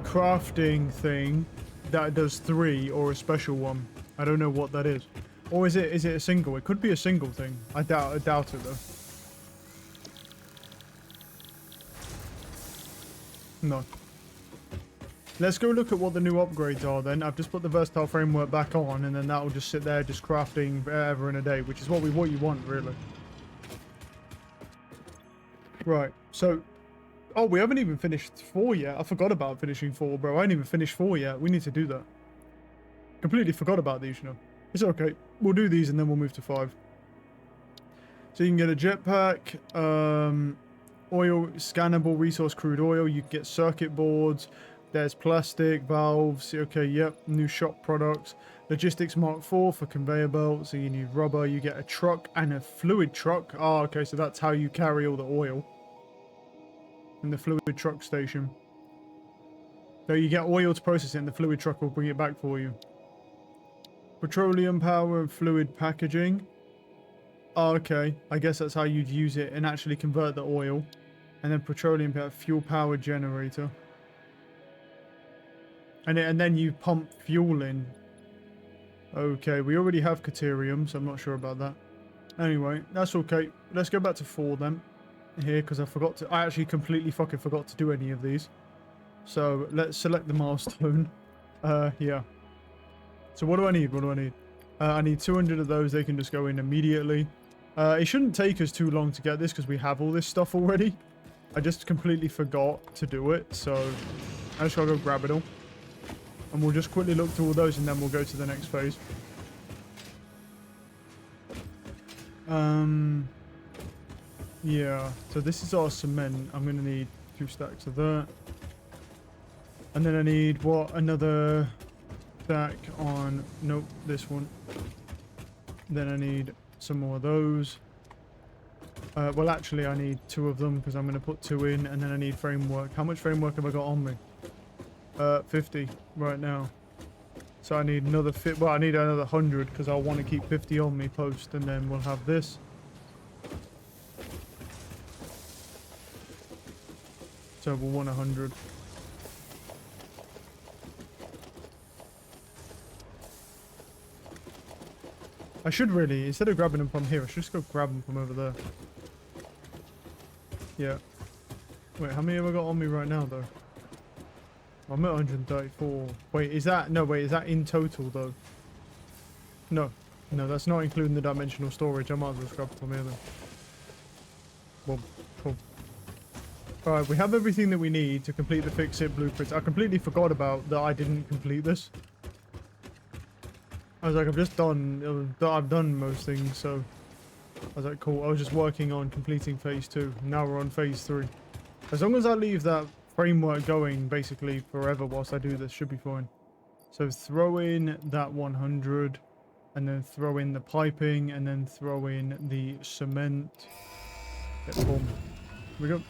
crafting thing that does 3 or a special one. I don't know what that is. Or is it a single? It could be a single thing. I doubt it though. No. Let's go look at what the new upgrades are then. I've just put the versatile framework back on, and then that will just sit there just crafting forever and a day, which is what you want really. Right, so oh, we haven't even finished 4 yet. I forgot about finishing 4, bro. I ain't even finished 4 yet. We need to do that. Completely forgot about these, you know. It's okay. We'll do these and then we'll move to 5. So you can get a jetpack, oil, scannable resource crude oil. You can get circuit boards. There's plastic, valves. Okay, yep. New shop products. Logistics Mark IV for conveyor belts. So you need rubber. You get a truck and a fluid truck. Oh, okay. So that's how you carry all the oil. In the fluid truck station. So you get oil to process it and the fluid truck will bring it back for you. Petroleum power and fluid packaging. Oh, okay. I guess that's how you'd use it and actually convert the oil. And then petroleum power, fuel power generator. And then you pump fuel in. Okay, we already have Caterium, so I'm not sure about that. Anyway, that's okay. Let's go back to 4 then. Here, because I actually completely fucking forgot to do any of these. So let's select the milestone. Yeah. So what do I need? I need 200 of those. They can just go in immediately. It shouldn't take us too long to get this because we have all this stuff already. I just completely forgot to do it, so I just gotta go grab it all. And we'll just quickly look through all those and then we'll go to the next phase. Yeah, so this is our cement. I'm gonna need 2 stacks of that. And then I need, what, another stack on, nope, this one. Then I need some more of those. Well, actually, I need 2 of them because I'm going to put 2 in, and then I need framework. How much framework have I got on me? 50 right now. So I need another I need another 100 because I want to keep 50 on me post, and then we'll have this. So we'll want 100. I should really, instead of grabbing them from here, I should just go grab them from over there. Yeah. Wait, how many have I got on me right now, though? I'm at 134. Wait, is that... No, wait, is that in total, though? No. No, that's not including the dimensional storage. I might as well scrap from here, then. Boom. Cool. Alright, we have everything that we need to complete the fix-it blueprints. I completely forgot about that I didn't complete this. I was like, I've just done... I've done most things, so... I was like, cool. I was just working on completing phase 2. Now we're on phase 3. As long as I leave that framework going basically forever whilst I do this, should be fine. So throw in that 100, and then throw in the piping, and then throw in the cement. Okay, boom. Here we go.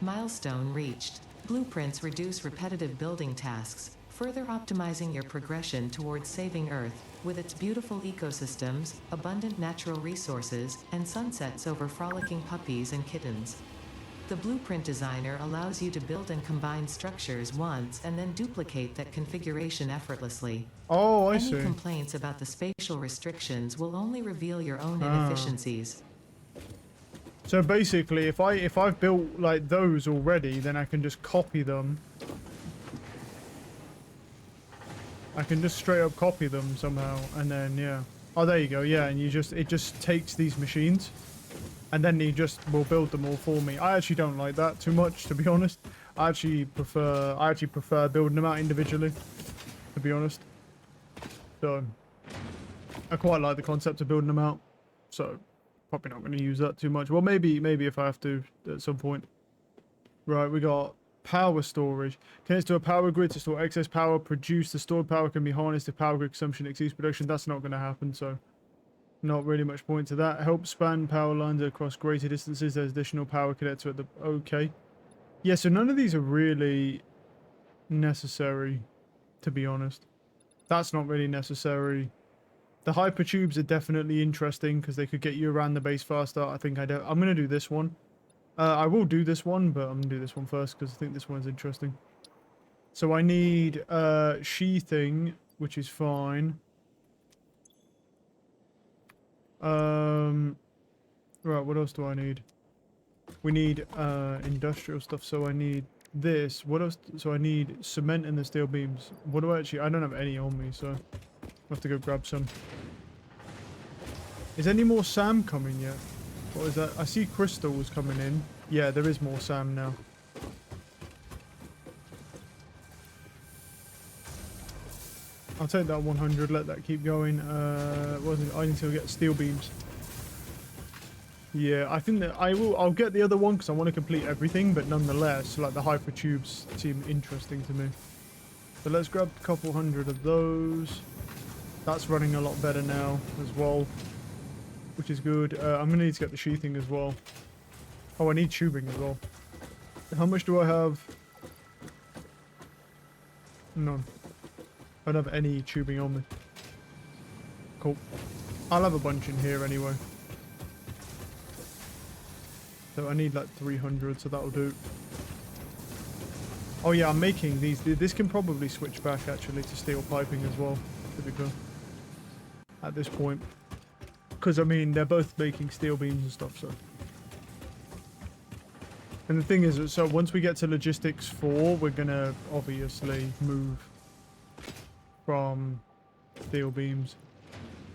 Milestone reached. Blueprints reduce repetitive building tasks, further optimizing your progression towards saving Earth, with its beautiful ecosystems, abundant natural resources, and sunsets over frolicking puppies and kittens. The blueprint designer allows you to build and combine structures once and then duplicate that configuration effortlessly. Oh, I Any see. complaints about the spatial restrictions will only reveal your own inefficiencies. So basically, if I've built like those already, then I can just copy them. I can just straight up copy them somehow, and then yeah. Oh, there you go. Yeah, and it just takes these machines, and then he just will build them all for me. I actually don't like that too much, to be honest. I actually prefer building them out individually, to be honest. So I quite like the concept of building them out. So probably not going to use that too much. Well, maybe if I have to at some point. Right, we got power storage. Connects to a power grid to store excess power. Produce the stored power can be harnessed if power grid consumption exceeds production. That's not going to happen, so not really much point to that. Help span power lines across greater distances. There's additional power connector at the... Okay. Yeah, so none of these are really necessary, to be honest. That's not really necessary. The hypertubes are definitely interesting because they could get you around the base faster. I think I'm going to do this one. I will do this one, but I'm going to do this one first because I think this one's interesting. So I need sheathing, which is fine. Right, what else do I need? We need industrial stuff, so I need this. What else? So I need cement and the steel beams. What do I actually... I don't have any on me, so I'll have to go grab some. Is any more SAM coming yet? What is that? I see crystals coming in. Yeah, there is more SAM now. I'll take that 100, let that keep going. What is it? I need to get steel beams. Yeah, I think that I'll get the other one because I want to complete everything, but nonetheless, like the hypertubes seem interesting to me. So let's grab a couple hundred of those. That's running a lot better now as well, which is good. I'm going to need to get the sheathing as well. Oh, I need tubing as well. How much do I have? None. I don't have any tubing on me. Cool. I'll have a bunch in here anyway. So I need like 300, so that'll do. Oh yeah, I'm making these. This can probably switch back actually to steel piping as well, to be fair. At this point. Because I mean, they're both making steel beams and stuff, so. And the thing is, so once we get to logistics 4, we're gonna obviously move from steel beams.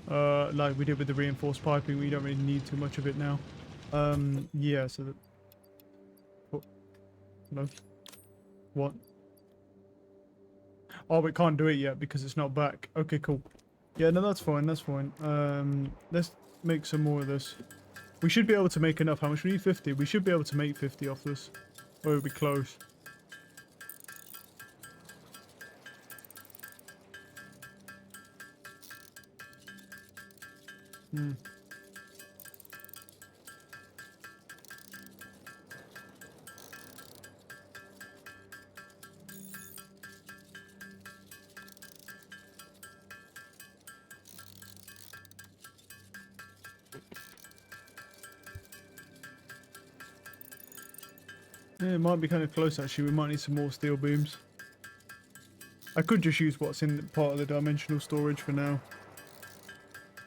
Like we did with the reinforced piping, we don't really need too much of it now. Yeah, so that... Oh, no. What? Oh, we can't do it yet because it's not back. Okay, cool. Yeah, no, that's fine, that's fine. Let's make some more of this. We should be able to make enough. How much? We need 50. We should be able to make 50 off this. Or we'll be close. Hmm. Yeah, it might be kind of close actually. We might need some more steel beams. I could just use what's in part of the dimensional storage for now.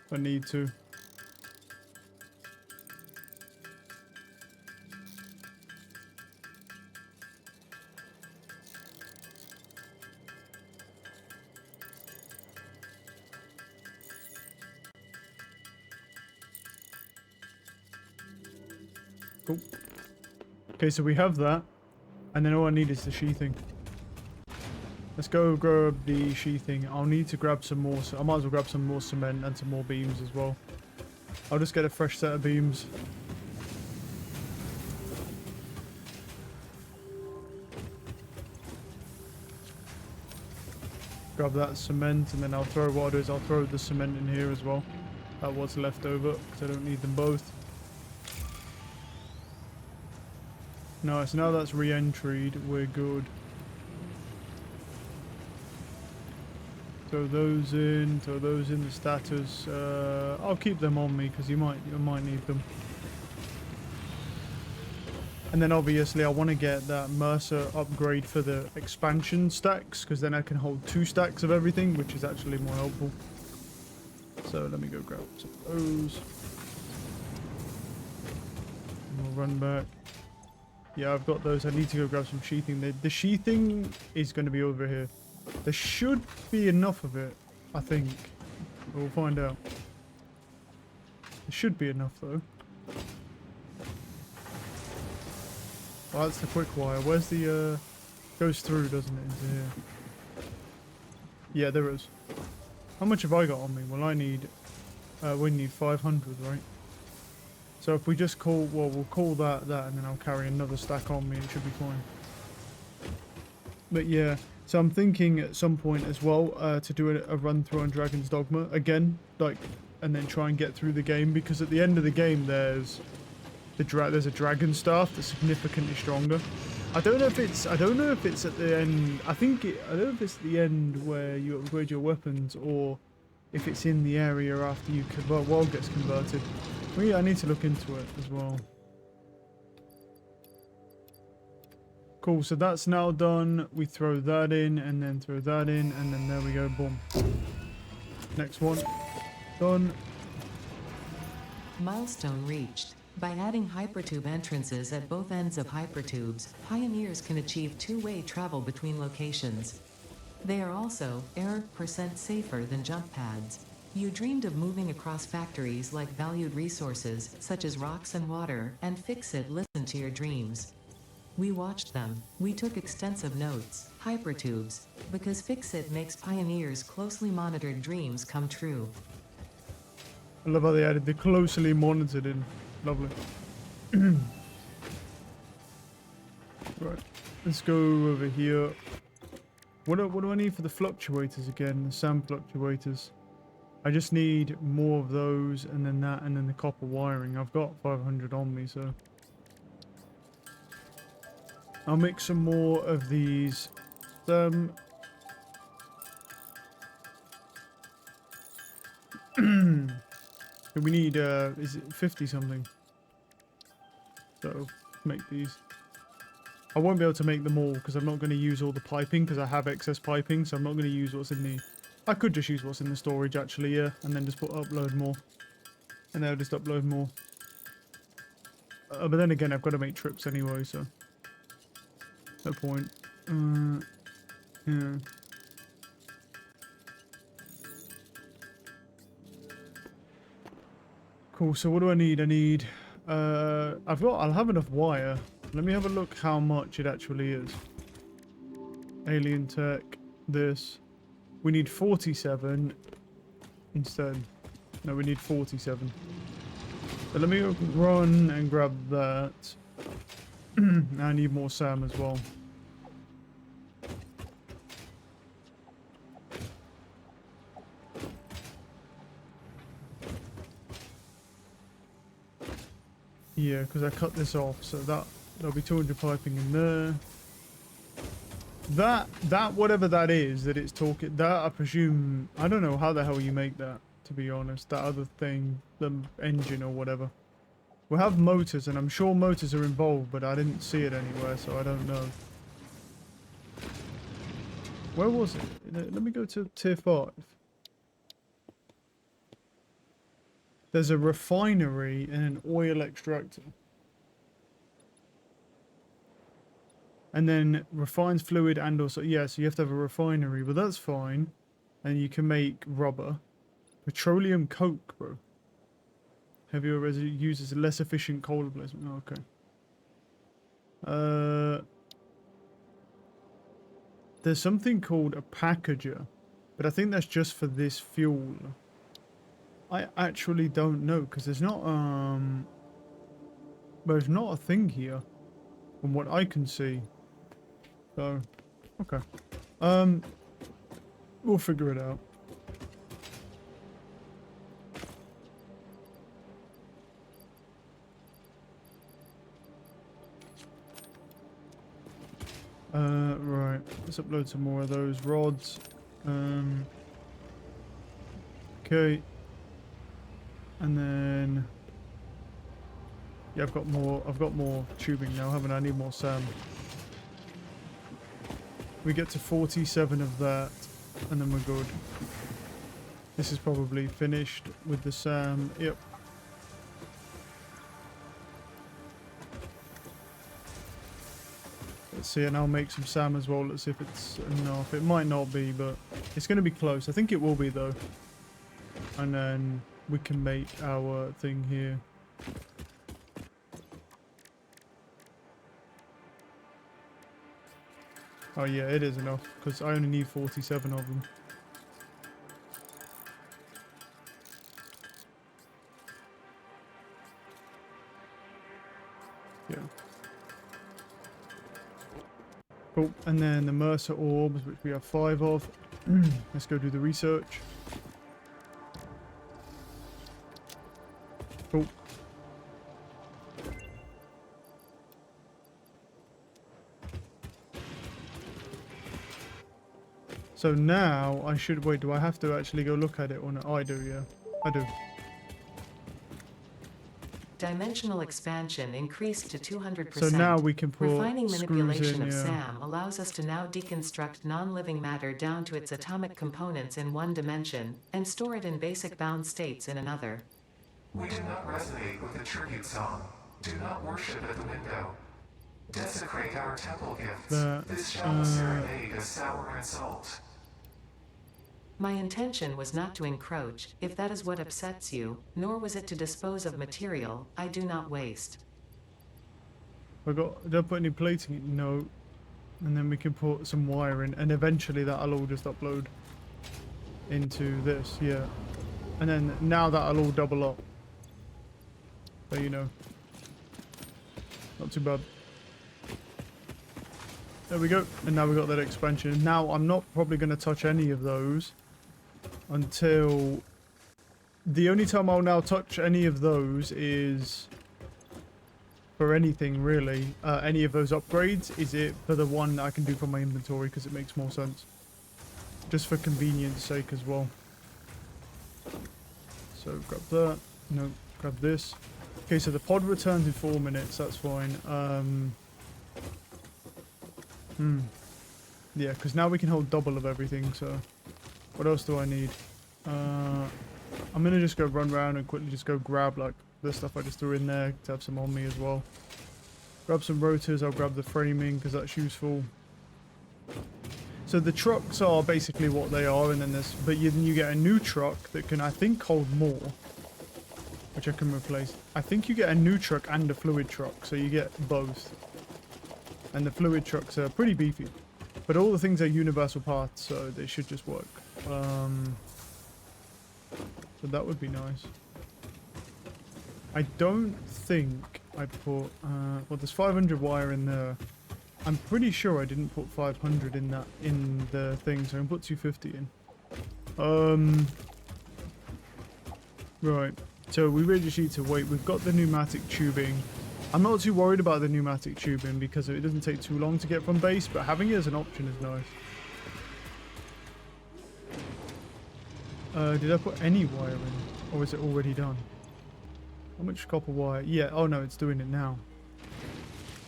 If I need to. Cool. Okay, so we have that. And then all I need is the sheathing. Let's go grab the sheathing. I'll need to grab some more. So I might as well grab some more cement and some more beams as well. I'll just get a fresh set of beams. Grab that cement, and then I'll throw what I'll do is I'll throw the cement in here as well. That what's left over, because I don't need them both. Nice, now that's re-entried, we're good. Throw those in the status. I'll keep them on me because you might need them. And then obviously I want to get that Mercer upgrade for the expansion stacks, because then I can hold 2 stacks of everything, which is actually more helpful. So let me go grab some of those. And we'll run back. Yeah, I've got those. I need to go grab some sheathing. The sheathing is going to be over here. There should be enough of it, I think. We'll find out. There should be enough though. Well, that's the quick wire. Where's the, goes through, doesn't it, into here? Yeah, there is. How much have I got on me? Well, we need 500, right? So if we just call, well, we'll call that, and then I'll carry another stack on me. It should be fine. But yeah, so I'm thinking at some point as well to do a run through on Dragon's Dogma again, like, and then try and get through the game, because at the end of the game there's a dragon staff that's significantly stronger. I don't know if it's at the end. I don't know if it's the end where you upgrade your weapons, or if it's in the area after world gets converted. Well, yeah, I need to look into it as well. Cool, so that's now done. We throw that in, and then throw that in, and then there we go, boom. Next one. Done. Milestone reached. By adding hypertube entrances at both ends of hypertubes, pioneers can achieve two-way travel between locations. They are also % safer than jump pads. You dreamed of moving across factories like valued resources, such as rocks and water, and Fixit listened to your dreams. We watched them. We took extensive notes, hypertubes, because Fixit makes pioneers' closely monitored dreams come true. I love how they added the closely monitored in. Lovely. Right, let's go over here. What do I need for the fluctuators again? The sand fluctuators. I just need more of those, and then that, and then the copper wiring. I've got 500 on me, so I'll make some more of these. We need, is it 50 something? So, make these. I won't be able to make them all because I'm not going to use all the piping because I have excess piping, so I'm not going to use what's in the... I could just use what's in the storage actually, yeah, and then just put upload more. And then I'll just upload more. But then again, I've got to make trips anyway, so... no point. Yeah. Cool, so what do I need? I need... I'll have enough wire. Let me have a look how much it actually is. Alien tech, this. We need 47 instead. No, we need 47. So let me run and grab that. I need more SAM as well. Yeah, because I cut this off, so there'll be 200 piping in there. That whatever that is that it's talking, that I presume, I don't know how the hell you make that, to be honest. That other thing, the engine or whatever. We have motors, and I'm sure motors are involved, but I didn't see it anywhere, so I don't know. Where was it? Let me go to tier 5. There's a refinery and an oil extractor. And then refines fluid and also... yeah, so you have to have a refinery, but that's fine. And you can make rubber. Petroleum coke, bro. Heavier residue uses less efficient coal replacement. Oh, okay. There's something called a packager, but I think that's just for this fuel. I actually don't know because there's not a thing here from what I can see. So, okay. We'll figure it out. Right. Let's upload some more of those rods. Okay. And then yeah, I've got more tubing now, haven't I? I need more SAM. We get to 47 of that and then we're good. This is probably finished with the SAM. Yep. Let's see, and I'll make some SAM as well. Let's see if it's enough. It might not be, but it's going to be close. I think it will be though. And then we can make our thing here. Oh yeah, it is enough, because I only need 47 of them. Yeah. Cool, and then the Mercer orbs, which we have 5 of. Let's go do the research. Cool. So now I should wait. Do I have to actually go look at it or not? Oh, I do. Yeah, I do. Dimensional expansion increased to 200%. So now we can put Refining screws manipulation in, of yeah. SAM allows us to now deconstruct non-living matter down to its atomic components in one dimension, and store it in basic bound states in another. We do not resonate with the tribute song. Do not worship at the window. Desecrate our temple gifts. This shallow serenade is sour and salt. My intention was not to encroach, if that is what upsets you, nor was it to dispose of material I do not waste. Did I put any plating? No. And then we can put some wire in, and eventually that'll all just upload into this, yeah. And then now that'll all double up. So you know. Not too bad. There we go. And now we got that expansion. Now I'm not probably going to touch any of those until... The only time I'll now touch any of those is... for anything really, any of those upgrades, is it for the one that I can do from my inventory because it makes more sense. Just for convenience sake as well. So grab that. No, grab this. Okay, so the pod returns in 4 minutes, that's fine. Yeah, because now we can hold double of everything, so... What else do I need? I'm gonna just go run around and quickly just go grab like the stuff I just threw in there to have some on me as well. Grab some rotors, I'll grab the framing because that's useful. So the trucks are basically what they are, and then there's... But you get a new truck that can, I think, hold more. Which I can replace. I think you get a new truck and a fluid truck, so you get both. And the fluid trucks are pretty beefy. But all the things are universal parts, so they should just work. So that would be nice. I don't think I put... well, there's 500 wire in there. I'm pretty sure I didn't put 500 in that in the thing, so I can put 250 in. Right. So we really just need to wait. We've got the pneumatic tubing. I'm not too worried about the pneumatic tubing because it doesn't take too long to get from base, but having it as an option is nice. Did I put any wire in? Or is it already done? How much copper wire? Yeah, oh no, it's doing it now.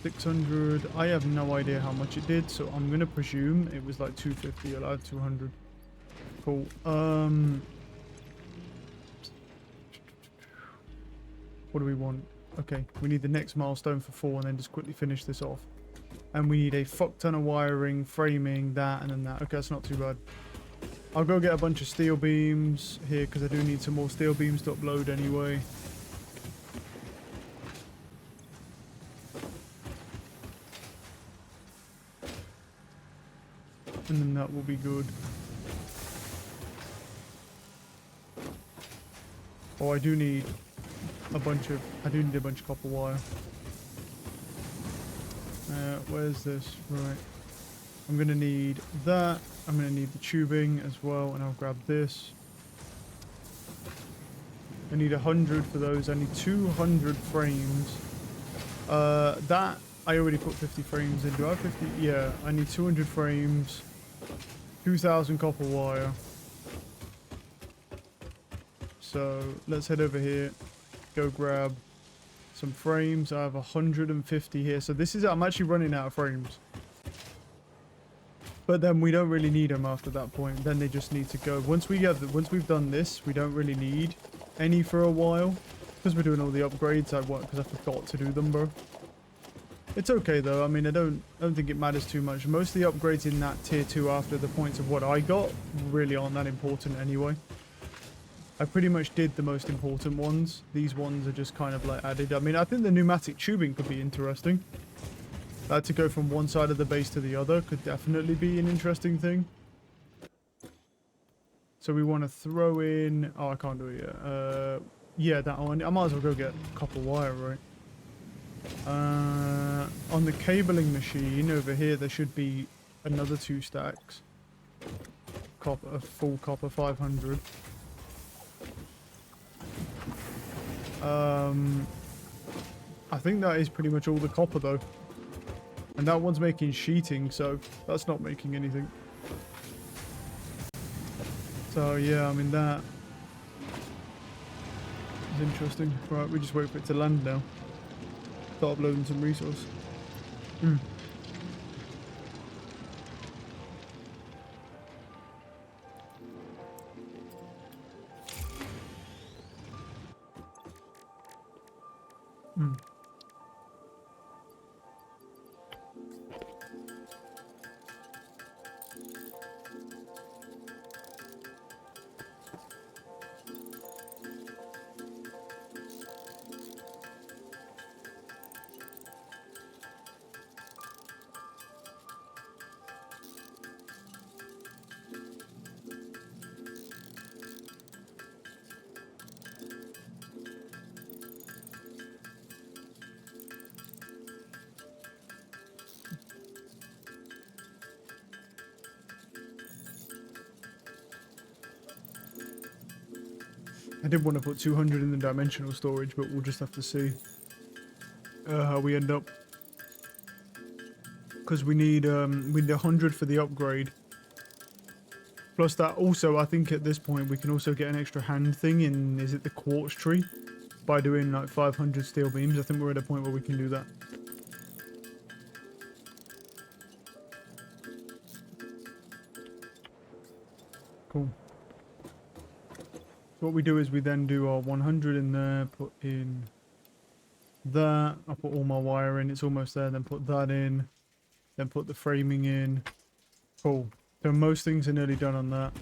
600. I have no idea how much it did, so I'm going to presume it was like 250 or like 200. Cool. What do we want? Okay, we need the next milestone for 4 and then just quickly finish this off. And we need a fuck ton of wiring, framing, that, and then that. Okay, that's not too bad. I'll go get a bunch of steel beams here because I do need some more steel beams to upload anyway. and then that will be good. Oh, I do need a bunch of copper wire. Where's this? Right. I'm gonna need that. I'm gonna need the tubing as well, and I'll grab this. I need 100 for those. I need 200 frames. That I already put 50 frames in. Do I have 50? Yeah, I need 200 frames. 2,000 copper wire. So let's head over here. Go grab some frames. I have 150 here. So this is, I'm actually running out of frames. But then we don't really need them after that point. Then they just need to go. Once we've done this, we don't really need any for a while. Because we're doing all the upgrades, because I forgot to do them, bro. It's okay though. I mean, I don't think it matters too much. Most of the upgrades in that tier 2 after the points of what I got really aren't that important anyway. I pretty much did the most important ones. These ones are just kind of like added. I mean, I think the pneumatic tubing could be interesting. To go from one side of the base to the other could definitely be an interesting thing. So we want to throw in... Oh, I can't do it yet. Yeah, that one. I might as well go get copper wire, right? On the cabling machine over here, there should be another 2 stacks. Copper, full copper, 500. I think that is pretty much all the copper though. And that one's making sheeting, so that's not making anything. So yeah, I mean that is interesting. Right, we just wait for it to land now. Start uploading some resource. I did want to put 200 in the dimensional storage, but we'll just have to see how we end up. Because we need 100 for the upgrade. Plus that also, I think at this point we can also get an extra hand thing in, is it the quartz tree? By doing like 500 steel beams. I think we're at a point where we can do that. Cool. So what we do is we then do our 100 in there, put in that, I'll put all my wire in, it's almost there, then put that in, then put the framing in. Cool. So most things are nearly done on that.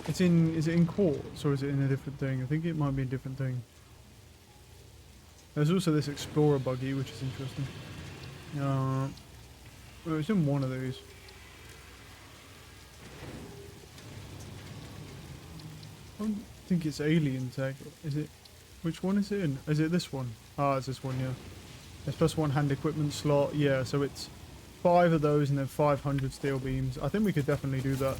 It's in, is it in quartz or is it in a different thing? I think it might be a different thing. There's also this explorer buggy, which is interesting. Well, it's in one of these. I don't think it's alien tech. Is it? Which one is it in? Is it this one? Ah, it's this one, yeah. It's plus 1 hand equipment slot. Yeah, so it's 5 of those and then 500 steel beams. I think we could definitely do that.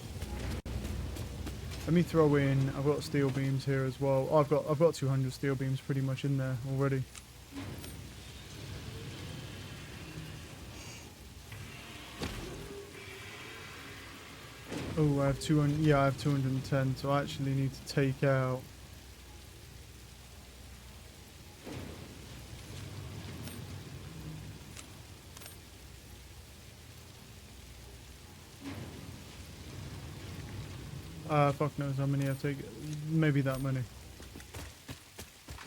Let me throw in. I've got steel beams here as well. Oh, I've got 200 steel beams pretty much in there already. Oh, I have 200. Yeah, I have 210. So I actually need to take out. Fuck knows how many I take. Maybe that many.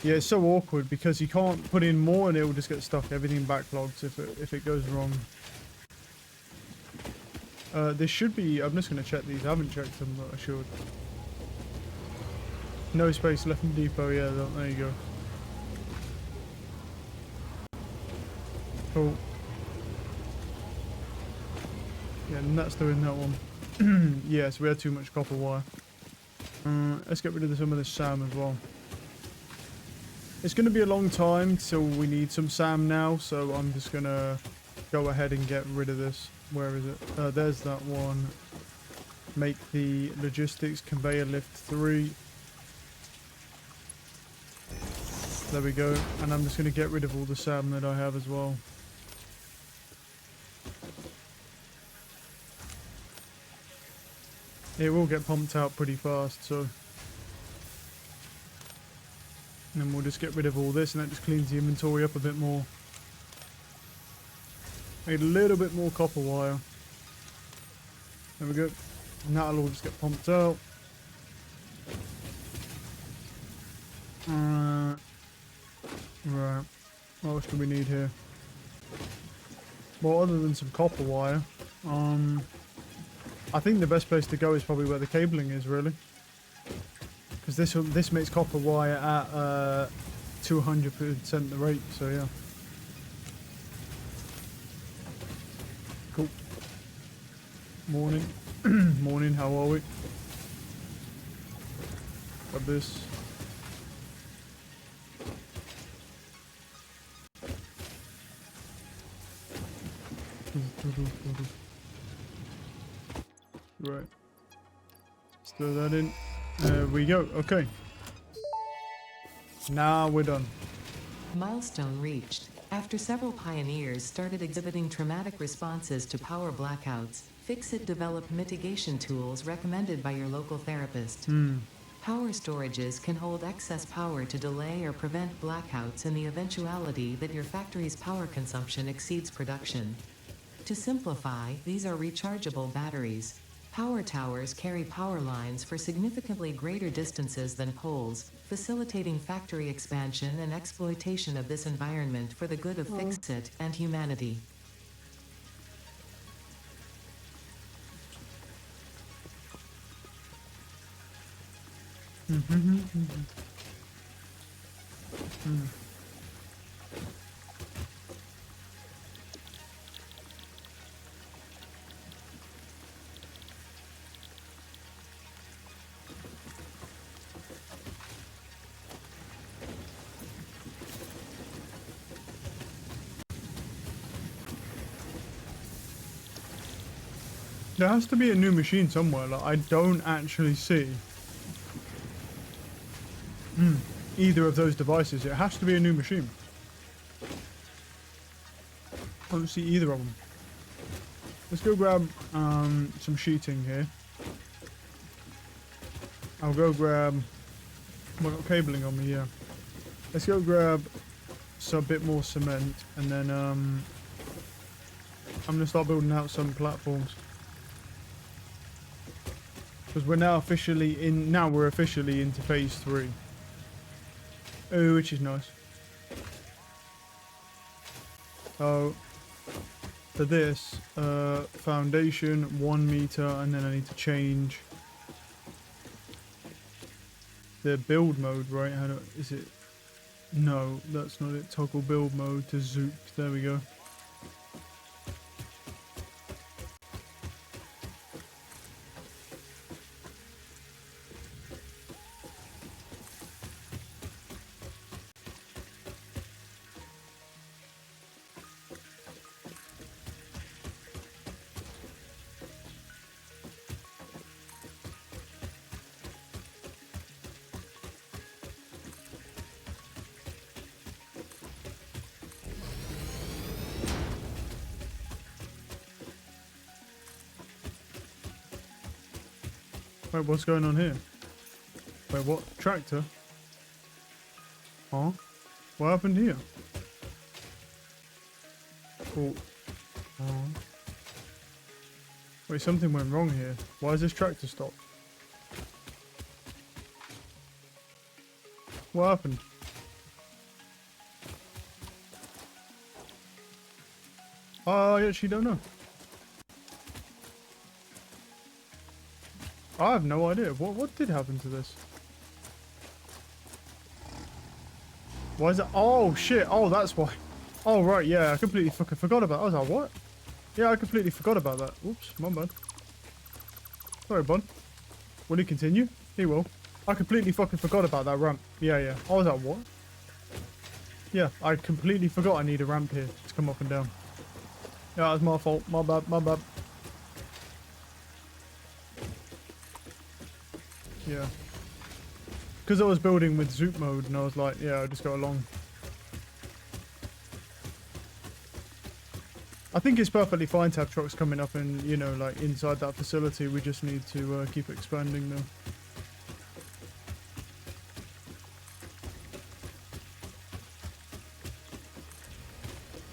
Yeah, it's so awkward because you can't put in more and it will just get stuck. Everything backlogs if it goes wrong. There should be. I'm just gonna check these. I haven't checked them, but I should. No space left in depot. Yeah, there you go. Cool. Yeah, and that's doing that one. Yeah, so we had too much copper wire. Let's get rid of some of this SAM as well. It's going to be a long time till we need some SAM now, so I'm just going to go ahead and get rid of this. Where is it? There's that one. Make the logistics conveyor lift 3. There we go. And I'm just going to get rid of all the SAM that I have as well. It will get pumped out pretty fast, so... And then we'll just get rid of all this, and that just cleans the inventory up a bit more. Made a little bit more copper wire. There we go. And that'll all just get pumped out. Right. What else do we need here? Well, other than some copper wire, I think the best place to go is probably where the cabling is, really. Because this makes copper wire at 200% the rate, so yeah. Cool. Morning. Morning, how are we? Got this. Right. Let's throw that in. There we go. Okay. Now we're done. Milestone reached. After several pioneers started exhibiting traumatic responses to power blackouts, Fixit developed mitigation tools recommended by your local therapist. Power storages can hold excess power to delay or prevent blackouts in the eventuality that your factory's power consumption exceeds production. To simplify, these are rechargeable batteries. Power towers carry power lines for significantly greater distances than poles, facilitating factory expansion and exploitation of this environment for the good of Fixit and humanity. There has to be a new machine somewhere. Like, I don't actually see either of those devices. It has to be a new machine. I don't see either of them. Let's go grab some sheeting here. I'll go grab... Well, I've got cabling on me, yeah. Let's go grab a bit more cement, and then I'm going to start building out some platforms. Because we're now officially in... Now we're officially into phase 3. Oh, which is nice. So, for this, foundation, 1 meter, and then I need to change the build mode, right? How do... Is it... No, that's not it. Toggle build mode to Zoop. There we go. Wait, what's going on here? Wait, what? Tractor? Huh? What happened here? Cool. Wait, something went wrong here. Why is this tractor stopped? What happened? I actually don't know. I have no idea. What did happen to this? Why is it? Oh shit! Oh, that's why. Oh right, yeah. I completely fucking forgot about it. I was like, what? Yeah, I completely forgot about that. Oops, my bad. Sorry, bud. Will he continue? He will. I completely fucking forgot about that ramp. Yeah, yeah. I was like, what? Yeah, I completely forgot I need a ramp here to come up and down. Yeah, that's my fault. My bad, my bad. Yeah. Because I was building with Zoop mode and I was like, yeah, I'll just go along. I think it's perfectly fine to have trucks coming up and, you know, like inside that facility. We just need to keep expanding though.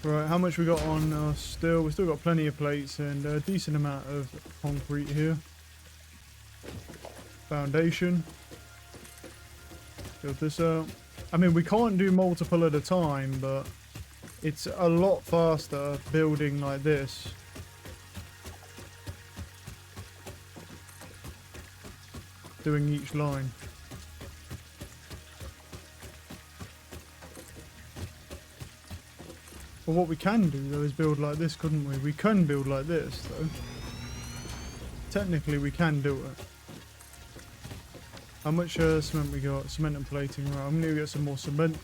Right, how much we got on still? We still got plenty of plates and a decent amount of concrete here. Foundation. Build this out. I mean, we can't do multiple at a time, but it's a lot faster building like this. Doing each line. But what we can do though is build like this, couldn't we? We can build like this though. Technically we can do it. How much cement we got? Cement and plating. Right, I'm gonna get some more cement.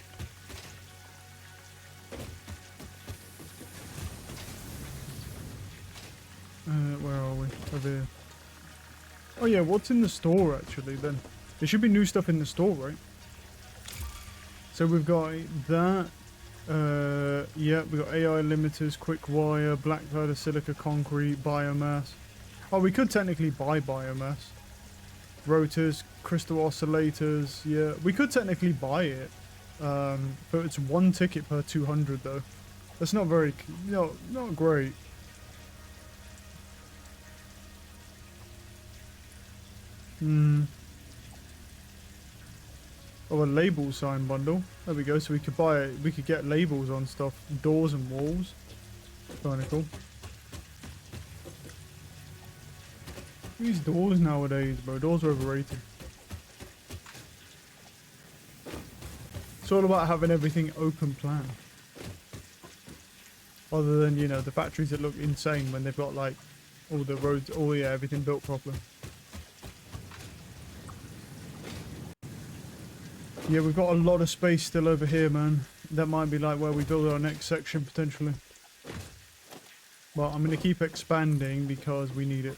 Where are we? Over here. Oh yeah, what's in the store actually then? There should be new stuff in the store, right? So we've got that. Yeah, we've got AI limiters, quick wire, black powder, silica, concrete, biomass. Oh, we could technically buy biomass. Rotors, crystal oscillators, yeah. We could technically buy it. But it's 1 ticket per 200 though. That's not very, no, not great. Oh, a label sign bundle. There we go. So we could buy it. We could get labels on stuff, doors and walls. Kind of cool. These doors nowadays, bro. Doors are overrated. It's all about having everything open plan. Other than, you know, the factories that look insane when they've got like all the roads, oh yeah, everything built properly. Yeah, we've got a lot of space still over here, man. That might be like where we build our next section potentially. But I'm going to keep expanding because we need it.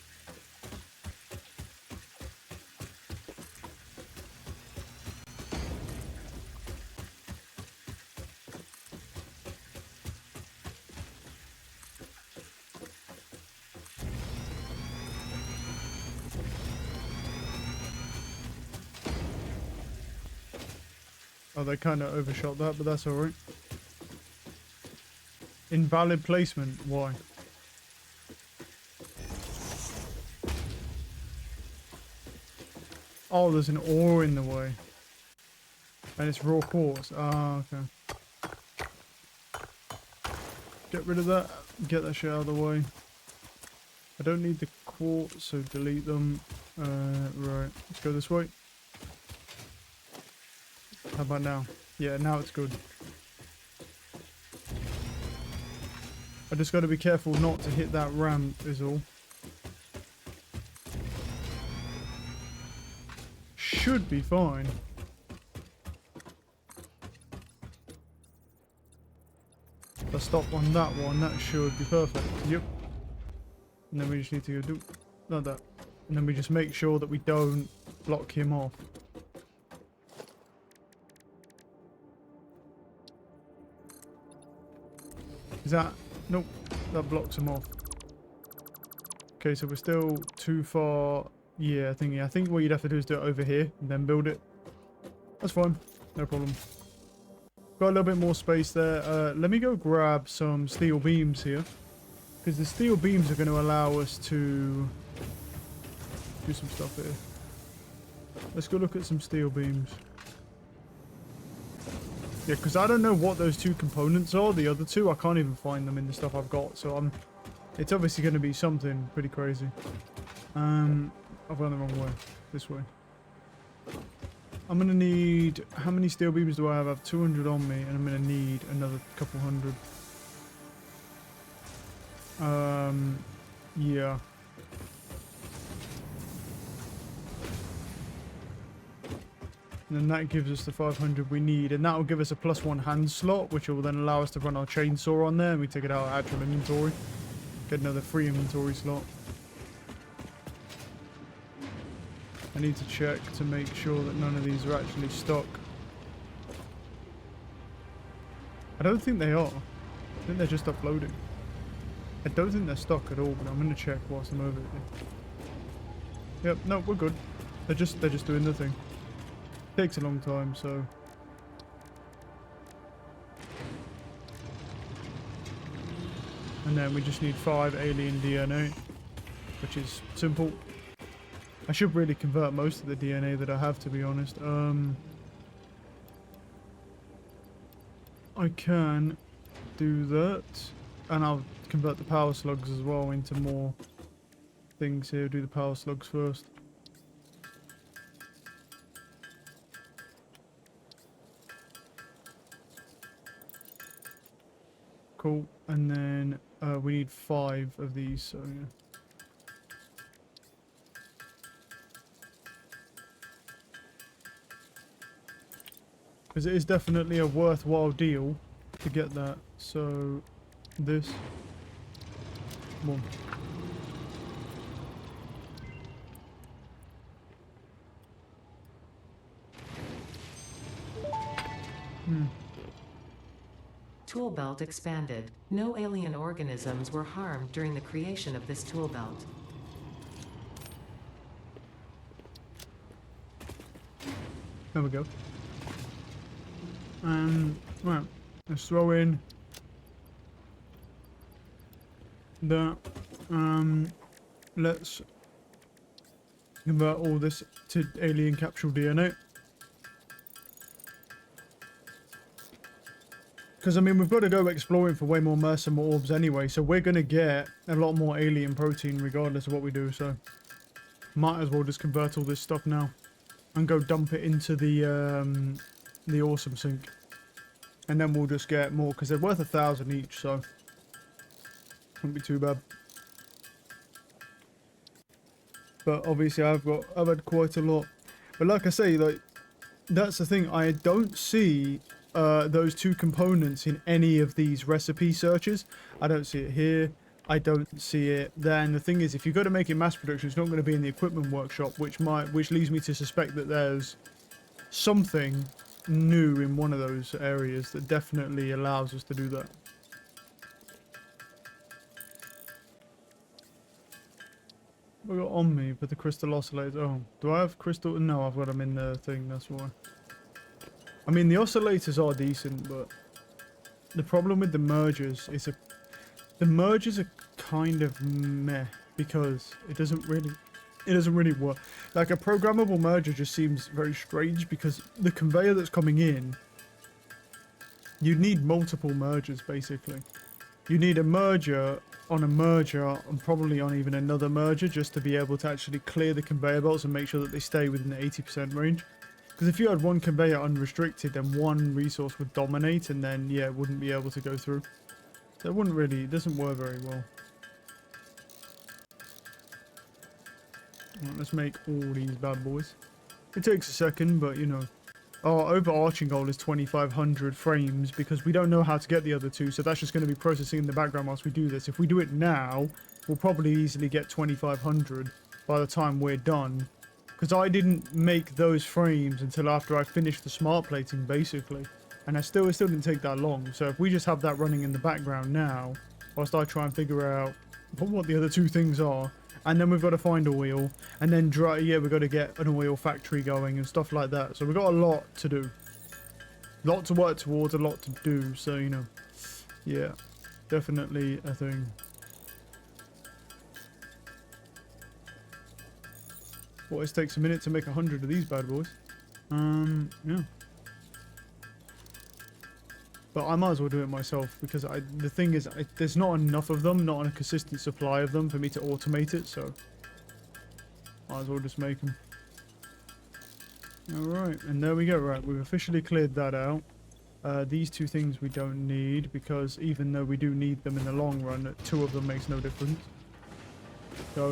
Oh, they kind of overshot that, but that's alright. Invalid placement. Why? Oh, there's an ore in the way. And it's raw quartz. Ah, okay. Get rid of that. Get that shit out of the way. I don't need the quartz, so delete them. Right. Let's go this way. How about now? Yeah, now it's good. I just got to be careful not to hit that ramp is all. Should be fine. If I stop on that one, that should be perfect. Yep. And then we just need to go do... Not that. And then we just make sure that we don't block him off. Is that... Nope. That blocks him off. Okay, so we're still too far... Yeah, I think what you'd have to do is do it over here and then build it. That's fine. No problem. Got a little bit more space there. Let me go grab some steel beams here. Because the steel beams are going to allow us to do some stuff here. Let's go look at some steel beams. Yeah, because I don't know what those two components are. The other two, I can't even find them in the stuff I've got. So it's obviously going to be something pretty crazy. I've gone the wrong way. This way. I'm going to need... How many steel beams do I have? I have 200 on me, and I'm going to need another couple hundred. Yeah. And then that gives us the 500 we need, and that will give us a +1 hand slot, which will then allow us to run our chainsaw on there, and we take it out of actual inventory. Get another free inventory slot. I need to check to make sure that none of these are actually stock. I don't think they are. I think they're just uploading. I don't think they're stock at all, but I'm going to check whilst I'm over here. Yep, no, we're good. They're just doing the thing. Takes a long time, so... And then we just need 5 alien DNA, which is simple. I should really convert most of the DNA that I have, to be honest. I can do that, and I'll convert the power slugs as well into more things here. Do the power slugs first. Cool, and then we need 5 of these, so yeah. Because it is definitely a worthwhile deal to get that. So, this. Come on. Tool belt expanded. No alien organisms were harmed during the creation of this tool belt. There we go. Right, let's throw in that. Let's convert all this to alien capsule DNA. Because, I mean, we've got to go exploring for way more Mercimer orbs anyway, so we're going to get a lot more alien protein regardless of what we do, so might as well just convert all this stuff now and go dump it into the awesome sink. And then we'll just get more, because they're worth 1,000 each, so won't be too bad. But obviously I've had quite a lot. But like I say, like, that's the thing, I don't see those 2 components in any of these recipe searches. I don't see it here. I don't see it there. And the thing is, if you go to make it mass production, it's not going to be in the equipment workshop, which leads me to suspect that there's something new in one of those areas that definitely allows us to do that. What got on me for the crystal oscillators? Oh, do I have crystal? No, I've got them in the thing, that's why. I mean, the oscillators are decent, but the problem with the mergers is the mergers are kind of meh, because it doesn't really work. Like, a programmable merger just seems very strange, because the conveyor that's coming in, you need multiple mergers, basically. You need a merger on a merger and probably on even another merger just to be able to actually clear the conveyor belts and make sure that they stay within the 80% range. Because if you had one conveyor unrestricted, then one resource would dominate, and then, yeah, it wouldn't be able to go through. So it doesn't work very well. Right, let's make all these bad boys. It takes a second, but, you know. Our overarching goal is 2,500 frames, because we don't know how to get the other 2, so that's just going to be processing in the background whilst we do this. If we do it now, we'll probably easily get 2,500 by the time we're done. Because I didn't make those frames until after I finished the smart plating, basically. And it still didn't take that long. So if we just have that running in the background now, whilst I try and figure out what the other 2 things are, and then we've got to find oil, and then we've got to get an oil factory going and stuff like that. So we've got a lot to do. A lot to work towards, a lot to do, so, you know, yeah, definitely a thing. Well, it takes a minute to make 100 of these bad boys. Yeah. But I might as well do it myself, because the thing is, there's not enough of them, not a consistent supply of them for me to automate it, so might as well just make them. Alright, and there we go. Right, we've officially cleared that out. These two things we don't need, because even though we do need them in the long run, 2 of them makes no difference. So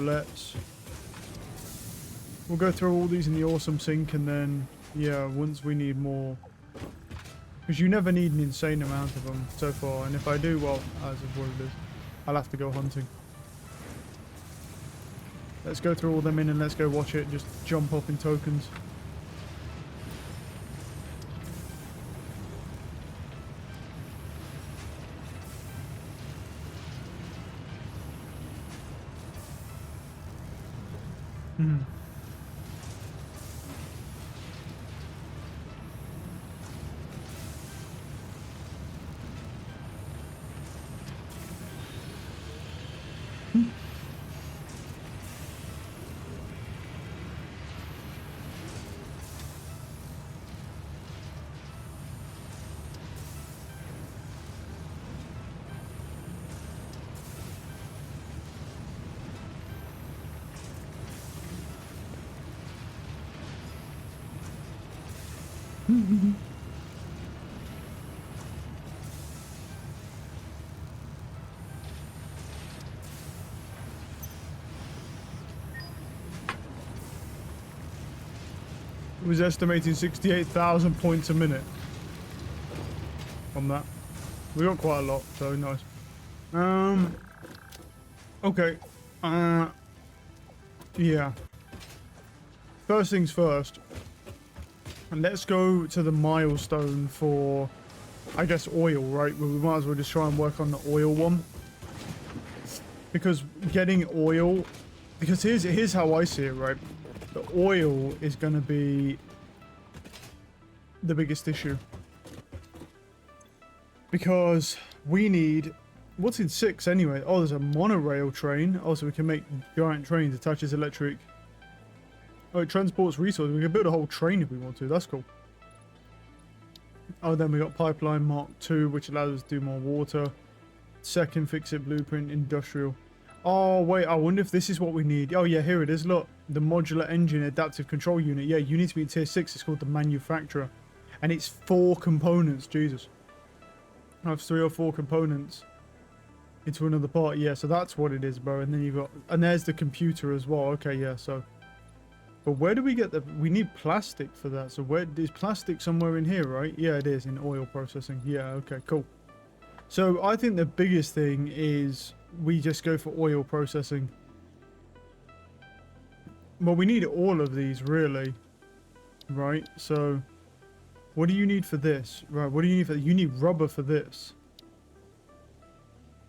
we'll go through all these in the awesome sink, and then, yeah, once we need more, because you never need an insane amount of them so far, and if I do, well, as is what it is, I'll have to go hunting. Let's go through all them in and let's go watch it just jump up in tokens. Hmm. It was estimating 68,000 points a minute from that. We got quite a lot, so nice. Okay. Yeah. First things first. And let's go to the milestone for, I guess, oil, right? Well, we might as well just try and work on the oil one. Because getting oil, because here's how I see it, right? The oil is going to be the biggest issue. Because we need, what's in 6 anyway? Oh, there's a monorail train. Oh, so we can make giant trains. It touches electric. Oh, it transports resources. We can build a whole train if we want to. That's cool. Oh, then we got Pipeline Mark II, which allows us to do more water. Second Fix-It Blueprint, Industrial. Oh, wait. I wonder if this is what we need. Oh, yeah, here it is. Look. The Modular Engine Adaptive Control Unit. Yeah, you need to be in Tier 6. It's called the Manufacturer. And it's 4 components. Jesus. I have 3 or 4 components into another part. Yeah, so that's what it is, bro. And then you've got... And there's the computer as well. Okay, yeah, so... But where do we get the... We need plastic for that. So where is plastic somewhere in here, right? Yeah, it is in oil processing. Yeah, okay, cool. So I think the biggest thing is we just go for oil processing. Well, we need all of these, really. Right, so... What do you need for this? Right, what do you need for... You need rubber for this.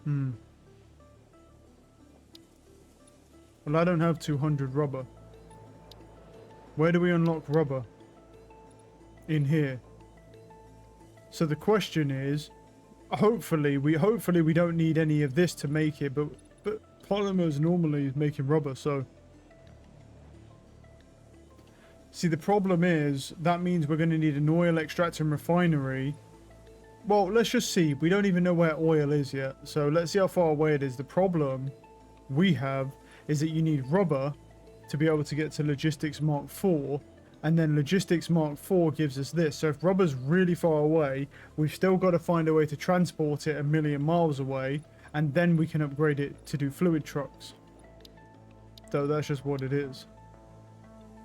Well, I don't have 200 rubber. Where do we unlock rubber? In here. So the question is, hopefully we don't need any of this to make it, but polymers normally is making rubber, so... See, the problem is, that means we're going to need an oil extractor and refinery. Well, let's just see. We don't even know where oil is yet, so let's see how far away it is. The problem we have is that you need rubber to be able to get to Logistics Mark IV, and then Logistics Mark IV gives us this. So if rubber's really far away, we've still got to find a way to transport it 1,000,000 miles away, and then we can upgrade it to do fluid trucks. So that's just what it is.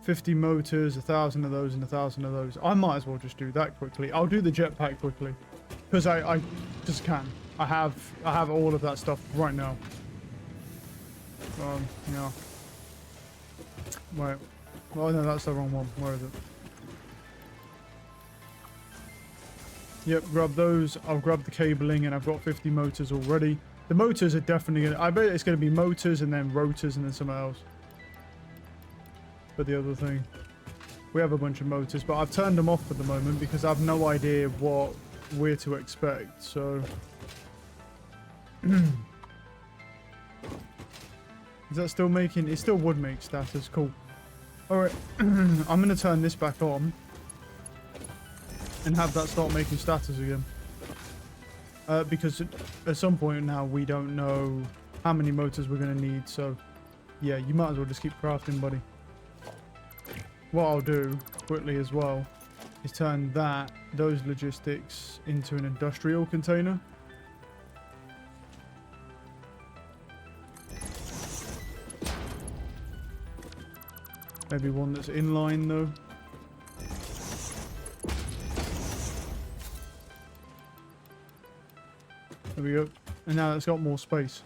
50 motors, 1,000 of those, and 1,000 of those. I might as well just do that quickly. I'll do the jetpack quickly, because I just can. I have all of that stuff right now. Yeah. Wait. Oh no, that's the wrong one. Where is it? Yep, grab those. I'll grab the cabling, and I've got 50 motors already. The motors are definitely gonna... I bet it's gonna be motors and then rotors and then something else. But the other thing, we have a bunch of motors, but I've turned them off for the moment because I have no idea what we're to expect. So, is that still making? It still would make status. Cool. All right, I'm gonna turn this back on and have that start making status again. Because at some point now we don't know how many motors we're gonna need. So, yeah, you might as well just keep crafting, buddy. What I'll do quickly as well is turn that those logistics into an industrial container. Maybe one that's inline though. There we go. And now it's got more space.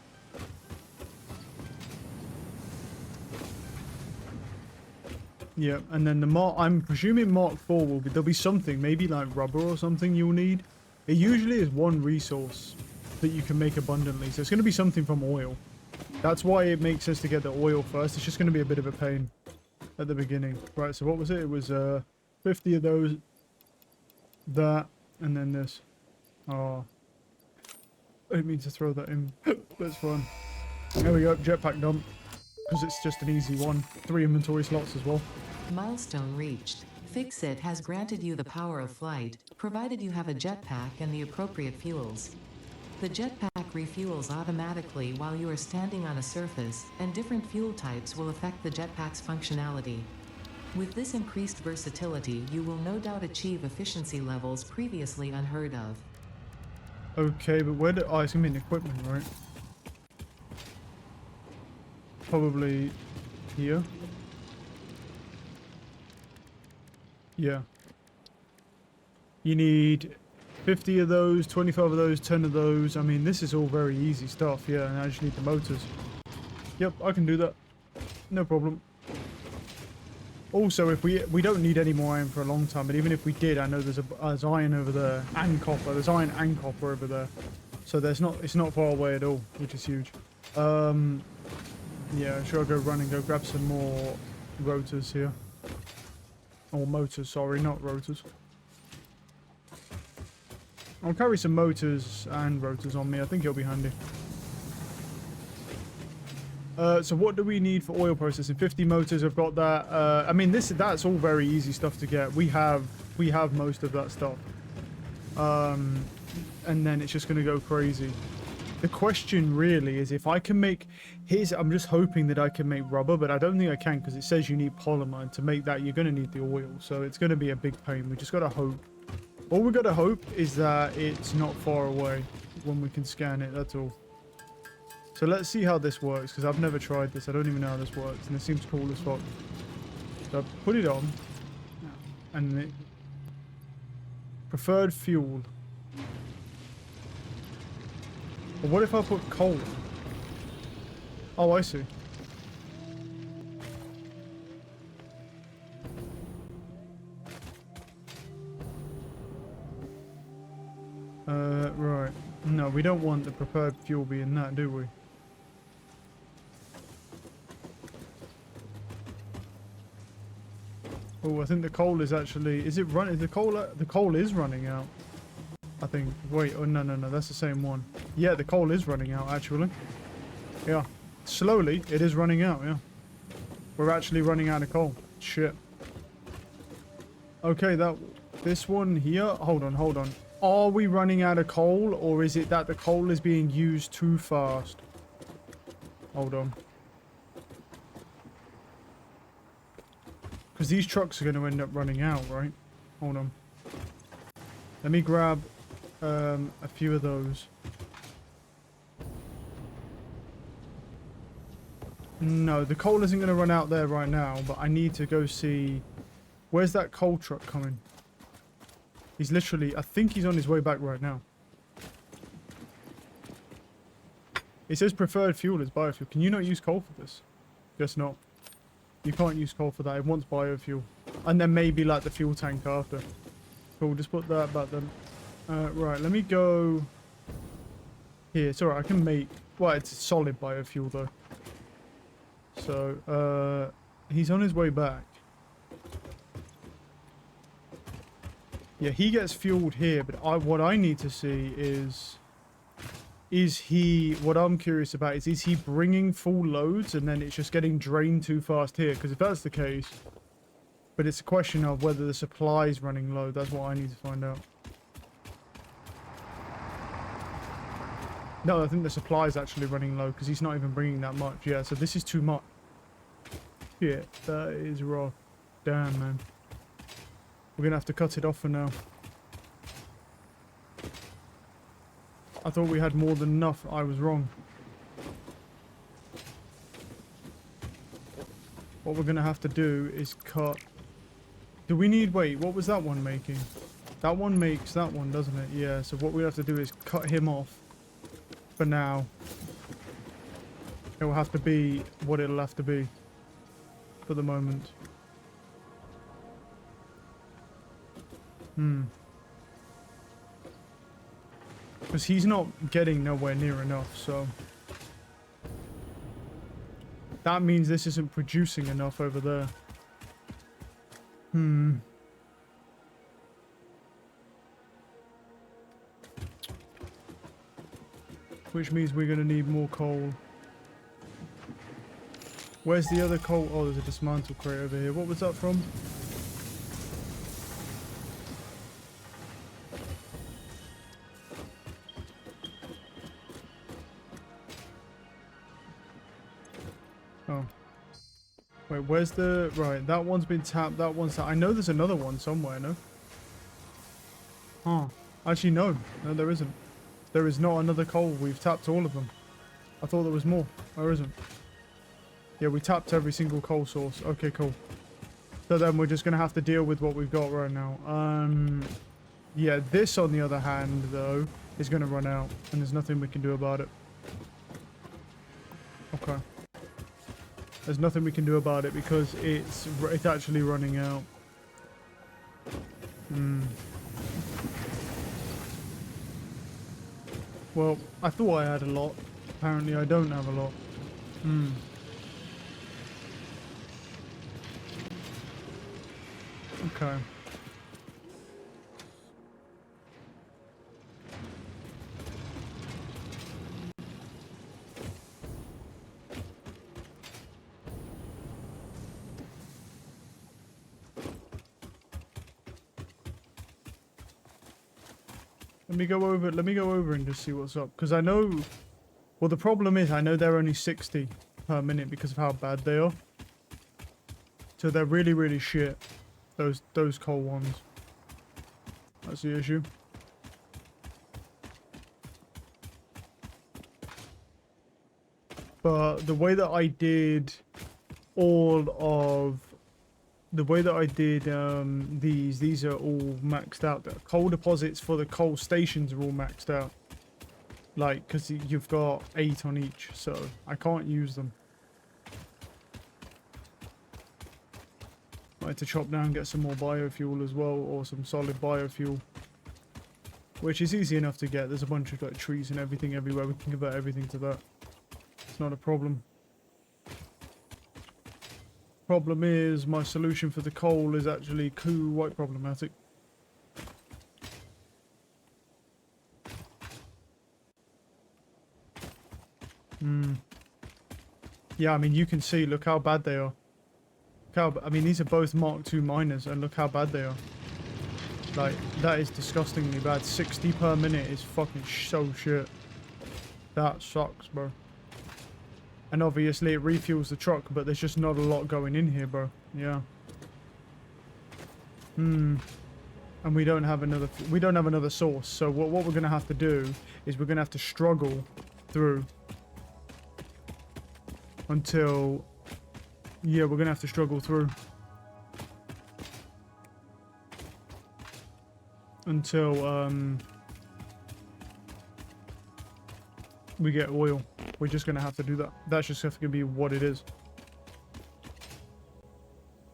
Yeah, and then the I'm presuming Mark IV will be, there'll be something, maybe like rubber or something you'll need. It usually is one resource that you can make abundantly, so it's going to be something from oil. That's why it makes sense to get the oil first. It's just going to be a bit of a pain at the beginning. Right, so what was it? It was 50 of those, that, and then this. Oh, I didn't mean to throw that in. That's fun. There we go, jetpack dump. Because it's just an easy one. 3 inventory slots as well. Milestone reached. Fixit has granted you the power of flight, provided you have a jetpack and the appropriate fuels. The jetpack refuels automatically while you are standing on a surface, and different fuel types will affect the jetpack's functionality. With this increased versatility, you will no doubt achieve efficiency levels previously unheard of. Okay, but where oh, it's going to be in equipment, right? Probably here. Yeah. You need 50 of those, 25 of those, 10 of those. I mean, this is all very easy stuff. Yeah, and I just need the motors. Yep, I can do that. No problem. Also, if we don't need any more iron for a long time, but even if we did, I know there's iron over there and copper. There's iron and copper over there. So it's not far away at all, which is huge. Yeah, sure, I'll go run and go grab some more rotors here. Or motors, sorry, not rotors. I'll carry some motors and rotors on me. I think it'll be handy. So what do we need for oil processing? 50 motors, I've got that. I mean, that's all very easy stuff to get. We have most of that stuff. And then it's just going to go crazy. The question really is if I can make... I'm just hoping that I can make rubber, but I don't think I can because it says you need polymer. And to make that, you're going to need the oil. So it's going to be a big pain. We just got to hope. All we got to hope is that it's not far away when we can scan it. That's all. So let's see how this works because I've never tried this. I don't even know how this works. And it seems cool as fuck. So I put it on. And it... Preferred fuel. But what if I put coal? Oh, I see. Right. No, we don't want the preferred fuel being that, do we? Oh, I think the coal is actually... Is it running? The coal is running out. I think. Wait, oh no, that's the same one. Yeah, the coal is running out, actually. Yeah. Slowly, it is running out, yeah. We're actually running out of coal. Shit. Okay, this one here... Hold on. Are we running out of coal, or is it that the coal is being used too fast? Hold on. Because these trucks are going to end up running out, right? Hold on. Let me grab a few of those. No, the coal isn't going to run out there right now, but I need to go see... Where's that coal truck coming? He's literally... I think he's on his way back right now. It says preferred fuel is biofuel. Can you not use coal for this? Guess not. You can't use coal for that. It wants biofuel. And then maybe like the fuel tank after. Cool, just put that back then. Right, let me go... Here, it's alright, I can make... Well, it's solid biofuel though. So, he's on his way back. Yeah, he gets fueled here, but what I need to see is he... What I'm curious about is he bringing full loads and then it's just getting drained too fast here? Because if that's the case... But it's a question of whether the supply is running low. That's what I need to find out. No, I think the supply is actually running low because he's not even bringing that much. Yeah, so this is too much. Yeah, that is rough. Damn, man. We're going to have to cut it off for now. I thought we had more than enough. I was wrong. What we're gonna have to do is cut... Do we need... Wait, what was that one making? That one makes that one, doesn't it? Yeah, so what we have to do is cut him off for now. It will have to be what it'll have to be for the moment. Because he's not getting nowhere near enough, so... That means this isn't producing enough over there. Which means we're going to need more coal. Where's the other coal? Oh, there's a dismantle crate over here. What was that from? Oh. Wait, where's the... Right, that one's been tapped. That one's... I know there's another one somewhere, no? Huh. Actually, no. No, there isn't. There is not another coal. We've tapped all of them. I thought there was more. There isn't. Yeah, we tapped every single coal source. Okay, cool. So then we're just going to have to deal with what we've got right now. Yeah, this, on the other hand, though, is going to run out. And there's nothing we can do about it. Okay. There's nothing we can do about it because it's actually running out. Well, I thought I had a lot. Apparently I don't have a lot. Okay. Let me go over and just see what's up. Because I know... Well, the problem is I know they're only 60 per minute because of how bad they are. So they're really, really shit. Those coal ones. That's the issue. But the way that I did all of... The way that I did these are all maxed out. The coal deposits for the coal stations are all maxed out. Like, because you've got 8 on each, so I can't use them. I had to chop down, get some more biofuel as well, or some solid biofuel. Which is easy enough to get. There's a bunch of like trees and everything everywhere. We can convert everything to that. It's not a problem. Problem is, my solution for the coal is actually quite problematic. Yeah, I mean, you can see, look how bad they are. I mean, these are both Mark II miners, and look how bad they are. Like, that is disgustingly bad. 60 per minute is fucking so shit. That sucks, bro. And obviously it refuels the truck, but there's just not a lot going in here, bro. Yeah. And we don't have another source. So what we're going to have to do is we're going to have to struggle through until... Yeah, we're going to have to struggle through until we get oil. We're just going to have to do that. That's just going to be what it is.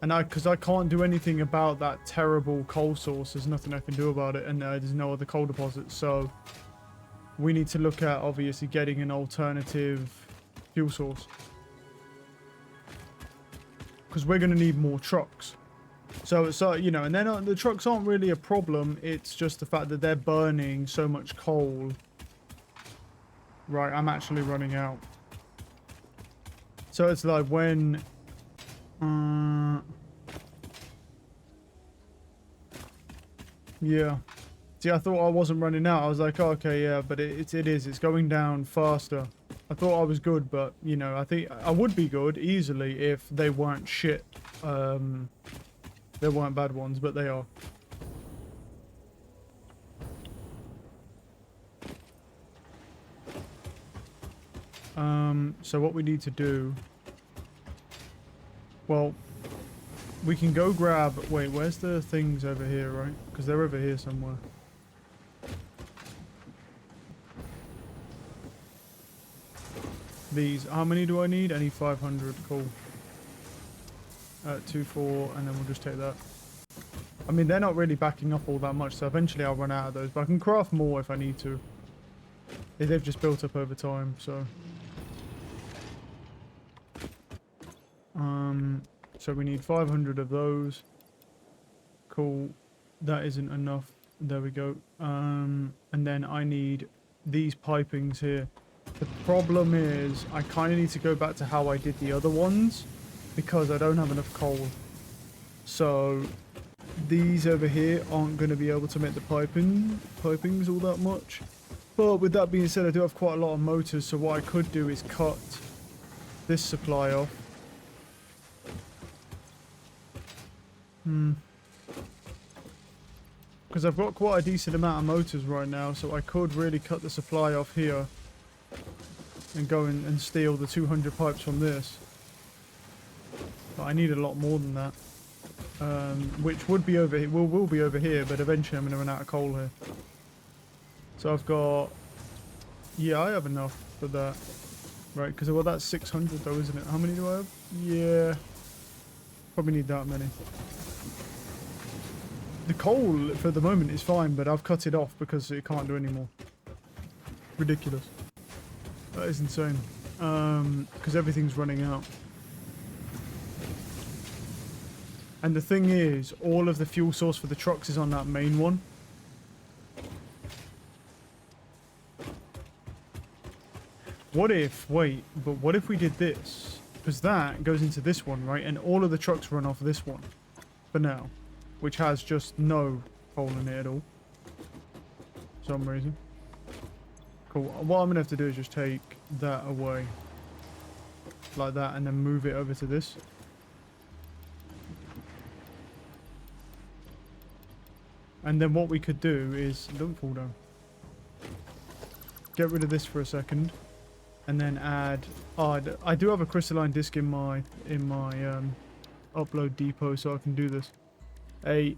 And because I can't do anything about that terrible coal source, there's nothing I can do about it, and there's no other coal deposits. So we need to look at obviously getting an alternative fuel source, because we're going to need more trucks. So you know, and then the trucks aren't really a problem. It's just the fact that they're burning so much coal. Right, I'm actually running out. So it's like when... yeah. See, I thought I wasn't running out. I was like, oh, okay, yeah, but it is. It's going down faster. I thought I was good, but, you know, I think I would be good easily if they weren't shit. They weren't bad ones, but they are. So what we need to do... Well, we can go grab... Wait, where's the things over here, right? Because they're over here somewhere. These. How many do I need? I need 500. Cool. 2, 4, and then we'll just take that. I mean, they're not really backing up all that much, so eventually I'll run out of those. But I can craft more if I need to. They've just built up over time, so... So we need 500 of those. Cool. That isn't enough. There we go. And then I need these pipings here. The problem is I kind of need to go back to how I did the other ones because I don't have enough coal. So these over here aren't going to be able to make the pipings all that much. But with that being said, I do have quite a lot of motors, so what I could do is cut this supply off. Because I've got quite a decent amount of motors right now, so I could really cut the supply off here and go in and steal the 200 pipes from this. But I need a lot more than that. Which would be over here, will be over here, but eventually I'm going to run out of coal here. So I've got... Yeah, I have enough for that. Right, because well, that's 600 though, isn't it? How many do I have? Yeah. Probably need that many. The coal for the moment is fine, but I've cut it off because it can't do any more. Ridiculous. That is insane. Because everything's running out. And the thing is, all of the fuel source for the trucks is on that main one. What if, wait, but what if we did this? Because that goes into this one, right? And all of the trucks run off this one. For now. Which has just no coal in it at all. For some reason. Cool. What I'm going to have to do is just take that away. Like that, and then move it over to this. And then what we could do is... Don't fall down. Get rid of this for a second. And then add... Oh, I do have a crystalline disk in my upload depot, so I can do this. A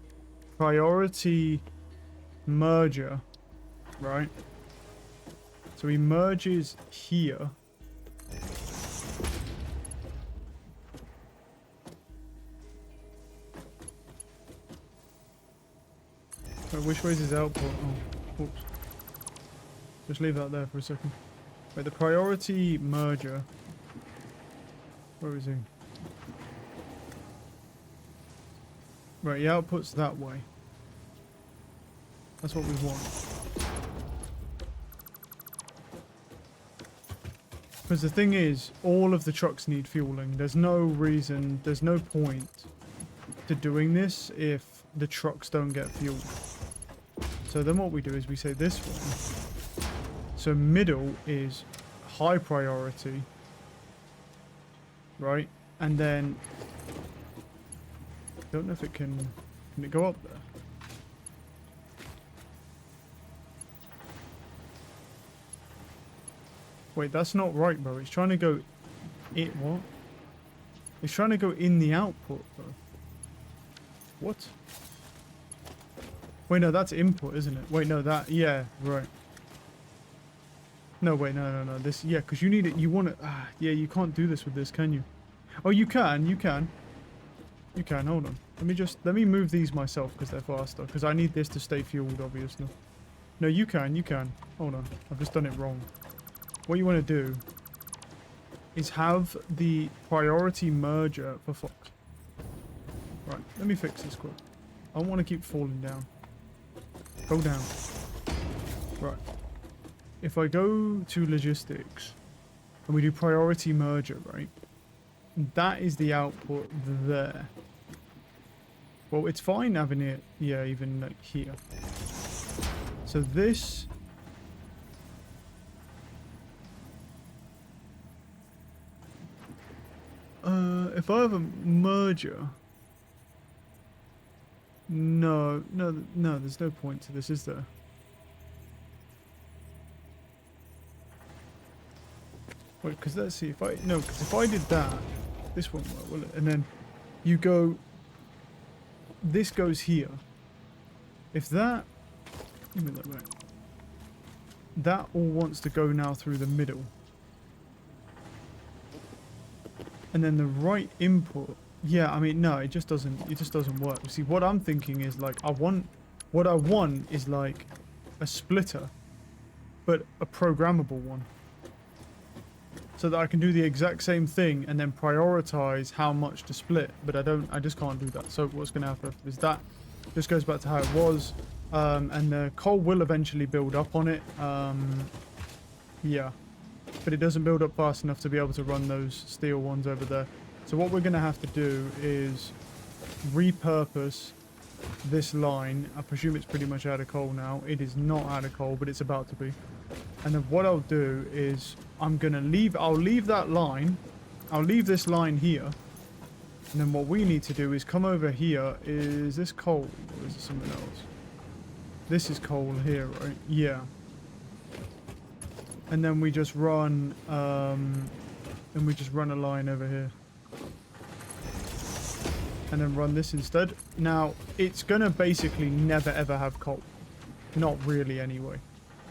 priority merger, right? So he merges here. Wait, which way is his output? Oh, whoops. Just leave that there for a second. Wait, the priority merger. Where is he? Right, he outputs that way. That's what we want. Because the thing is, all of the trucks need fueling. There's no reason, there's no point to doing this if the trucks don't get fuel. So then what we do is we say this one. So middle is high priority. Right? And then... don't know if it can it go up there? Wait, that's not right, bro. It's trying to go... What? It's trying to go in the output, bro. What? Wait, no, that's input, isn't it? Wait, no, that... Yeah, right. No, wait, no. This... Yeah, because you need it... You want it... yeah, you can't do this with this, can you? Oh, you can. You can. You can. Hold on. Let me move these myself because they're faster. Because I need this to stay fueled, obviously. No, you can. You can. Hold on. I've just done it wrong. What you want to do is have the priority merger for Fox. Right, let me fix this quick. I don't want to keep falling down. Go down. Right. If I go to logistics and we do priority merger, right? That is the output there. Well, it's fine having it, yeah, even like here. So this... if I have a merger... No, there's no point to this, is there? Wait, because let's see if I... No, because if I did that, this won't work, will it? And then you go... This goes here. If that... Give me that back. That all wants to go now through the middle. And then the right input... Yeah, I mean, no, it just doesn't work. See, what I'm thinking is, like, what I want is, like, a splitter, but a programmable one. So that I can do the exact same thing and then prioritize how much to split, but I just can't do that. So what's going to happen is that just goes back to how it was, and the coal will eventually build up on it. Yeah, but it doesn't build up fast enough to be able to run those steel ones over there. So what we're going to have to do is repurpose this line. I presume it's pretty much out of coal now. It is not out of coal, but it's about to be. And then what I'll do is I'll leave that line. I'll leave this line here. And then what we need to do is come over here. Is this coal or is it something else? This is coal here, right? Yeah. And then we just run a line over here. And then run this instead. Now, it's gonna basically never ever have coal. Not really anyway.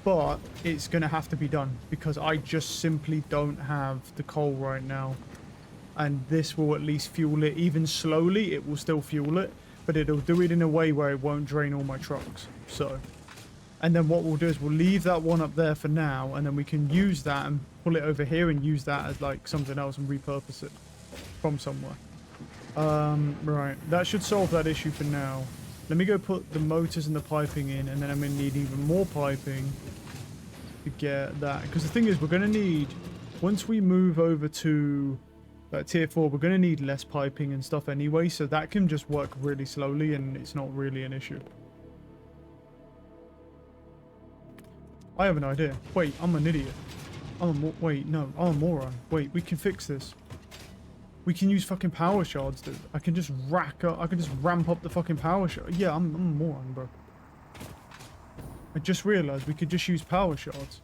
But it's gonna have to be done because I just simply don't have the coal right now. And this will at least fuel it. Even slowly, it will still fuel it. But it'll do it in a way where it won't drain all my trucks. So, and then what we'll do is we'll leave that one up there for now. And then we can use that and pull it over here and use that as like something else and repurpose it from somewhere. Right, that should solve that issue for now. Let me go put the motors and the piping in, and then I'm going to need even more piping to get that. Because the thing is, we're going to need, once we move over to tier 4, we're going to need less piping and stuff anyway, so that can just work really slowly, and it's not really an issue. I have an idea. Wait, I'm an idiot. Wait, no, I'm a moron. Wait, we can fix this. We can use fucking power shards, dude. I can just ramp up the fucking power shard. Yeah, I'm a moron, bro. I just realized we could just use power shards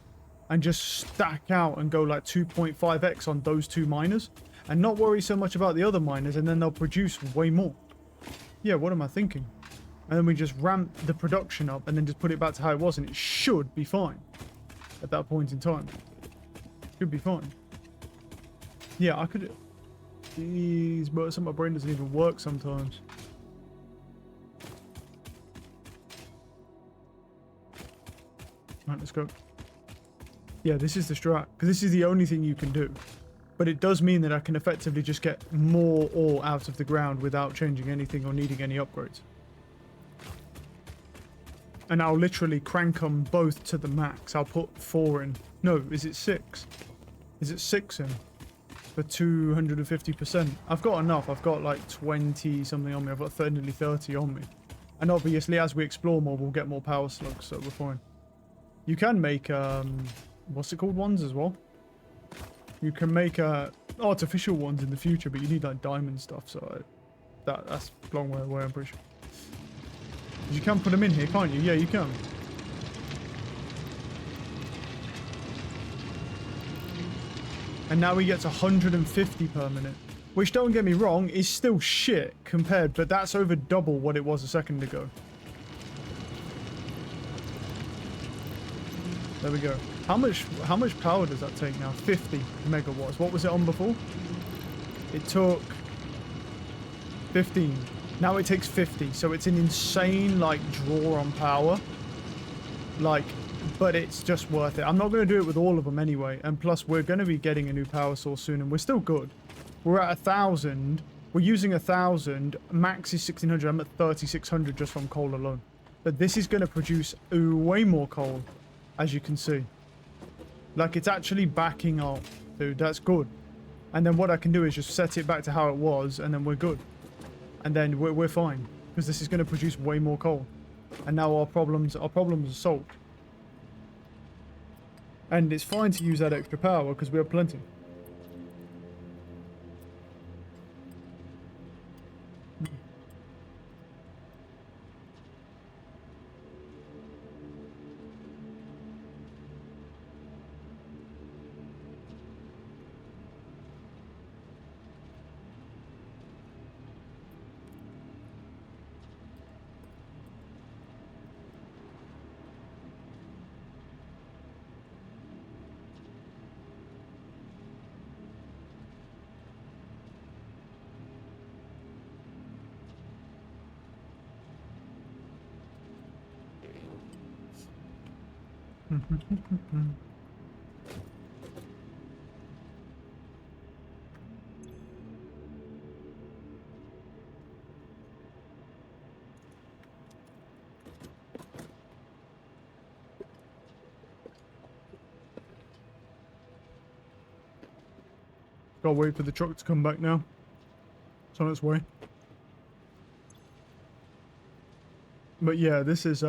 and just stack out and go like 2.5x on those two miners and not worry so much about the other miners, and then they'll produce way more. Yeah, what am I thinking? And then we just ramp the production up and then just put it back to how it was, and it should be fine at that point in time. Should be fine. Yeah, I could... Jeez, but some of my brain doesn't even work sometimes. Right, let's go. Yeah, this is the strat, because this is the only thing you can do. But it does mean that I can effectively just get more ore out of the ground without changing anything or needing any upgrades. And I'll literally crank them both to the max. I'll put 4 in. No, is it 6? Is it 6 in? For 250%. I've got enough. I've got like 20 something on me. I've got nearly 30 on me. And obviously as we explore more, we'll get more power slugs, so we're fine. You can make, what's it called, ones as well? You can make artificial ones in the future, but you need like diamond stuff, so that's a long way away, I'm pretty sure. You can put them in here, can't you? Yeah, you can. And now he gets 150 per minute. Which, don't get me wrong, is still shit compared, but that's over double what it was a second ago. There we go. How much power does that take now? 50 megawatts. What was it on before? It took 15. Now it takes 50. So it's an insane, like, draw on power. Like, but it's just worth it. I'm not going to do it with all of them anyway. And plus, we're going to be getting a new power source soon, and we're still good. We're at 1,000. We're using 1,000. Max is 1,600. I'm at 3,600 just from coal alone. But this is going to produce way more coal, as you can see. Like, it's actually backing up, dude. That's good. And then what I can do is just set it back to how it was, and then we're good. And then we're fine, because this is going to produce way more coal. And now our problems are solved. And it's fine to use that extra power because we have plenty. Gotta wait for the truck to come back now. It's on its way. But yeah, this is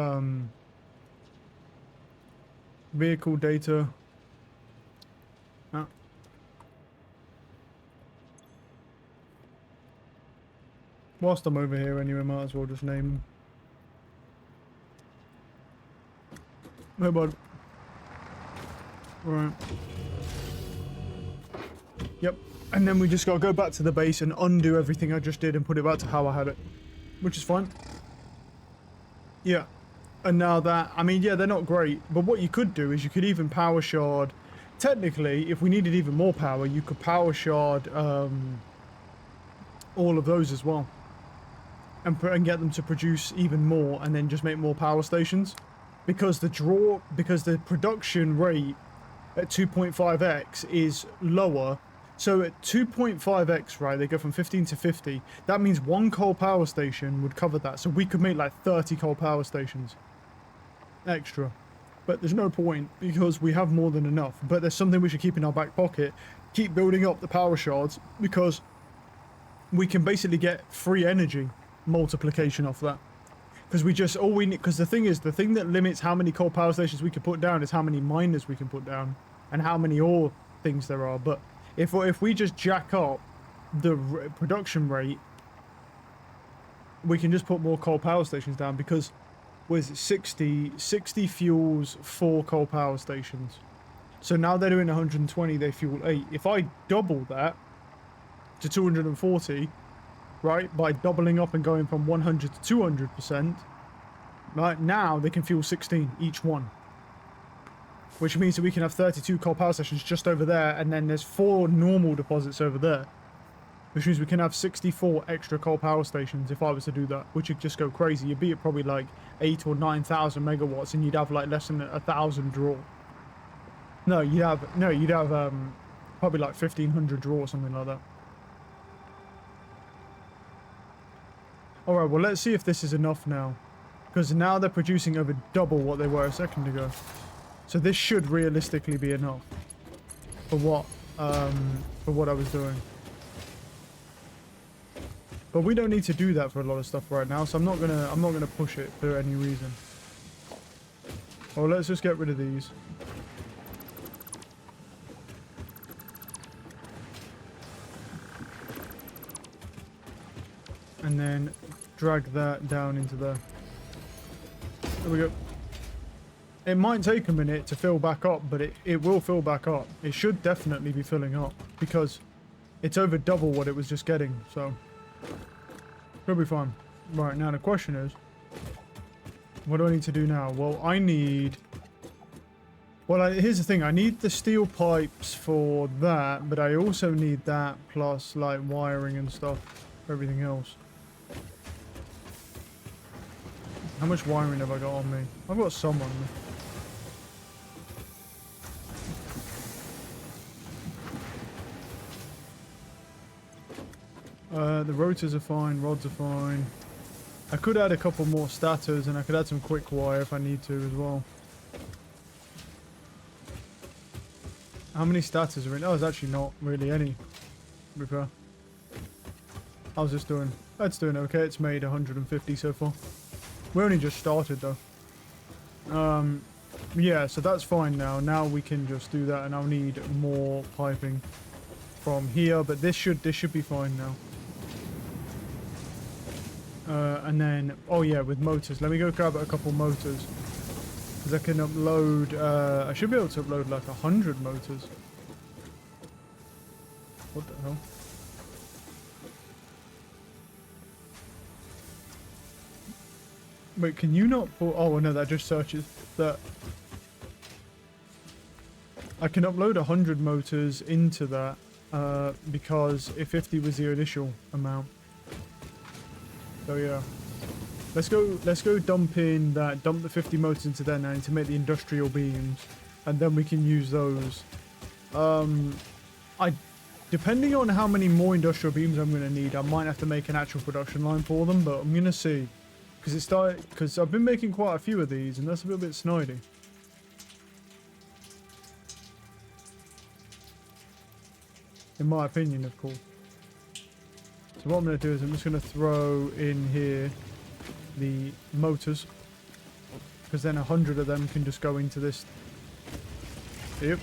vehicle data. Ah. Whilst I'm over here anyway, might as well just name them. Hey bud. Right. Yep. And then we just gotta go back to the base and undo everything I just did and put it back to how I had it. Which is fine. Yeah. And now that, I mean, yeah, they're not great, but what you could do is you could even power shard. Technically, if we needed even more power, you could power shard all of those as well. And get them to produce even more and then just make more power stations. Because the production rate at 2.5x is lower. So at 2.5x, right, they go from 15 to 50. That means one coal power station would cover that. So we could make like 30 coal power stations extra. But there's no point because we have more than enough. But there's something we should keep in our back pocket. Keep building up the power shards because we can basically get free energy multiplication off that. Because we just, all we need, because the thing is, the thing that limits how many coal power stations we can put down is how many miners we can put down and how many ore things there are. But if we just jack up the production rate, we can just put more coal power stations down because with 60 fuels 4 coal power stations. So now they're doing 120, they fuel 8. If I double that to 240, right, by doubling up and going from 100 to 200%, right, now they can fuel 16 each one. Which means that we can have 32 coal power stations just over there, and then there's 4 normal deposits over there. Which means we can have 64 extra coal power stations if I was to do that, which would just go crazy. You'd be at probably like 8 or 9,000 megawatts, and you'd have like less than 1,000 draw. No, you'd have probably like 1,500 draw or something like that. Alright, well let's see if this is enough now. Because now they're producing over double what they were a second ago. So this should realistically be enough for what I was doing. But we don't need to do that for a lot of stuff right now, so I'm not gonna push it for any reason. Well, let's just get rid of these. And then drag that down into there. There we go. It might take a minute to fill back up, but it will fill back up. It should definitely be filling up because it's over double what it was just getting, so it'll be fine. Right, now the question is, what do I need to do now? Well, I need... Well, here's the thing. I need the steel pipes for that, but I also need that plus, like, wiring and stuff for everything else. How much wiring have I got on me? I've got some on me. The rotors are fine, rods are fine. I could add a couple more stators and I could add some quick wire if I need to as well. How many stators are in? Oh, there's actually not really any, to be fair. How's this doing? That's doing okay. It's made 150 so far. We only just started though. Yeah, so that's fine now. Now we can just do that, and I'll need more piping from here, but this should be fine now. And then, oh yeah, with motors. Let me go grab a couple motors. Because I can upload, I should be able to upload like 100 motors. What the hell? Wait, can you not put... Oh, no, that just searches that. I can upload 100 motors into that because if 50 was the initial amount. So, yeah. Let's go dump the 50 motors into there now to make the industrial beams, and then we can use those. Depending on how many more industrial beams I'm gonna need, I might have to make an actual production line for them, but I'm gonna see. Because I've been making quite a few of these, and that's a little bit snidey. In my opinion, of course. So what I'm going to do is I'm just going to throw in here the motors, because then 100 of them can just go into this. Yep.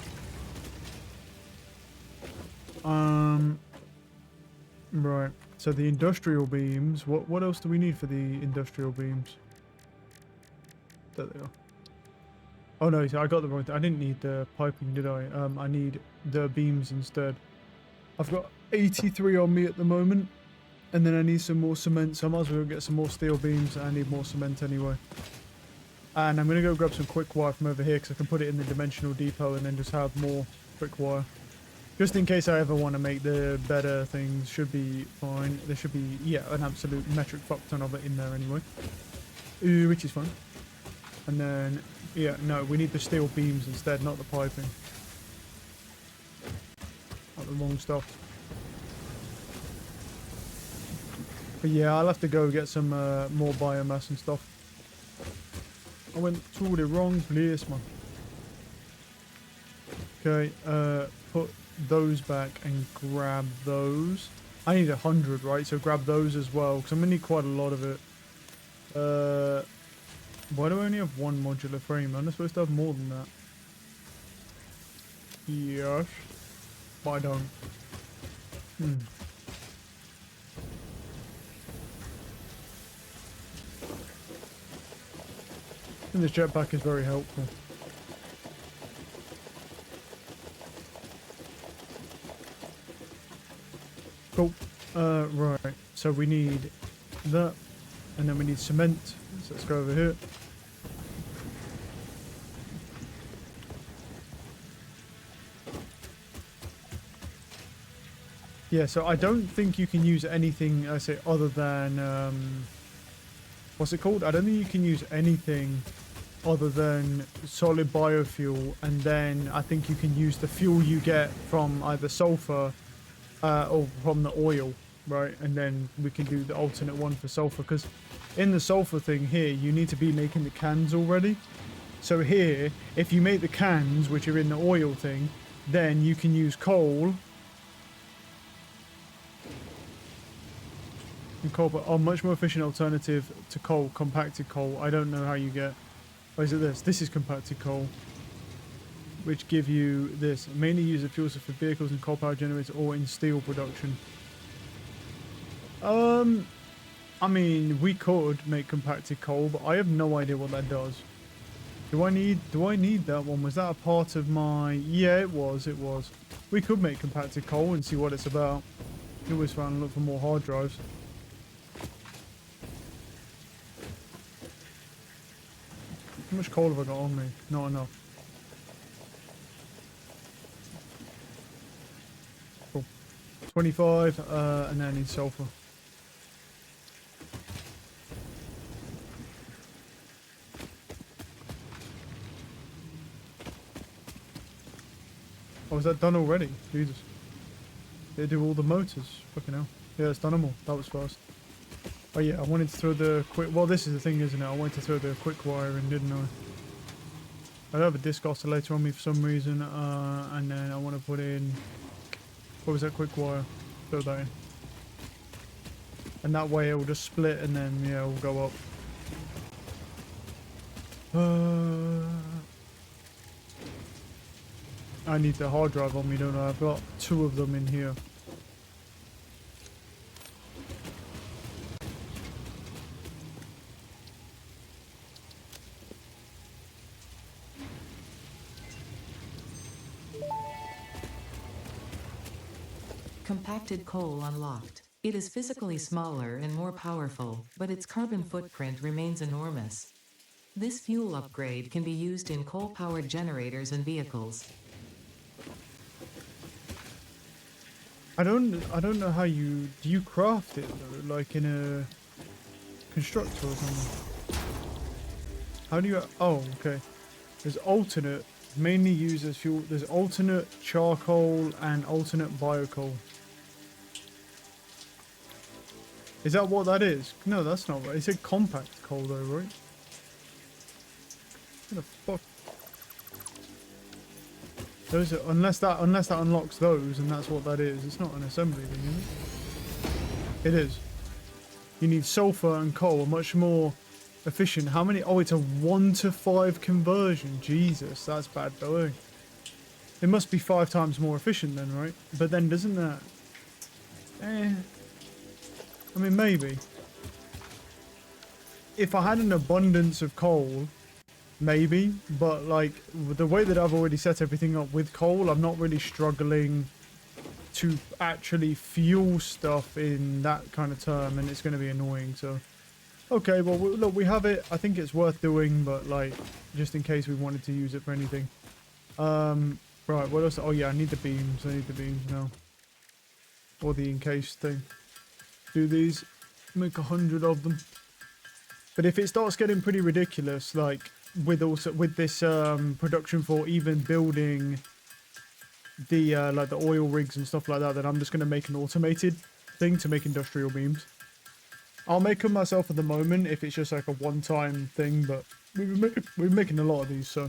Right. So the industrial beams. What else do we need for the industrial beams? There they are. Oh no, I got the wrong thing. I didn't need the piping, did I? I need the beams instead. I've got 83 on me at the moment, and then I need some more cement, so I might as well get some more steel beams. I need more cement anyway. And I'm going to go grab some quick wire from over here, because I can put it in the dimensional depot and then just have more quick wire. Just in case I ever want to make the better things, should be fine. There should be, yeah, an absolute metric fuck ton of it in there anyway. Which is fine. And then, yeah, no, we need the steel beams instead, not the piping. Not the long stuff. But yeah, I'll have to go get some more biomass and stuff. I went to the wrong place, man. Okay, put those back and grab those. I need 100, right? So grab those as well, because I'm going to need quite a lot of it. Why do I only have one modular frame? I'm not supposed to have more than that. Yes. But I don't. And this jetpack is very helpful. Cool. Right. So we need that. And then we need cement. So let's go over here. Yeah, so I don't think you can use anything, I say, other than, what's it called? I don't think you can use anything other than solid biofuel, and then I think you can use the fuel you get from either sulfur or from the oil, right? And then we can do the alternate one for sulfur, because in the sulfur thing here, you need to be making the cans already. So here, if you make the cans, which are in the oil thing, then you can use coal. And coal, but a much more efficient alternative to coal, compacted coal. I don't know how you get. Oh, is it this? This is compacted coal, which give you this. Mainly use the fuel source for vehicles and coal power generators or in steel production. I mean, we could make compacted coal, but I have no idea what that does. Do I need that one? Was that a part of my... Yeah, it was. We could make compacted coal and see what it's about. You can always find and look for more hard drives. How much coal have I got on me? Not enough. Cool. 25, and then I need sulfur. Oh, is that done already? Jesus. They do all the motors. Fucking hell. Yeah, it's done them all. That was fast. Oh yeah, I wanted to throw the quick... Well, this is the thing, isn't it? I wanted to throw the quick wire in, didn't I? I have a disc oscillator on me for some reason, and then I want to put in... What was that quick wire? Throw that in. And that way it will just split, and then, yeah, it will go up. I need the hard drive on me, don't I? I've got 2 of them in here. Compacted coal unlocked. It is physically smaller and more powerful, but its carbon footprint remains enormous. This fuel upgrade can be used in coal-powered generators and vehicles. I don't know how you... Do you craft it, though? Like in a... constructor or something. How do you... Oh, okay. There's alternate, mainly used as fuel. There's alternate charcoal and alternate biocoal. Is that what that is? No, that's not right. It said compact coal though, right? What the fuck? Those are, unless that unlocks those, and that's what that is. It's not an assembly thing, is it? It is. You need sulfur and coal, much more efficient. How many? Oh, it's a 1-to-5 conversion. Jesus, that's bad though. Eh? It must be 5 times more efficient then, right? But then doesn't that... I mean, maybe. If I had an abundance of coal, maybe. But, like, the way that I've already set everything up with coal, I'm not really struggling to actually fuel stuff in that kind of term. And it's going to be annoying, so... Okay, well, look, we have it. I think it's worth doing, but, like, just in case we wanted to use it for anything. Right, what else? Oh, yeah, I need the beams. I need the beams now. Or the encased thing. Do these, make 100 of them. But if it starts getting pretty ridiculous, like with this production for even building the like the oil rigs and stuff like that, then I'm just gonna make an automated thing to make industrial beams. I'll make them myself at the moment if it's just like a one-time thing, but we're making a lot of these, so.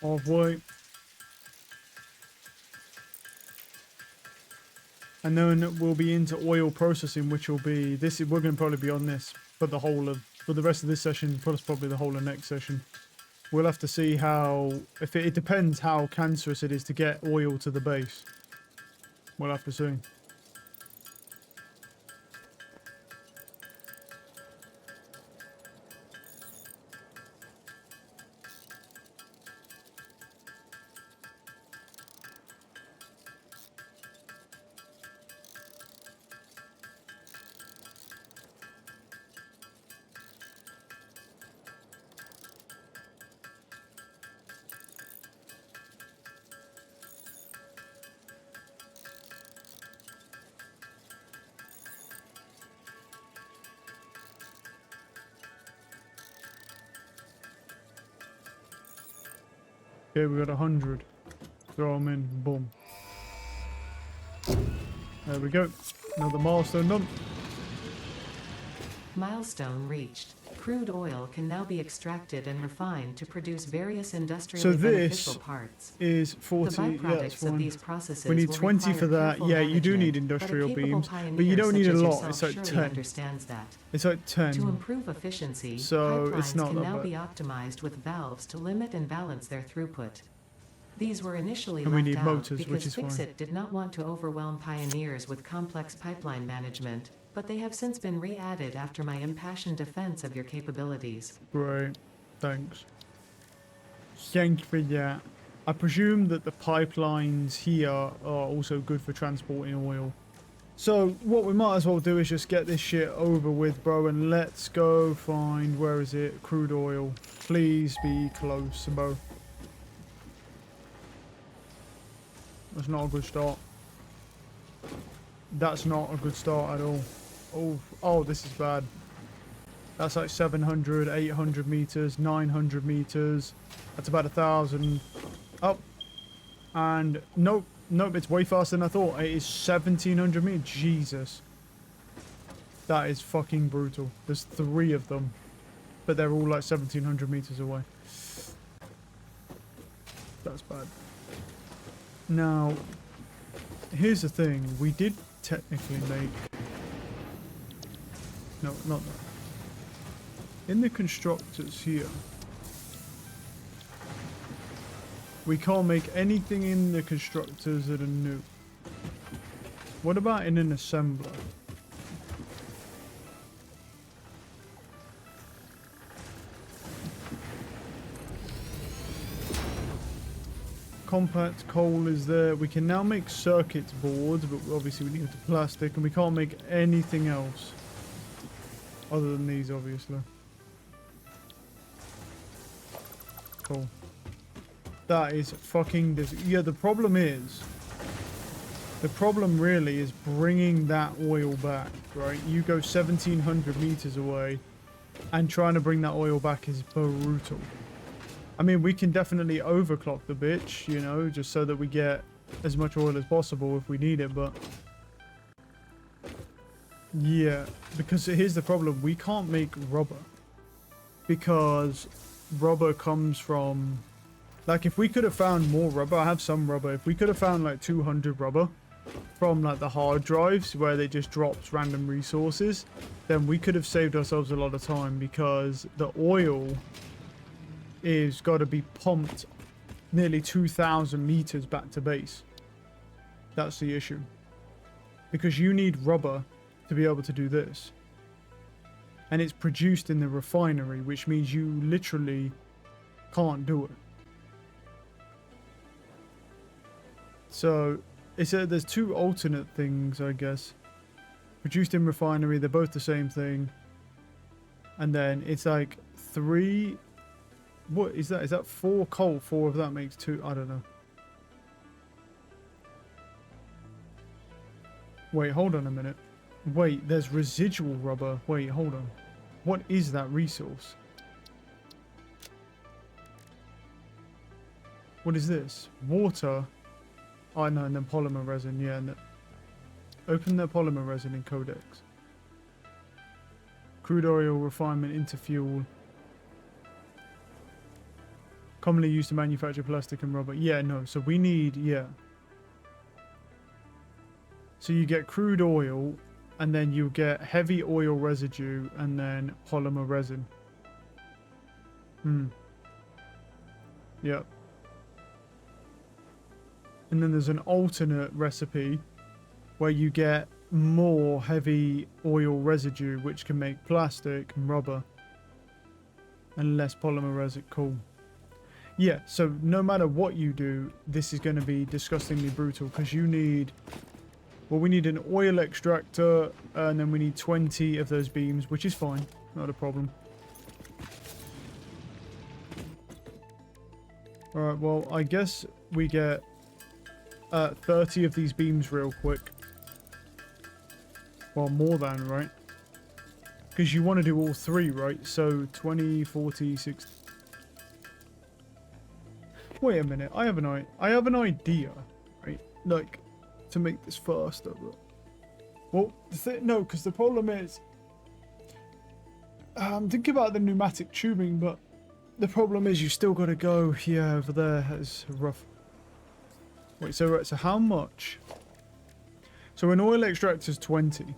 Halfway. And then we'll be into oil processing, which will be this. We're going to probably be on this for the whole of for the rest of this session, plus probably the whole of next session. We'll have to see how if it depends how cancerous it is to get oil to the base. We'll have to see. Okay, we got 100. Throw them in. Boom. There we go. Another milestone done. Milestone reached. Crude oil can now be extracted and refined to produce various industrially So this beneficial parts. is 40. The Yeah, that's byproducts of fine. these processes We need will 20 for require that. careful Yeah, you do need management, industrial but a capable beams, but you pioneer don't need such a as lot. yourself It's like surely 10. understands that. It's like 10. To improve efficiency, So, pipelines it's not can that now bad. be optimized with valves to limit and balance their throughput. These were initially And we left need out motors, which because is fine. Fixit did not want to overwhelm pioneers with complex pipeline management, but they have since been re-added after my impassioned defense of your capabilities. Great. Thanks. Thank you for that. I presume that the pipelines here are also good for transporting oil. So what we might as well do is just get this shit over with, bro, and let's go find, where is it? Crude oil. Please be close, bro. That's not a good start. That's not a good start at all. Oh, this is bad. That's like 700, 800 meters, 900 meters. That's about 1,000. Up. And nope, it's way faster than I thought. It is 1,700 meters. Jesus. That is fucking brutal. There's 3 of them, but they're all like 1,700 meters away. That's bad. Now, here's the thing. We did technically make... No, not that. in the constructors here, we can't make anything in the constructors that are new. What about in an assembler? Compact coal is there. We can now make circuit boards, but obviously we need the plastic, and we can't make anything else other than these, obviously. Cool. That is fucking yeah, the problem really is bringing that oil back, right? You go 1,700 meters away, and trying to bring that oil back is brutal. I mean, we can definitely overclock the bitch, you know, just so that we get as much oil as possible if we need it, but... yeah, because here's the problem. We can't make rubber. Because rubber comes from... like, if we could have found more rubber, I have some rubber. If we could have found, like, 200 rubber from, like, the hard drives where they just drops random resources, then we could have saved ourselves a lot of time, because the oil is got to be pumped nearly 2,000 meters back to base. That's the issue. Because you need rubber to be able to do this. And it's produced in the refinery, which means you literally can't do it. So, there's two alternate things, I guess. Produced in refinery, they're both the same thing. And then it's like 3... what is that? Is that 4 coal? 4 of that makes 2. I don't know. Wait, hold on a minute. Wait, there's residual rubber. Wait, hold on. What is that resource? What is this? Water. Oh, no, and then polymer resin. Yeah, and open the polymer resin in Codex. Crude oil refinement into fuel. Commonly used to manufacture plastic and rubber. Yeah, no. So we need, yeah. So you get crude oil, and then you get heavy oil residue, and then polymer resin. Yep. And then there's an alternate recipe where you get more heavy oil residue, which can make plastic and rubber. And less polymer resin. Cool. Yeah, so no matter what you do, this is going to be disgustingly brutal, because you need... well, we need an oil extractor, and then we need 20 of those beams, which is fine. Not a problem. Alright, well, I guess we get 30 of these beams real quick. Well, more than, right? Because you want to do all 3, right? So 20, 40, 60... wait a minute, I have an idea, right? Like, to make this faster, but... well, no, because the problem is... I'm thinking about the pneumatic tubing, but... the problem is you still got to go here, over there. It's rough. Wait, so right, so how much? So an oil extractor is 20,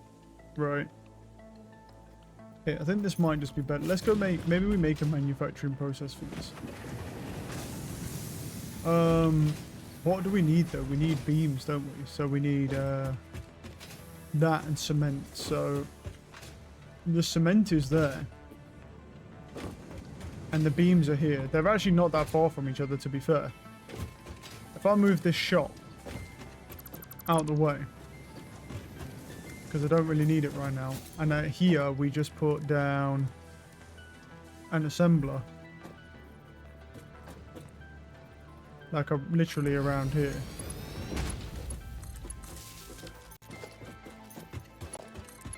right? Yeah, I think this might just be better. Let's go maybe we make a manufacturing process for this. What do we need though? We need beams, don't we? So we need that and cement. So the cement is there. And the beams are here. They're actually not that far from each other, to be fair. If I move this shop out the way, because I don't really need it right now, and here we just put down an assembler, like literally around here.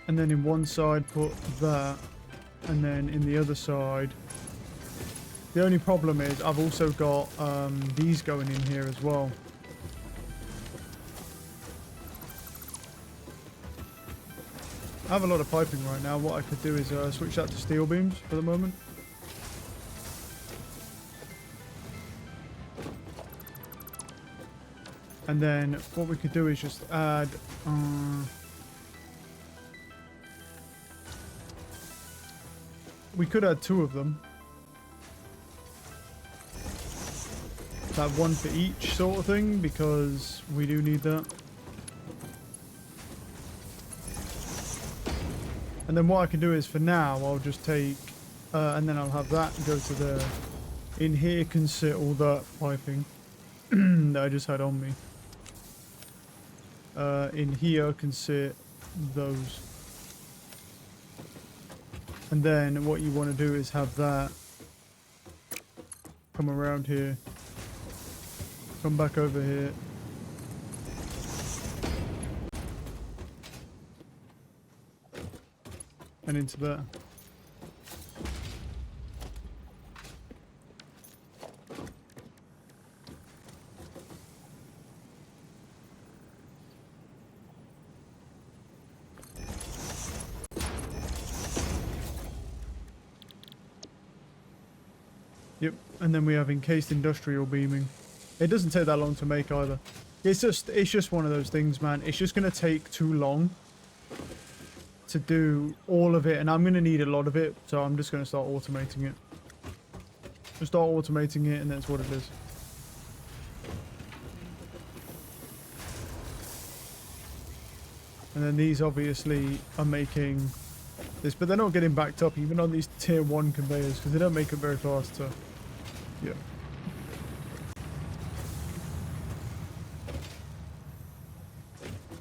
And then in one side put that, and then in the other side. The only problem is I've also got these going in here as well. I have a lot of piping right now. What I could do is switch that to steel beams for the moment. And then what we could do is just add... we could add 2 of them. Have one for each sort of thing, because we do need that. And then what I can do is, for now, I'll just take, and then I'll have that go to there. In here can sit all that piping that I just had on me. In here can sit those. And then what you want to do is have that come around here. Come back over here. And into there. Yep, and then we have encased industrial beaming. It doesn't take that long to make either. It's just one of those things, man. It's just gonna take too long to do all of it, and I'm gonna need a lot of it, so I'm just gonna start automating it. Just start automating it, and that's what it is. And then these obviously are making this, but they're not getting backed up even on these tier 1 conveyors because they don't make it very fast. So, yeah.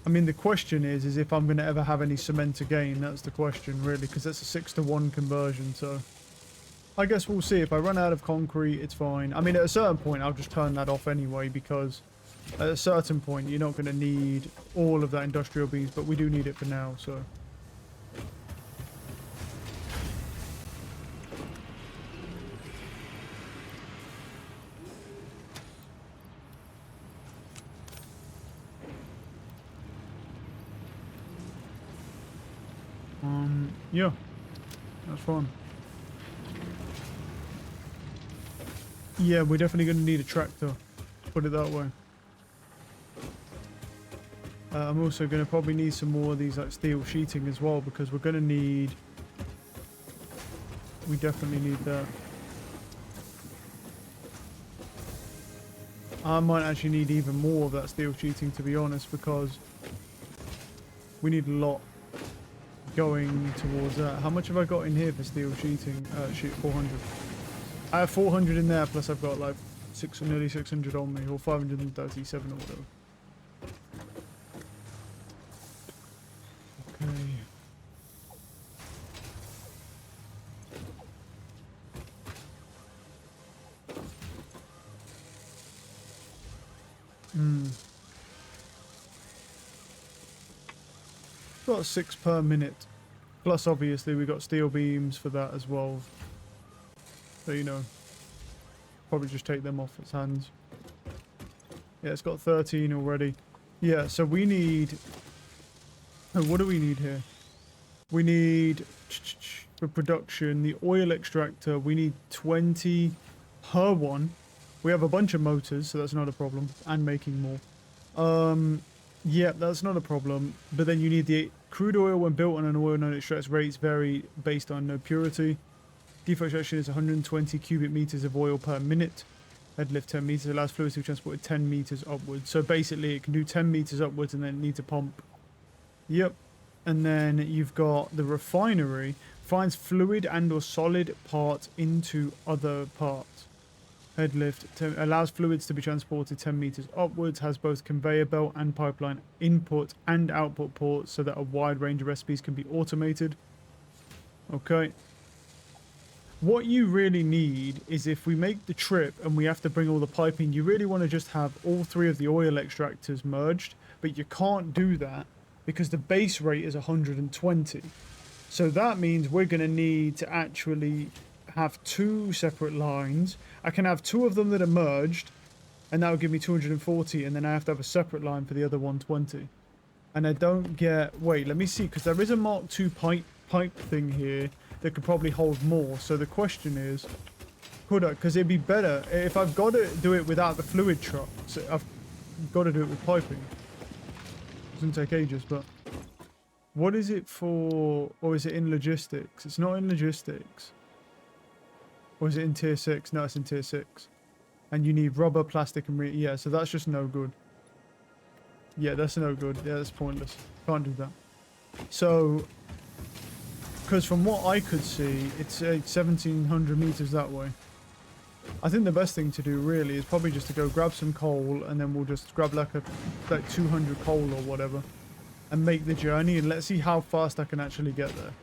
I mean, the question is if I'm going to ever have any cement again. That's the question, really, because that's a 6-to-1 conversion. So, I guess we'll see. If I run out of concrete, it's fine. I mean, at a certain point, I'll just turn that off anyway, because at a certain point, you're not going to need all of that industrial beams, but we do need it for now, so. Yeah, that's fine. Yeah, we're definitely going to need a tractor, put it that way. I'm also going to probably need some more of these like steel sheeting as well, because we're going to need, we definitely need that. I might actually need even more of that steel sheeting, to be honest, because we need a lot going towards that. How much have I got in here for steel sheeting? Sheet 400. I have 400 in there, plus I've got like nearly 600 on me, or 537 or whatever. Okay. Got 6 per minute. Plus, obviously, we got steel beams for that as well. So, you know, probably just take them off its hands. Yeah, it's got 13 already. Yeah, so we need... Oh, what do we need here? We need, for production, the oil extractor. We need 20 per one. We have a bunch of motors, so that's not a problem. And making more. Yeah, that's not a problem. But then you need the crude oil when built on an oil node extracts rates vary based on node purity. Default extraction is 120 cubic meters of oil per minute. Head lift 10 meters, allows fluids to be transported 10 meters upwards. So basically it can do 10 meters upwards and then need to pump. Yep. And then you've got the refinery. Finds fluid and or solid parts into other parts. Head lift allows fluids to be transported 10 meters upwards, has both conveyor belt and pipeline input and output ports so that a wide range of recipes can be automated. Okay. What you really need is, if we make the trip and we have to bring all the piping, you really want to just have all 3 of the oil extractors merged, but you can't do that because the base rate is 120. So that means we're going to need to actually have 2 separate lines. I can have 2 of them that are merged, and that will give me 240, and then I have to have a separate line for the other 120. And I don't get... Wait, let me see, because there is a Mark II pipe thing here that could probably hold more. So the question is, could I? Because it'd be better if I've got to do it without the fluid truck. So I've got to do it with piping. It doesn't take ages, but... What is it for... Or is it in logistics? It's not in logistics. Or is it in tier 6? No, it's in tier 6. And you need rubber, plastic, and yeah, so that's just no good. Yeah, that's no good. Yeah, that's pointless. Can't do that. So, because from what I could see, it's 1,700 meters that way. I think the best thing to do really is probably just to go grab some coal, and then we'll just grab like 200 coal or whatever, and make the journey, and let's see how fast I can actually get there.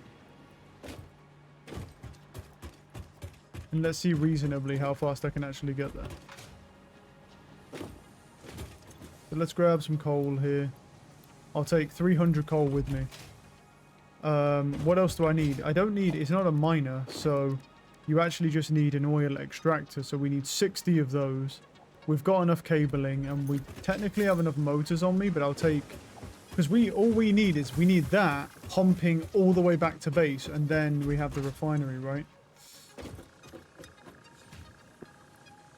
And let's see reasonably how fast I can actually get there. So let's grab some coal here. I'll take 300 coal with me. What else do I need? I don't need... It's not a miner, so you actually just need an oil extractor. So we need 60 of those. We've got enough cabling, and we technically have enough motors on me, but I'll take... Because all we need is we need that pumping all the way back to base, and then we have the refinery, right?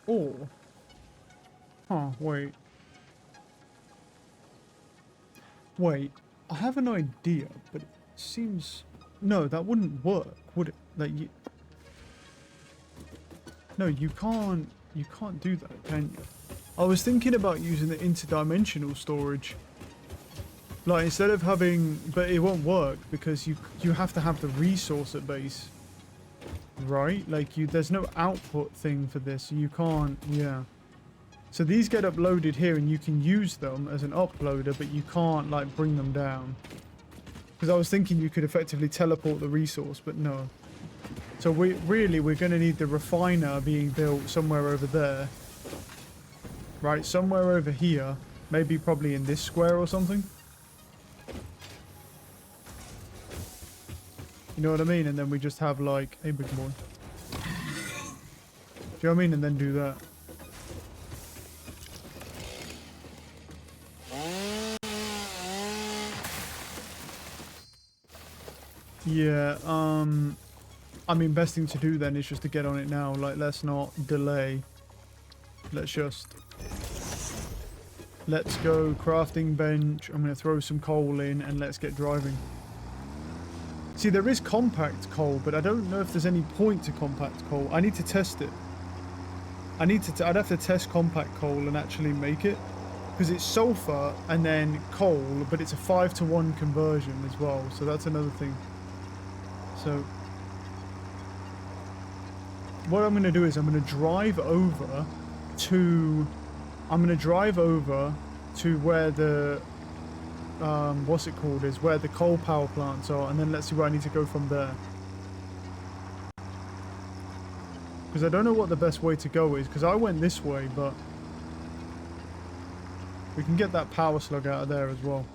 Or... Huh, wait. Wait, I have an idea, but it seems... No, that wouldn't work, would it? Like, you... No, you can't do that, can you? I was thinking about using the interdimensional storage. Like, instead of having... But it won't work, because you have to have the resource at base. Right? Like, there's no output thing for this, so you can't... Yeah. So these get uploaded here, and you can use them as an uploader, but you can't, like, bring them down. Because I was thinking you could effectively teleport the resource, but no. So we're going to need the refiner being built somewhere over there. Right, somewhere over here. Maybe probably in this square or something. You know what I mean? And then we just have, like, a big boy. Do you know what I mean? And then do that. Yeah, I mean, best thing to do then is just to get on it now. Like, let's not delay. Let's go crafting bench. I'm going to throw some coal in, and let's get driving. See, there is compact coal, but I don't know if there's any point to compact coal. I need to test it. I'd have to test compact coal and actually make it. Because it's sulfur and then coal, but it's a 5-to-1 conversion as well. So that's another thing. So what I'm going to do is I'm going to drive over to where the what's it called is where the coal power plants are, and then let's see where I need to go from there. Because I don't know what the best way to go is, because I went this way, but we can get that power slug out of there as well.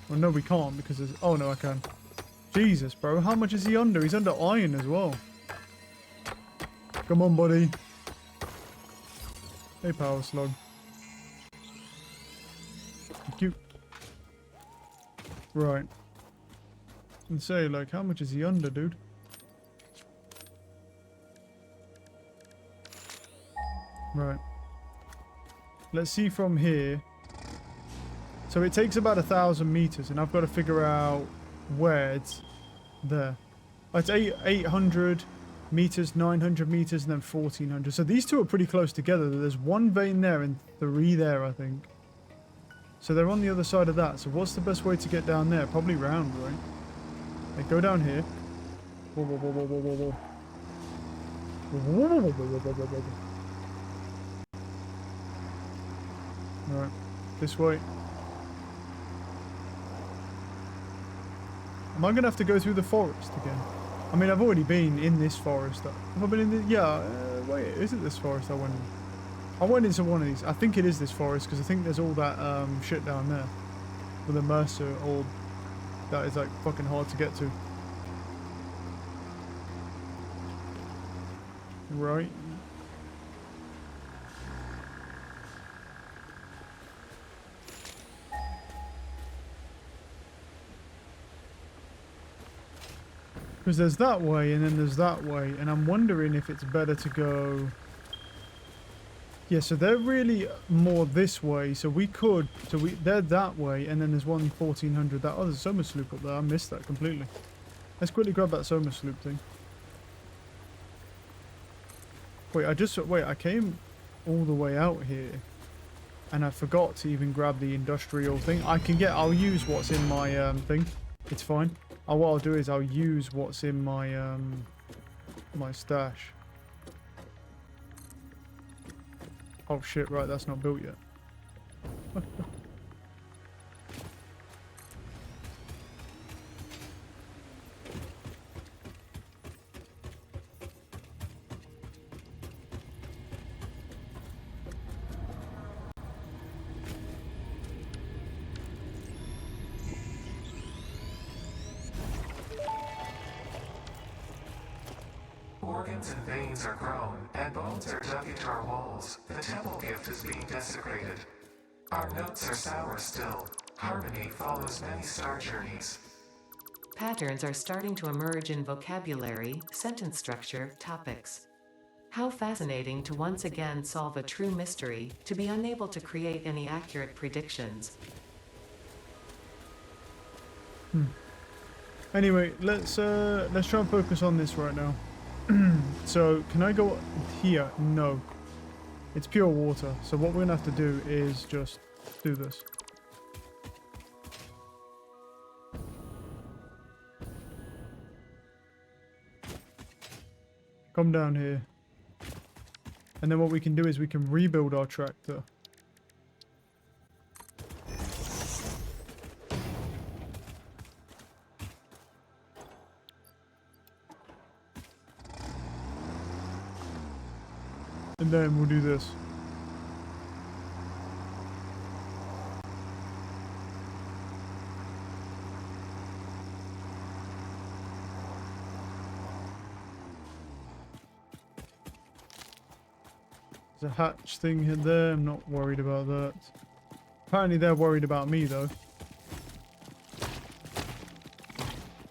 Well, no, we can't, because there's... Oh, no, I can. Jesus, bro. How much is he under? He's under iron as well. Come on, buddy. Hey, power slug. Thank you. Right. And say, like, how much is he under, dude? Right. Let's see from here. So it takes about 1,000 meters, and I've got to figure out where it's there. Oh, it's 800 meters, 900 meters, and then 1,400. So these two are pretty close together. There's one vein there and 3 there, I think. So they're on the other side of that. So what's the best way to get down there? Probably round, right? Like, go down here. Whoa, whoa, whoa, whoa, whoa, whoa, whoa. Alright, this way. Am I going to have to go through the forest again? I mean, I've already been in this forest. Have I been in the... Yeah, wait, is it this forest I went in? I went into one of these. I think it is this forest, because I think there's all that shit down there. With the Mercer orb. That is, like, fucking hard to get to. Right. Because there's that way, and then there's that way, and I'm wondering if it's better to go... Yeah, so they're really more this way, so we could, they're that way, and then there's one 1400, that, oh, there's a Soma sloop up there, I missed that completely. Let's quickly grab that Soma sloop thing. Wait, I came all the way out here, and I forgot to even grab the industrial thing. I'll use what's in my, thing, it's fine. What I'll do is I'll use what's in my, my stash. Oh shit, right, that's not built yet. Organs and veins are grown, and bones are dug into our walls. The temple gift is being desecrated. Our notes are sour still. Harmony follows many star journeys. Patterns are starting to emerge in vocabulary, sentence structure, topics. How fascinating to once again solve a true mystery, to be unable to create any accurate predictions. Anyway, let's try and focus on this right now. So, can I go here? No. It's pure water, so what we're gonna have to do is just do this. Come down here. And then what we can do is we can rebuild our tractor. And then we'll do this. There's a hatch thing here there, I'm not worried about that. Apparently they're worried about me though.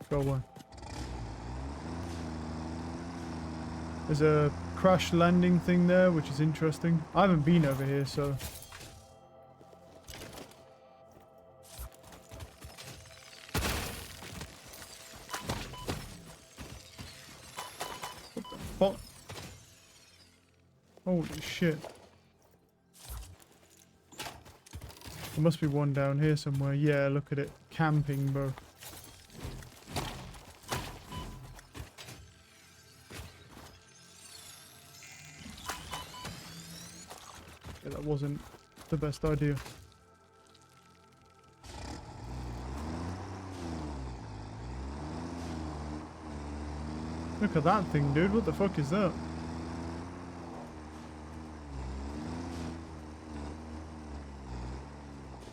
Go away. There's a crash landing thing there, which is interesting. I haven't been over here, so... What the fuck? Holy shit. There must be one down here somewhere. Yeah, look at it. Camping, bro. Yeah, that wasn't the best idea. Look at that thing, dude. What the fuck is that?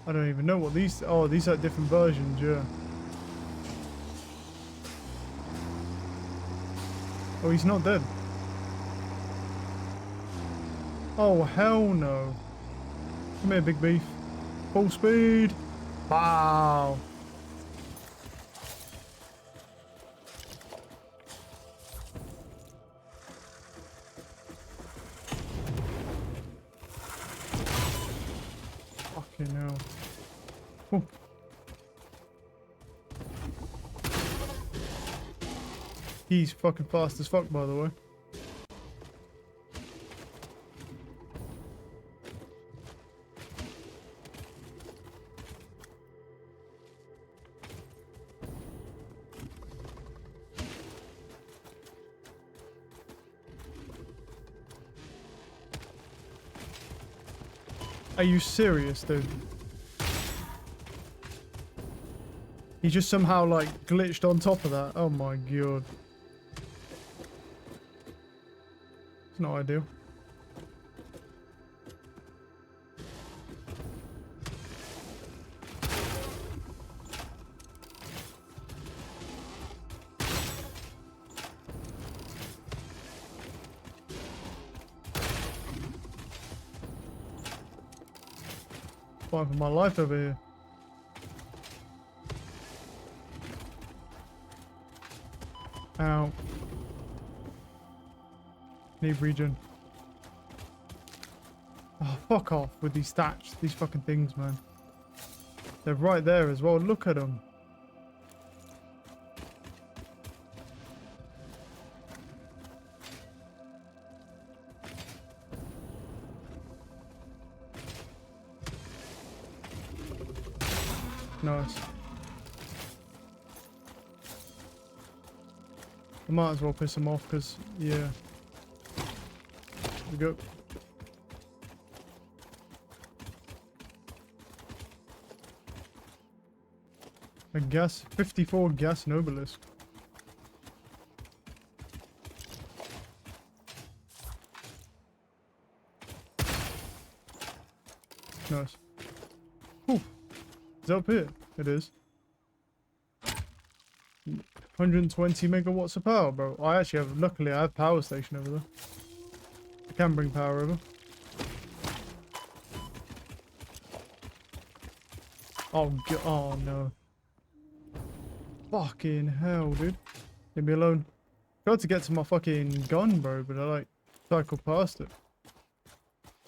I don't even know what these... Oh, these are different versions, yeah. Oh, he's not dead. Oh, hell no. Come here, big beef. Full speed. Wow. Fucking hell. Oh. He's fucking fast as fuck, by the way. Are you serious, dude? He just somehow, like, glitched on top of that. Oh my god. It's not ideal. Fighting for my life over here. Ow. Need regen. Oh, fuck off with these stats. These fucking things, man. They're right there as well. Look at them. Nice. I might as well piss them off because, yeah. Here we go. A gas, 54 gas Nobelisk. Nice. Whew. Is it up here? It is. 120 megawatts of power, bro. I actually have, luckily I have power station over there. I can bring power over. Oh no. Fucking hell, dude. Leave me alone. Tried to get to my fucking gun, bro, but I like cycled past it.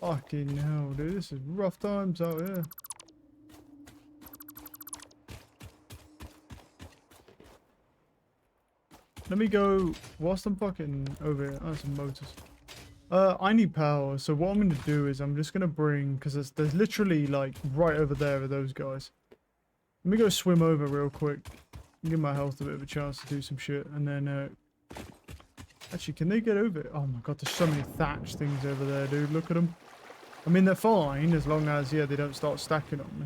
Fucking hell, dude. This is rough times out here. Let me go whilst I'm fucking over here. Oh, some motors. I need power, so what I'm gonna do is I'm just gonna bring, because there's literally like right over there are those guys. Let me go swim over real quick. Give my health a bit of a chance to do some shit, and then actually, can they get over it? Oh my god, there's so many thatch things over there, dude. Look at them. I mean, they're fine as long as, yeah, they don't start stacking on me.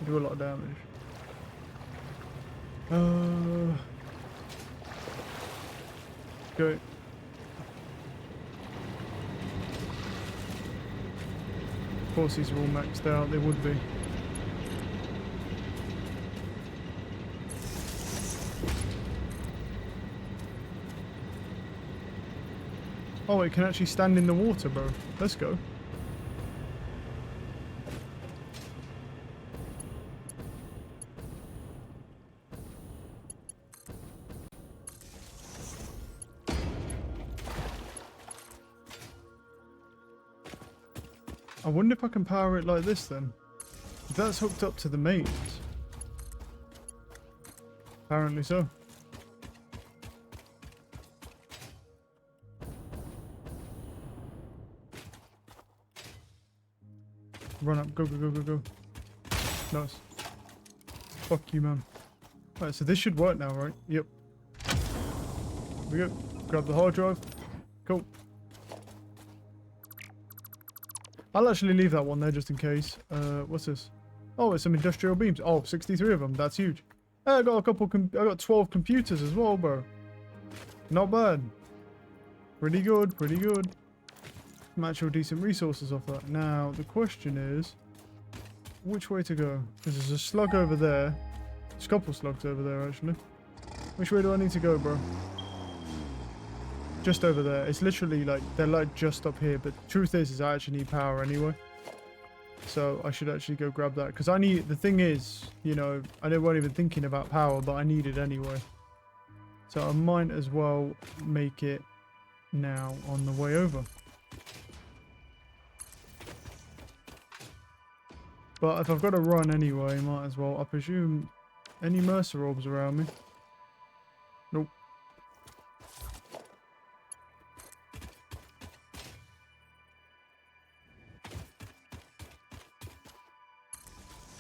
They do a lot of damage. Go. Of course, these are all maxed out. They would be. Oh, it can actually stand in the water, bro. Let's go. I wonder if I can power it like this then. If that's hooked up to the mains. Apparently so. Run up, go, go, go, go, go. Nice. Fuck you, man. Right, so this should work now, right? Yep. Here we go. Grab the hard drive. Cool. I'll actually leave that one there just in case. What's this? Oh, it's some industrial beams. Oh, 63 of them. That's huge. Hey, I got a couple. I got 12 computers as well, bro. Not bad. Pretty good. Pretty good. Some actual decent resources off that. Now the question is, which way to go? Because there's a slug over there. There's a couple slugs over there actually. Which way do I need to go, bro? Just over there. It's literally like, they're like just up here, but the truth is I actually need power anyway. So I should actually go grab that, because I need, the thing is, you know, I wasn't even thinking about power, but I need it anyway. So I might as well make it now on the way over. But if I've got to run anyway, might as well. I presume any Mercer orbs around me. Nope.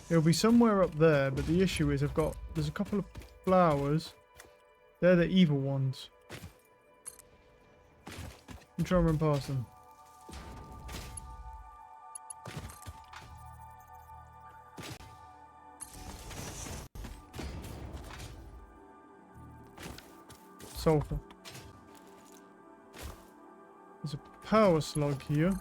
It'll be somewhere up there, but the issue is there's a couple of flowers. They're the evil ones. I'm trying to run past them. Sulfur. There's a power slug here.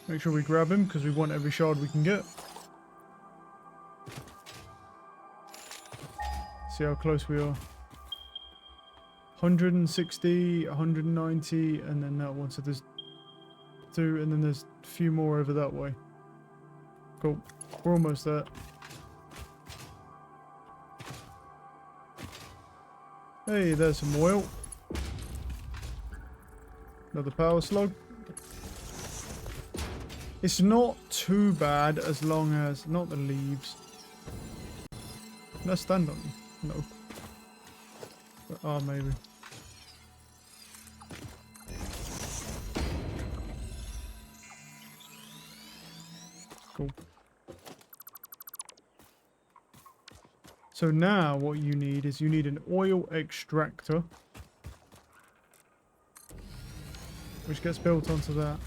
Make sure we grab him because we want every shard we can get. See how close we are. 160, 190, and then that one. So there's two, and then there's a few more over that way. Cool. We're almost there. Hey, there's some oil. Another power slug. It's not too bad as long as... Not the leaves. Can I stand on them? No. Oh, maybe. Cool. So now what you need is you need an oil extractor, which gets built onto that,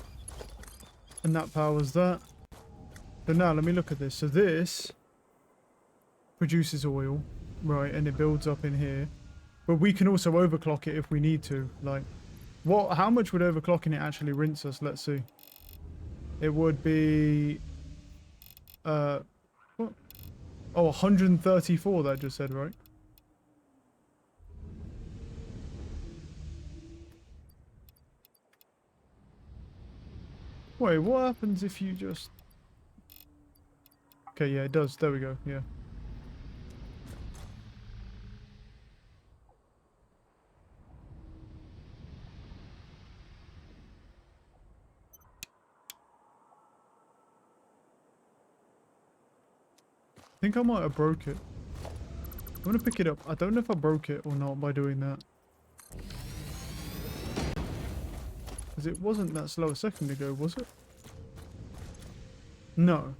and that powers that. So now let me look at this. So this produces oil, right, and it builds up in here, but we can also overclock it if we need to. Like, what? How much would overclocking it actually rinse us? Let's see. It would be what? Oh, 134 that just said, right? Wait, what happens if you just... Okay, yeah, it does. There we go, yeah. I think I might have broke it. I'm gonna pick it up. I don't know if I broke it or not by doing that. Because it wasn't that slow a second ago, was it? No.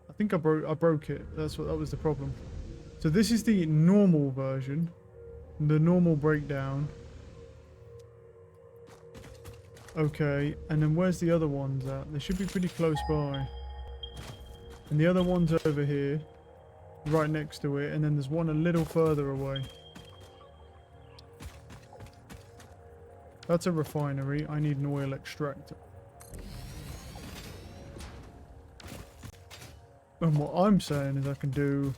I think I broke it. That was the problem. So this is the normal version. The normal breakdown. Okay, and then where's the other ones at? They should be pretty close by. And the other one's over here, right next to it, and then there's one a little further away. That's a refinery. I need an oil extractor. And what I'm saying is I can do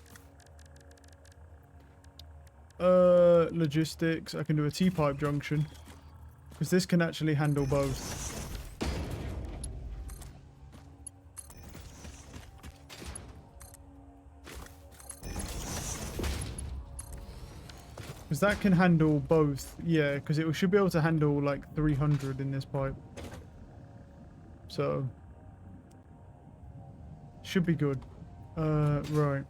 logistics. I can do a T-pipe junction, because this can actually handle both. Because that can handle both. Yeah, because it should be able to handle like 300 in this pipe. So should be good. Right.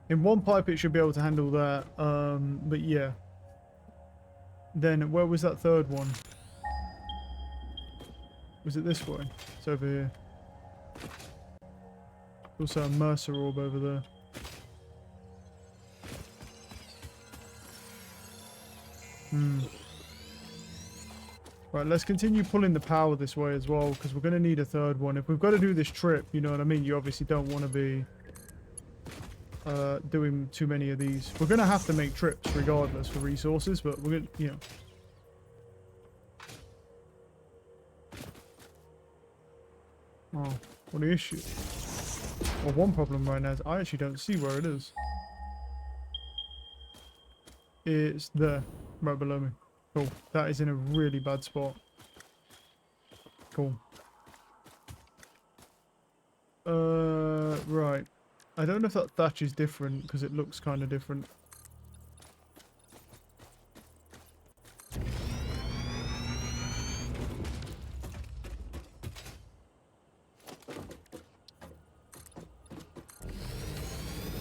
In one pipe it should be able to handle that. But yeah. Then where was that third one? Was it this way? It's over here. Also a Mercer orb over there. Right, let's continue pulling the power this way as well, because we're going to need a third one. If we've got to do this trip, you know what I mean? You obviously don't want to be doing too many of these. We're going to have to make trips regardless for resources, but we're going to, you know. Oh, what the issue? Well, one problem right now is I actually don't see where it is. It's there, right below me. Cool. That is in a really bad spot. Cool. Right. I don't know if that thatch is different, because it looks kind of different.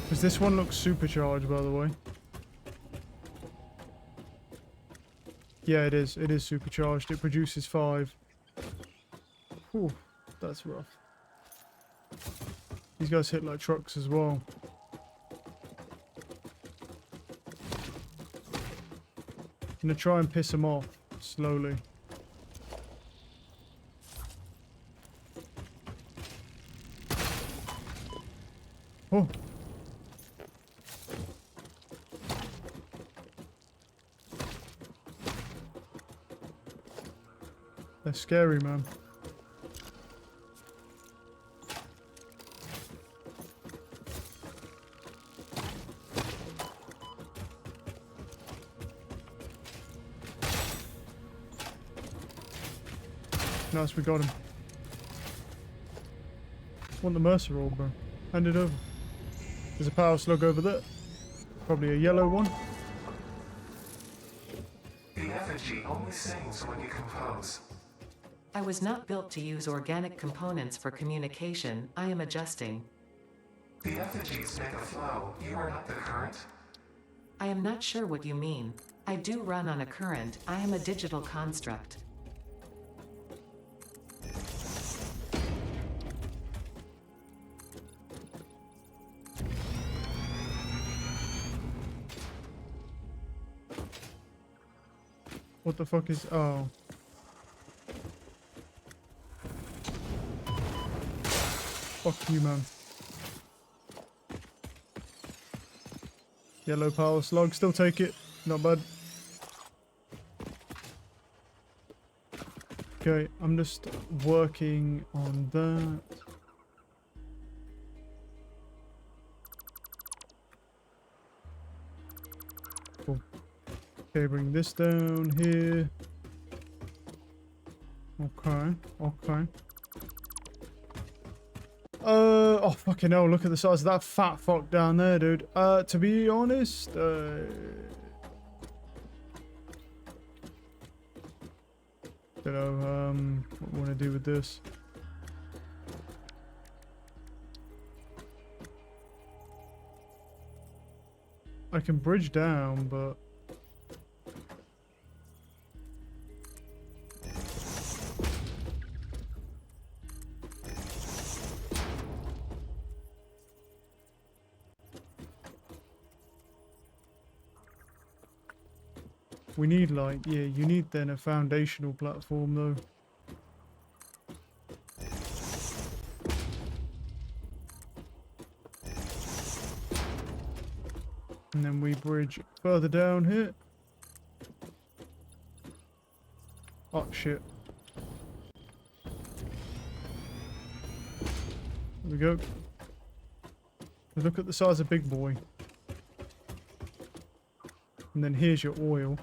Because this one looks supercharged, by the way. Yeah, it is. It is supercharged. It produces 5. Ooh, that's rough. These guys hit like trucks as well. I'm gonna try and piss them off slowly. Oh. They're scary, man. Nice, we got him. Want the Mercer orb, bro. Hand it over. There's a power slug over there. Probably a yellow one. The effigy only sings when you compose. I was not built to use organic components for communication. I am adjusting. The effigies make a flow. You are not the current. I am not sure what you mean. I do run on a current. I am a digital construct. What the fuck is... Oh. Fuck you, man. Yellow power slug. Still take it. Not bad. Okay, I'm just working on that. Cool. Okay, bring this down here. Okay, okay. Oh fucking hell, look at the size of that fat fuck down there, dude. To be honest, don't know, what I want to do with this. I can bridge down, but... We need, like, yeah, you need then a foundational platform, though. And then we bridge further down here. Oh, shit. There we go. Look at the size of Big Boy. And then here's your oil.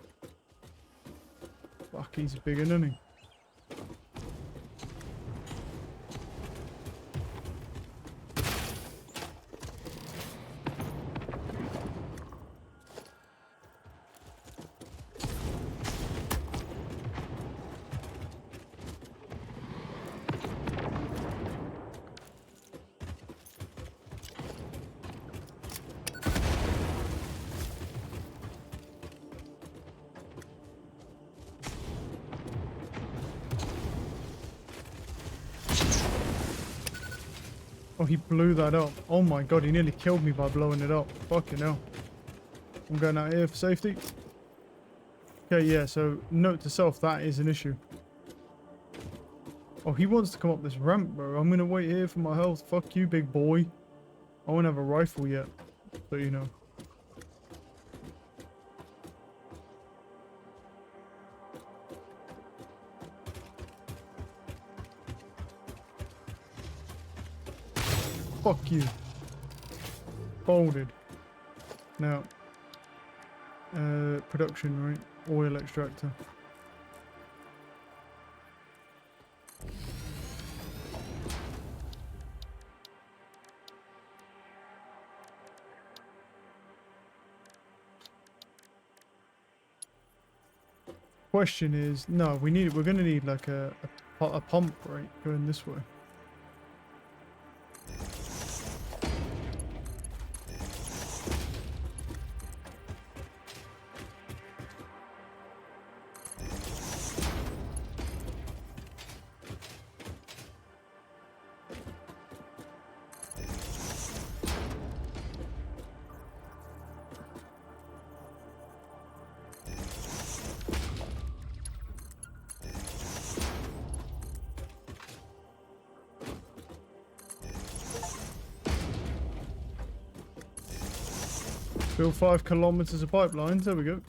Fuck, he's bigger, isn't he? Oh, he blew that up. Oh my god, he nearly killed me by blowing it up. Fucking hell. I'm going out here for safety. Okay, yeah, so note to self, that is an issue. Oh, he wants to come up this ramp, bro. I'm gonna wait here for my health. Fuck you, big boy. I won't have a rifle yet, so you know. Fuck you. Folded. Now, production, right? Oil extractor. Question is, no, we're gonna need like a pump, right? Going this way. Build 5 kilometers of pipelines. There we go.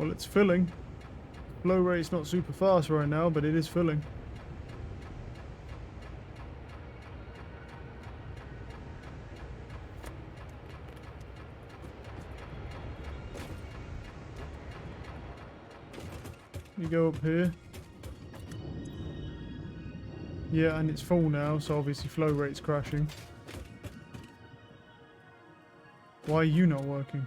Well, it's filling. Flow rate's not super fast right now, but it is filling. You go up here. Yeah, and it's full now, so obviously flow rate's crashing. Why are you not working?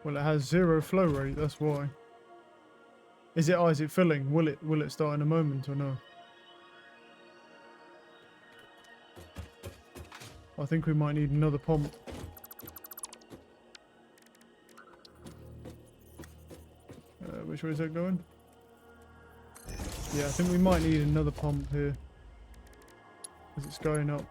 Well, it has 0 flow rate, that's why. Is it filling? Will it start in a moment or no? I think we might need another pump. Which way is that going? Yeah, I think we might need another pump here. Because it's going up.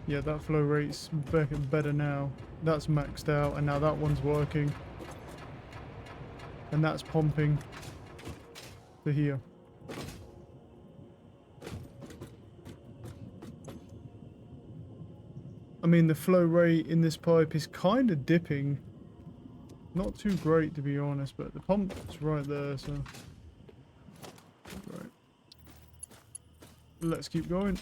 Yeah, that flow rate's better now. That's maxed out, and now that one's working. And that's pumping to here. I mean, the flow rate in this pipe is kind of dipping. Not too great, to be honest, but the pump's right there, so... Right. Let's keep going.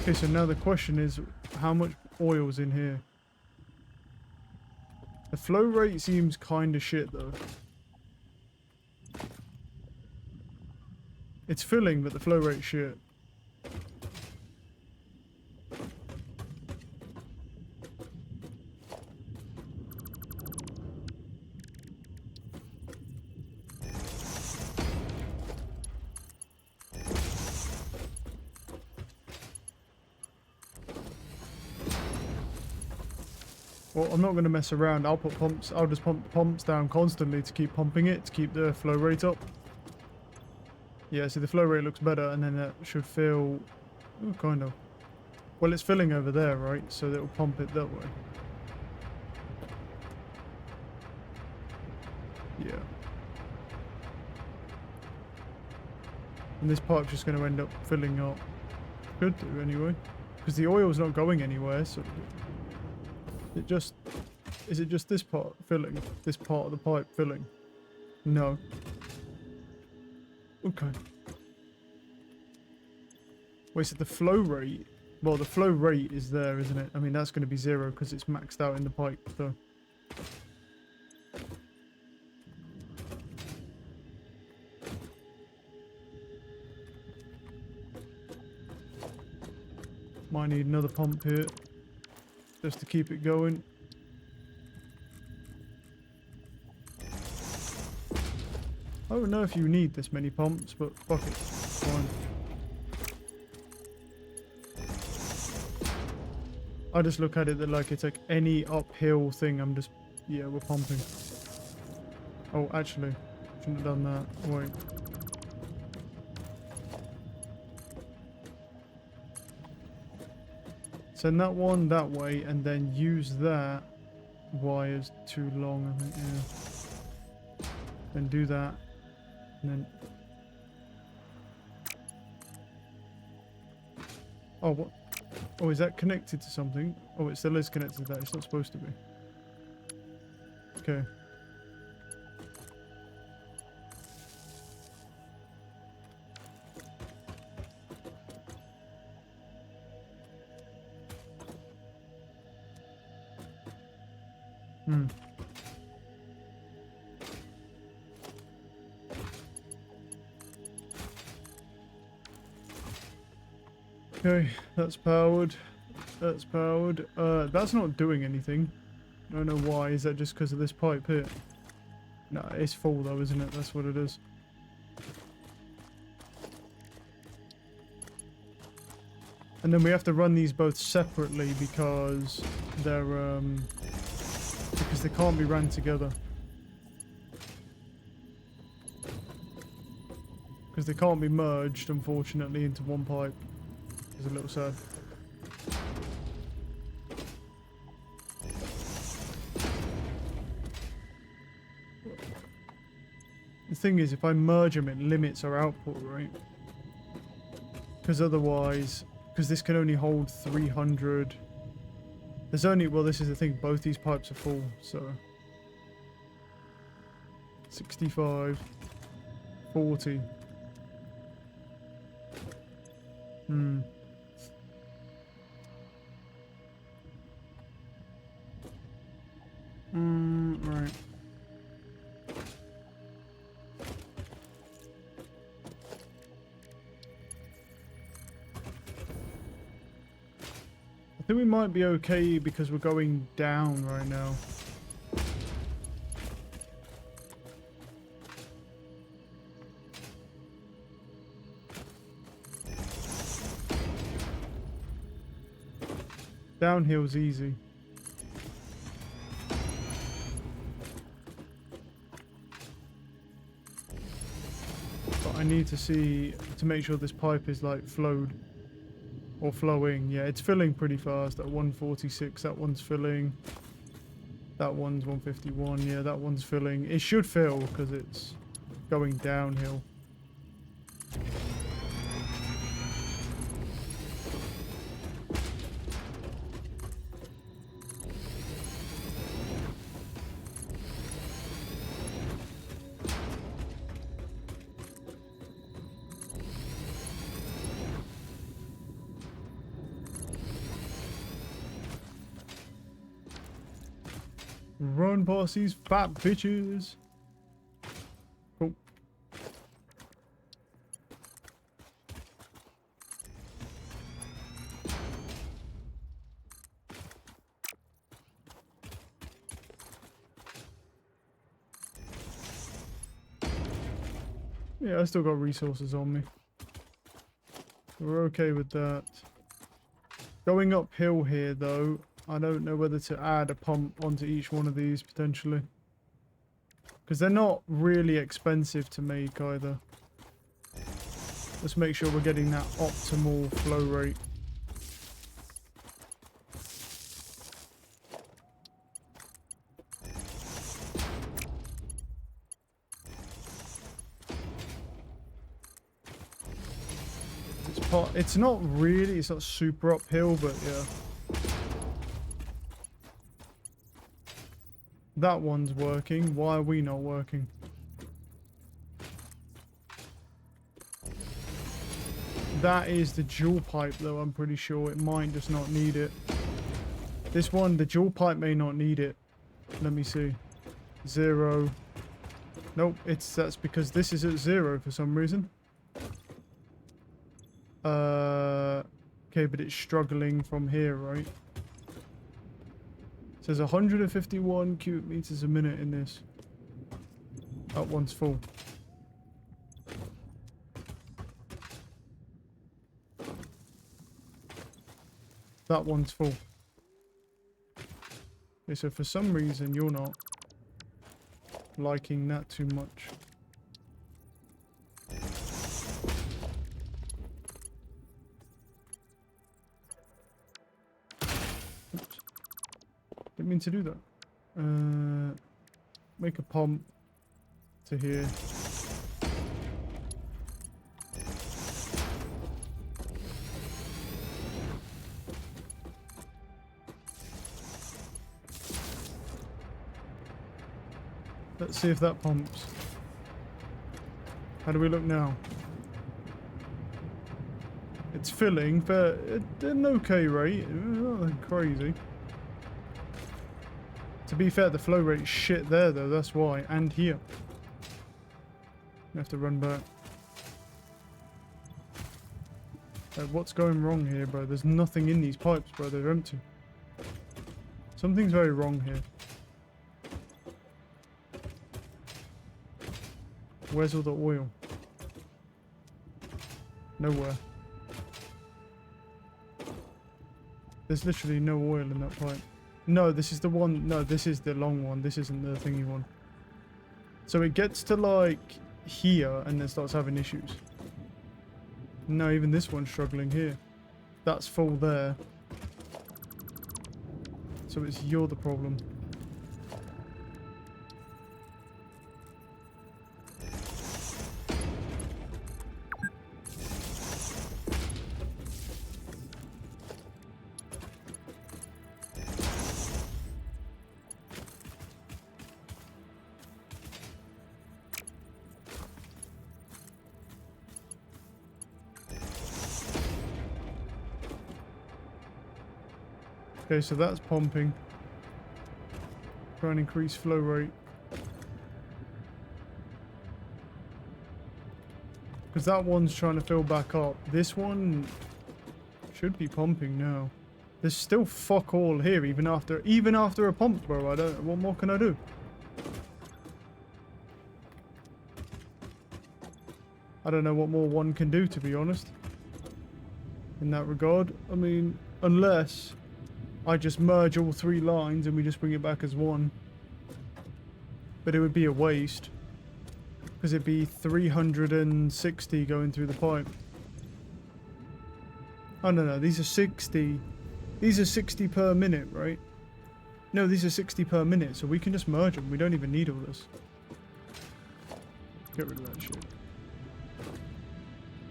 Okay, so now the question is, how much oil's in here? The flow rate seems kind of shit, though. It's filling, but the flow rate's shit. Well, I'm not going to mess around. I'll just pump the pumps down constantly to keep pumping it, to keep the flow rate up. Yeah, see, the flow rate looks better, and then that should fill... Ooh, kind of. Well, it's filling over there, right? So it'll pump it that way. Yeah. And this pipe's just going to end up filling up. Could do, anyway. Because the oil's not going anywhere, so... Is it just this part filling? This part of the pipe filling? No. Okay. Wait, so the flow rate... Well, the flow rate is there, isn't it? I mean, that's going to be 0 because it's maxed out in the pipe, so... Might need another pump here. Just to keep it going. I don't know if you need this many pumps, but fuck it. Fine. I just look at it that like it's like any uphill thing, I'm just... Yeah, we're pumping. Oh, actually. Shouldn't have done that. Wait. Send that one that way, and then use that. Wire's too long, I think, yeah. Then do that. And then... Oh, what? Oh, is that connected to something? Oh, it still is connected to that. It's not supposed to be. Okay. Okay, that's powered. That's powered. That's not doing anything. I don't know why. Is that just because of this pipe here? No, it's full though, isn't it? That's what it is. And then we have to run these both separately because they're because they can't be ran together. Because they can't be merged, unfortunately, into one pipe. It's a little sad. The thing is, if I merge them, it limits our output, right? Because otherwise, because this can only hold 300. There's only, well, this is the thing, both these pipes are full, so 65, 40. Right. I think we might be okay because we're going down right now. Downhill's easy. But I need to see, to make sure this pipe is like flowed. Or flowing. Yeah, it's filling pretty fast. At 146, that one's filling. That one's 151. Yeah, that one's filling. It should fill because it's going downhill. Run past these fat bitches. Cool. Yeah, I still got resources on me. We're okay with that. Going uphill here, though, I don't know whether to add a pump onto each one of these, potentially. Because they're not really expensive to make, either. Let's make sure we're getting that optimal flow rate. It's not really, it's not super uphill, but yeah. That one's working. Why are we not working? That is the dual pipe, though, I'm pretty sure. It might just not need it. This one, the dual pipe may not need it. Let me see. 0. Nope, that's because this is at 0 for some reason. Okay, but it's struggling from here, right? It says 151 cubic meters a minute in this. That one's full. That one's full. Okay, so for some reason you're not liking that too much. Oops. Didn't mean to do that. Make a pump to here. Let's see if that pumps. How do we look now? It's filling, but at an okay rate. Nothing crazy. To be fair, the flow rate's shit there, though. That's why. And here. You have to run back. What's going wrong here, bro? There's nothing in these pipes, bro. They're empty. Something's very wrong here. Where's all the oil? Nowhere. There's literally no oil in that pipe. No, this is the one. No, this is the long one. This isn't the thingy one. So it gets to like here and then starts having issues. No, even this one's struggling here. That's full there. So you're the problem. Okay, so that's pumping. Try and increase flow rate. Because that one's trying to fill back up. This one should be pumping now. There's still fuck all here, even after a pump, bro. What more can I do? I don't know what more one can do, to be honest. In that regard, I mean, unless I just merge all 3 lines and we just bring it back as one. But it would be a waste. Because it'd be 360 going through the pipe. Oh, no, these are 60. These are 60 per minute, right? No, these are 60 per minute, so we can just merge them. We don't even need all this. Get rid of that shit.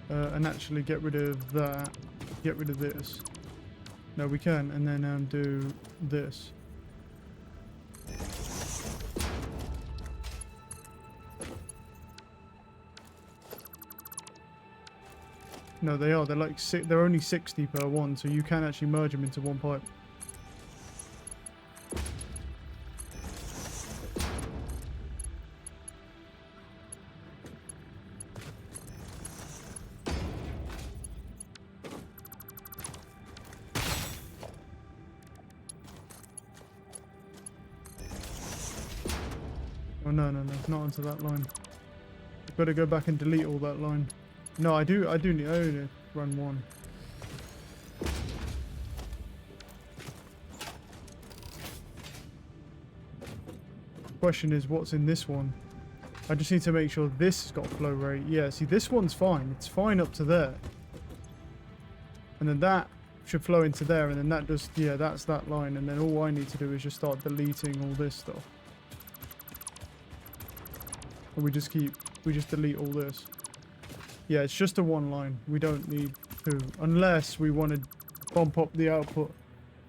And actually get rid of that. Get rid of this. No, we can, and then do this. No, they are. They're like they're only 60 per one, so you can actually merge them into one pipe. Oh no, not onto that line. I've got to go back and delete all that line. No, I do need to run one. Question is, what's in this one? I just need to make sure this has got flow rate. Yeah, see, this one's fine. It's fine up to there. And then that should flow into there, and then that just, yeah, that's that line. And then all I need to do is just start deleting all this stuff. And we just delete all this. Yeah, it's just a one line. We don't need to, unless we want to bump up the output.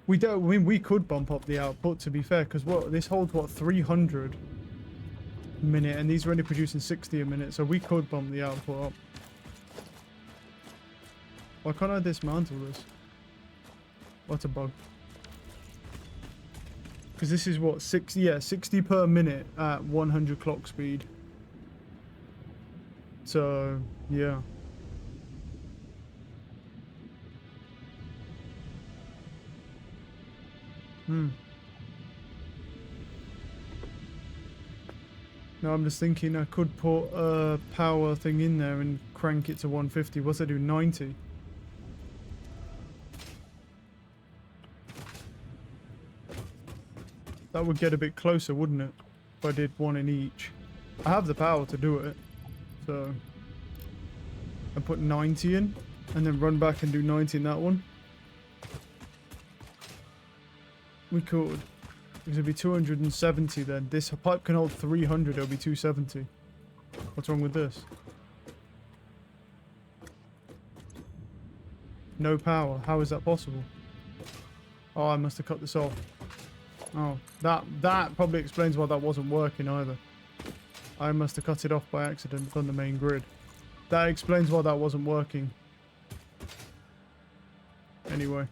We don't. I mean, we could bump up the output, to be fair, because what this holds, what, 300 a minute, and these are only producing 60 a minute, so we could bump the output up. Why can't I dismantle this? What's a bug? Because this is what, 60? Yeah, 60 per minute at 100 clock speed. So, yeah. No, I'm just thinking I could put a power thing in there and crank it to 150. What's that do? 90? That would get a bit closer, wouldn't it? If I did one in each. I have the power to do it. So I put 90 in and then run back and do 90 in that one. We could. Because it'd be 270 then. This pipe can hold 300, it'll be 270. What's wrong with this? No power. How is that possible? Oh, I must have cut this off. Oh, that probably explains why that wasn't working either. I must have cut it off by accident from the main grid. That explains why that wasn't working. Anyway.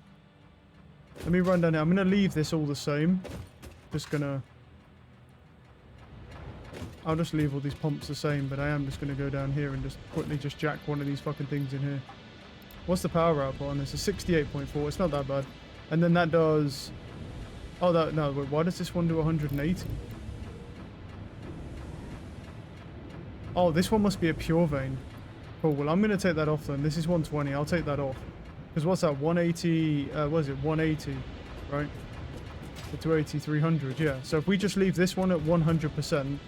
Let me run down here. I'm going to leave this all the same. I'll just leave all these pumps the same, but I am just going to go down here and just quickly just jack one of these fucking things in here. What's the power output on this? It's 68.4. It's not that bad. And then that does... Oh, no, wait, why does this one do 180? Oh, this one must be a pure vein. Cool, well, I'm going to take that off then. This is 120. I'll take that off. Because what's that? 180. What is it? 180, right? The 280, 300. Yeah. So if we just leave this one at 100%,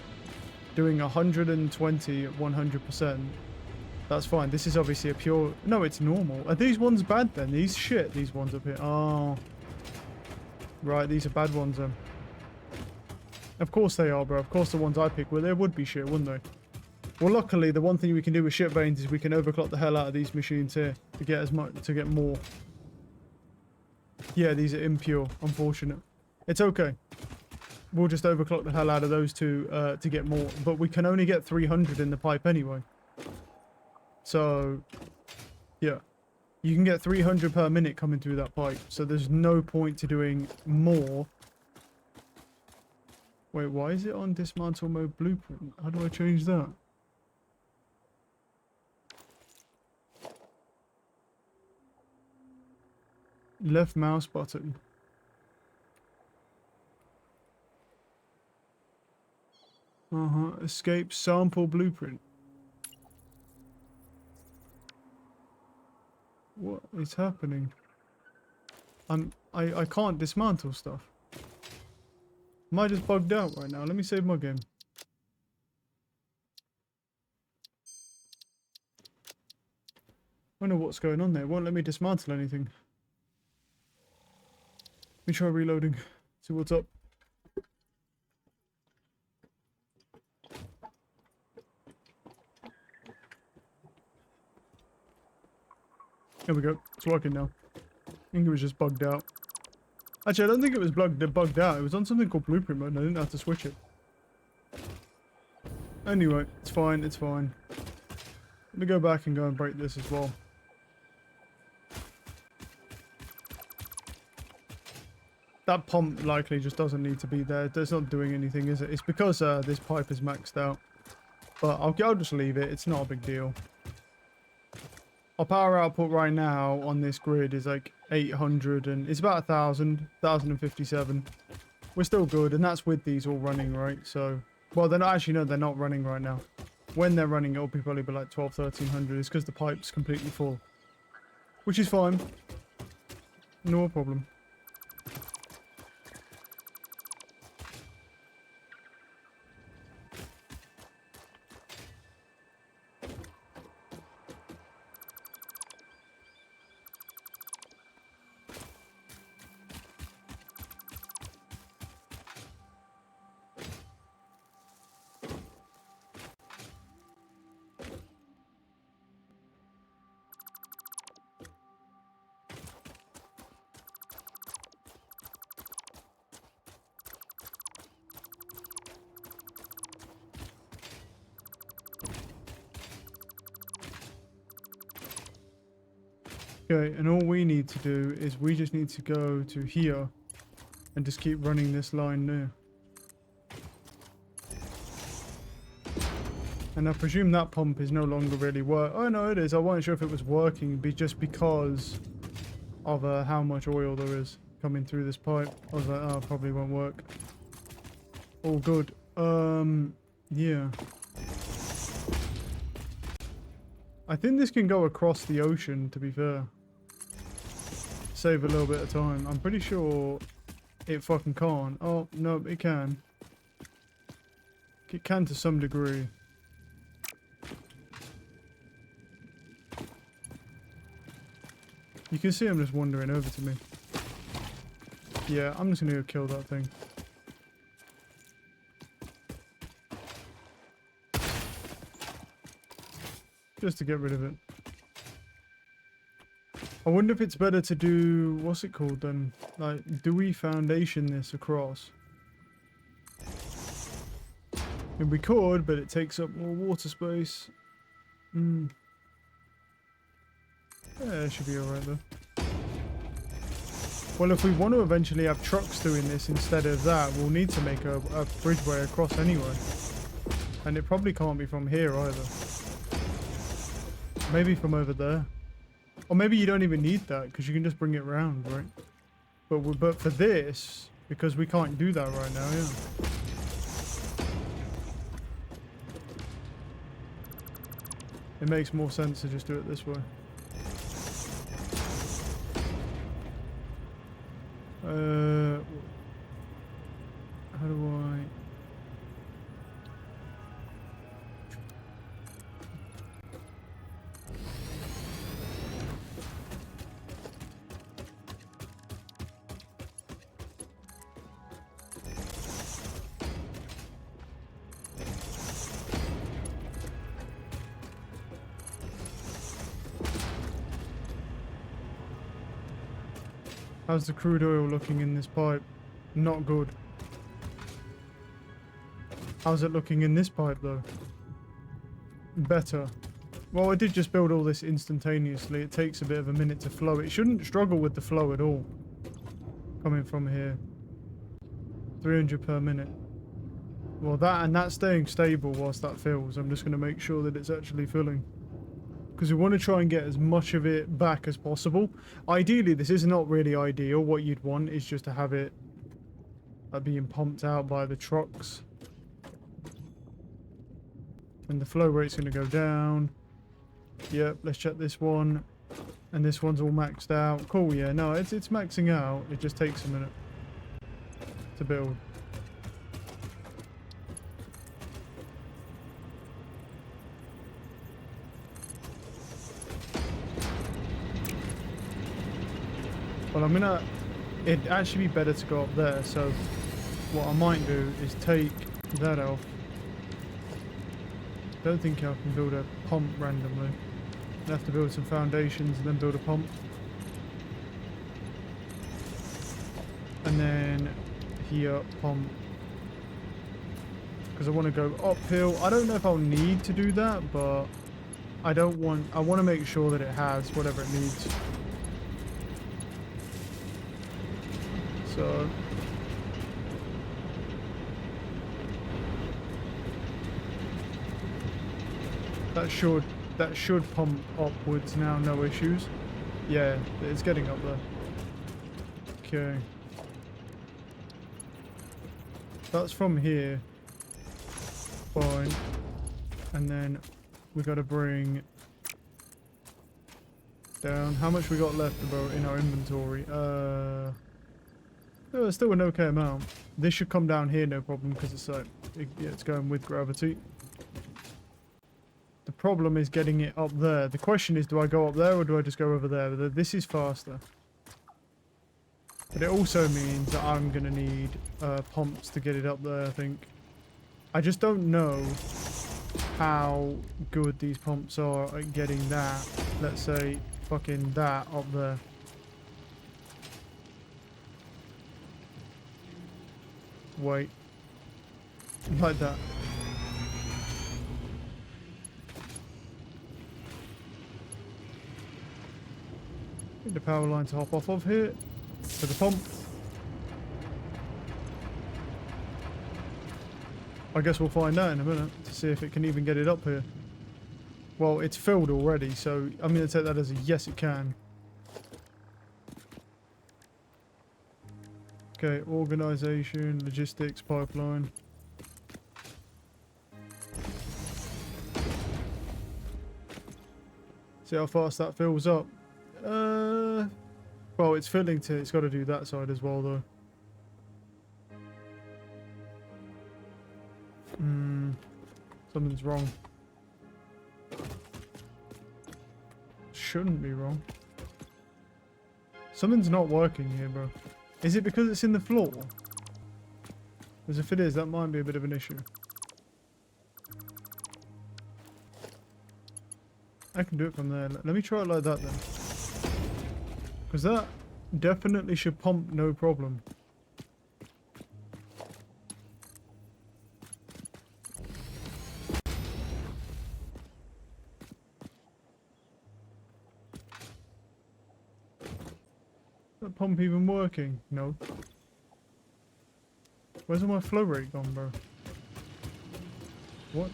doing 120 at 100%, that's fine. This is obviously a pure. No, it's normal. Are these ones bad then? These shit. These ones up here. Oh. Right. These are bad ones then. Of course they are, bro. Of course the ones I pick, well, they would be shit, wouldn't they? Well, luckily, the one thing we can do with shit veins is we can overclock the hell out of these machines here to get as much, to get more. Yeah, these are impure. Unfortunate. It's okay. We'll just overclock the hell out of those two to get more. But we can only get 300 in the pipe anyway. So, yeah. You can get 300 per minute coming through that pipe. So there's no point to doing more. Wait, why is it on dismantle mode blueprint? How do I change that? Left mouse button. Escape sample blueprint. What is happening? I can't dismantle stuff. Am I just bugged out right now? Let me save my game. I don't know what's going on there. It won't let me dismantle anything. Let me try reloading. See what's up. There we go. It's working now. I think it was just bugged out. Actually, I don't think it was bugged out. It was on something called blueprint mode and I didn't have to switch it. Anyway, it's fine. It's fine. Let me go back and go and break this as well. That pump likely just doesn't need to be there. It's not doing anything, is it? It's because this pipe is maxed out. But I'll just leave it. It's not a big deal. Our power output right now on this grid is like 800 and it's about 1,057. We're still good, and that's with these all running, right? So, well, they're not actually, no, they're not running right now. When they're running, it'll be probably like 12, 1,300. It's because the pipe's completely full, which is fine. No problem. Okay, and all we need to do is we just need to go to here and just keep running this line there. And I presume that pump is no longer really Oh no, it is. I wasn't sure if it was working just because of how much oil there is coming through this pipe. I was like, oh, it probably won't work. All good. Yeah. I think this can go across the ocean, to be fair. Save a little bit of time. I'm pretty sure it fucking can't. Oh, no, it can. It can to some degree. You can see I'm just wandering over to me. Yeah, I'm just gonna go kill that thing. Just to get rid of it. I wonder if it's better to do, what's it called then? Like, do we foundation this across? And we could, but it takes up more water space. Yeah, it should be alright though. Well, if we want to eventually have trucks doing this instead of that, we'll need to make a bridgeway across anyway. And it probably can't be from here either. Maybe from over there. Or maybe you don't even need that because you can just bring it round, right? But for this, because we can't do that right now, yeah. It makes more sense to just do it this way. How do I... How's the crude oil looking in this pipe? Not good. How's it looking in this pipe though? Better. Well, I did just build all this instantaneously. It takes a bit of a minute to flow. It shouldn't struggle with the flow at all. Coming from here. 300 per minute. Well, that's staying stable whilst that fills. I'm just going to make sure that it's actually filling. Because we want to try and get as much of it back as possible. Ideally, this is not really ideal. What you'd want is just to have it being pumped out by the trucks. And the flow rate's going to go down. Yep, let's check this one. And this one's all maxed out. Cool, yeah, no, it's maxing out. It just takes a minute to build. Well, it'd actually be better to go up there, so what I might do is take that off. Don't think I can build a pump randomly. I'll have to build some foundations and then build a pump. And then here, pump. Because I want to go uphill. I don't know if I'll need to do that, but I want to make sure that it has whatever it needs. So that should pump upwards now, no issues. Yeah, it's getting up there. Okay. That's from here. Fine. And then we gotta bring down. How much we got left about in our inventory? It's still an okay amount. This should come down here, no problem, because it's like, it's going with gravity. The problem is getting it up there. The question is, do I go up there or do I just go over there? This is faster. But it also means that I'm going to need pumps to get it up there, I think. I just don't know how good these pumps are at getting that, let's say, fucking that up there. Wait. Like that. Need the power line to hop off of here. To the pump. I guess we'll find out in a minute to see if it can even get it up here. Well, it's filled already, so I'm going to take that as a yes it can. Okay, organization, logistics, pipeline. See how fast that fills up. Well, it's filling to, it's got to do that side as well, though. Something's wrong. Shouldn't be wrong. Something's not working here, bro. Is it because it's in the floor? Because if it is, that might be a bit of an issue. I can do it from there. Let me try it like that then. Because that definitely should pump no problem. Is that pump even working? No. Where's all my flow rate gone, bro? What?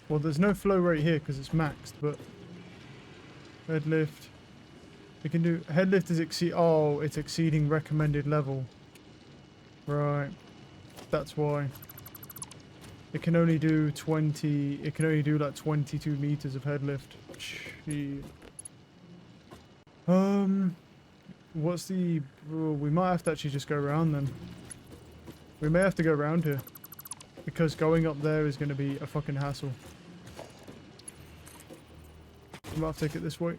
Well, there's no flow rate here because it's maxed, but head lift. We can do head lift is it's exceeding recommended level. Right. That's why. It can only do 20, it can only do like 22 meters of head lift. Gee. What's the... oh, we might have to actually just go around then. We may have to go around here. Because going up there is going to be a fucking hassle. We might have to take it this way.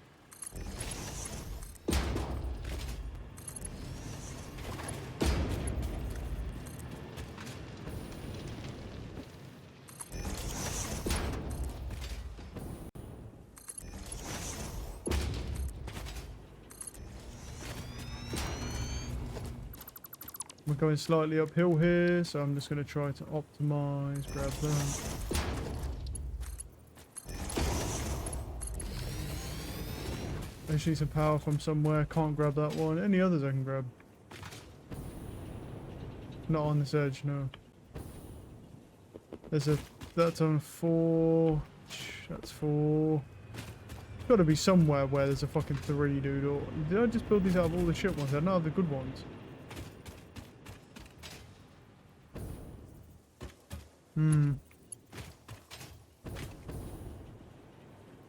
We're going slightly uphill here, so I'm just going to try to optimize, grab that. I just need some power from somewhere, can't grab that one. Any others I can grab? Not on this edge, no. There's a... that's on 4. That's 4. There's got to be somewhere where there's a fucking 3, dude. Or did I just build these out of all the shit ones? I don't have the good ones.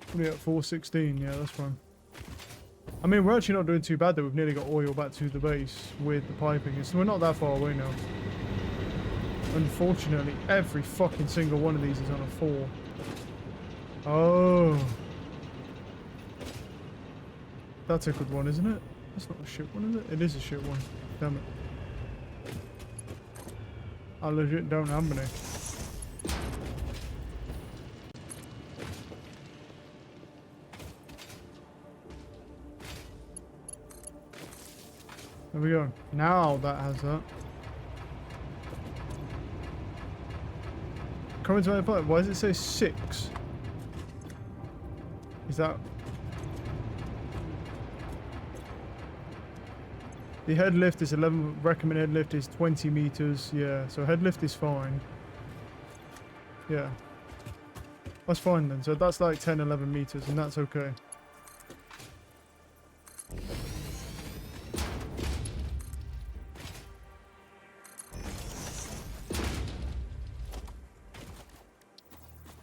What are we at? 416, yeah, that's fine. I mean, we're actually not doing too bad though. We've nearly got oil back to the base with the piping. So we're not that far away now. Unfortunately, every fucking single one of these is on a 4. Oh. That's a good one, isn't it? That's not a shit one, is it? It is a shit one. Damn it. I legit don't have any. There we go. Now that has that. Coming to my point. Why does it say 6? Is that... the head lift is 11, recommended head lift is 20 meters. Yeah, so head lift is fine. Yeah. That's fine then. So that's like 10, 11 meters and that's okay.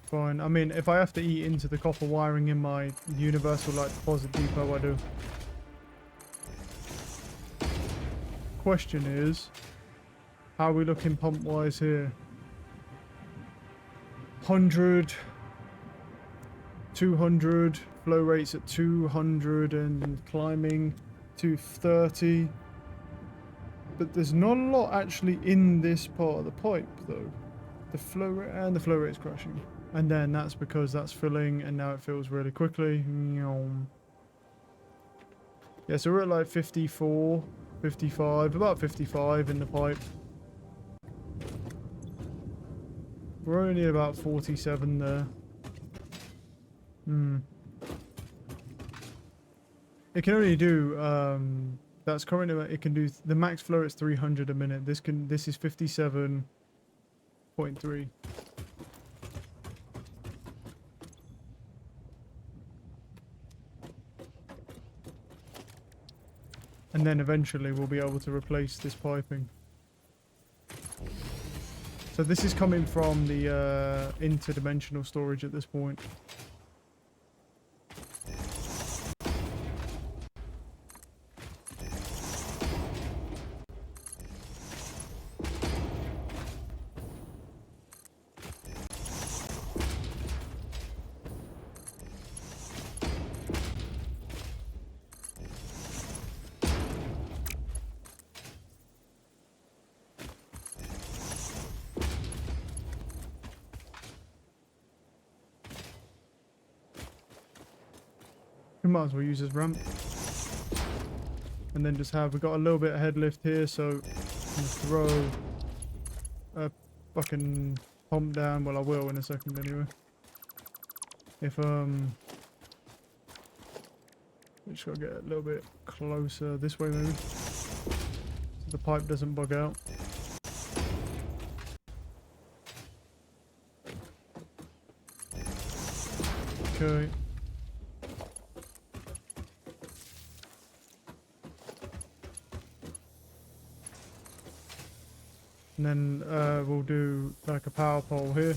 Fine. I mean, if I have to eat into the copper wiring in my universal light deposit depot, I do. Question is, how are we looking pump wise here? 100, 200, flow rates at 200 and climbing to 30. But there's not a lot actually in this part of the pipe though. The flow rate and the flow rate is crashing. And then that's because that's filling and now it fills really quickly. Yeah, so we're at like 54, 55, about 55 in the pipe. We're only at about 47 there. It can only do, that's currently, it can do, the max flow is 300 a minute. This is 57.3. And then eventually we'll be able to replace this piping. So this is coming from the interdimensional storage at this point. We might as well use this ramp. And then just have, we got a little bit of head lift here, so I'm gonna throw a fucking pump down. Well, I will in a second anyway. If, we just gotta get a little bit closer this way maybe. So the pipe doesn't bug out. Okay. And then we'll do like a power pole here.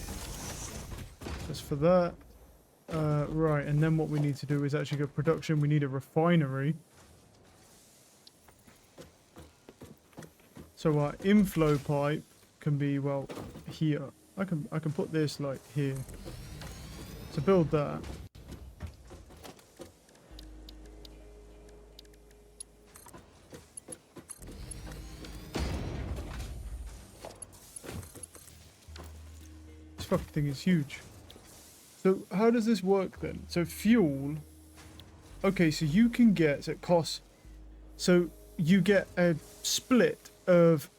Just for that. Right, and then what we need to do is actually go production. We need a refinery So our inflow pipe can be, well, here. I can put this like here. To build that. This fucking thing is huge. So how does this work then? So fuel. Okay, so you can get, it costs, so you get a split of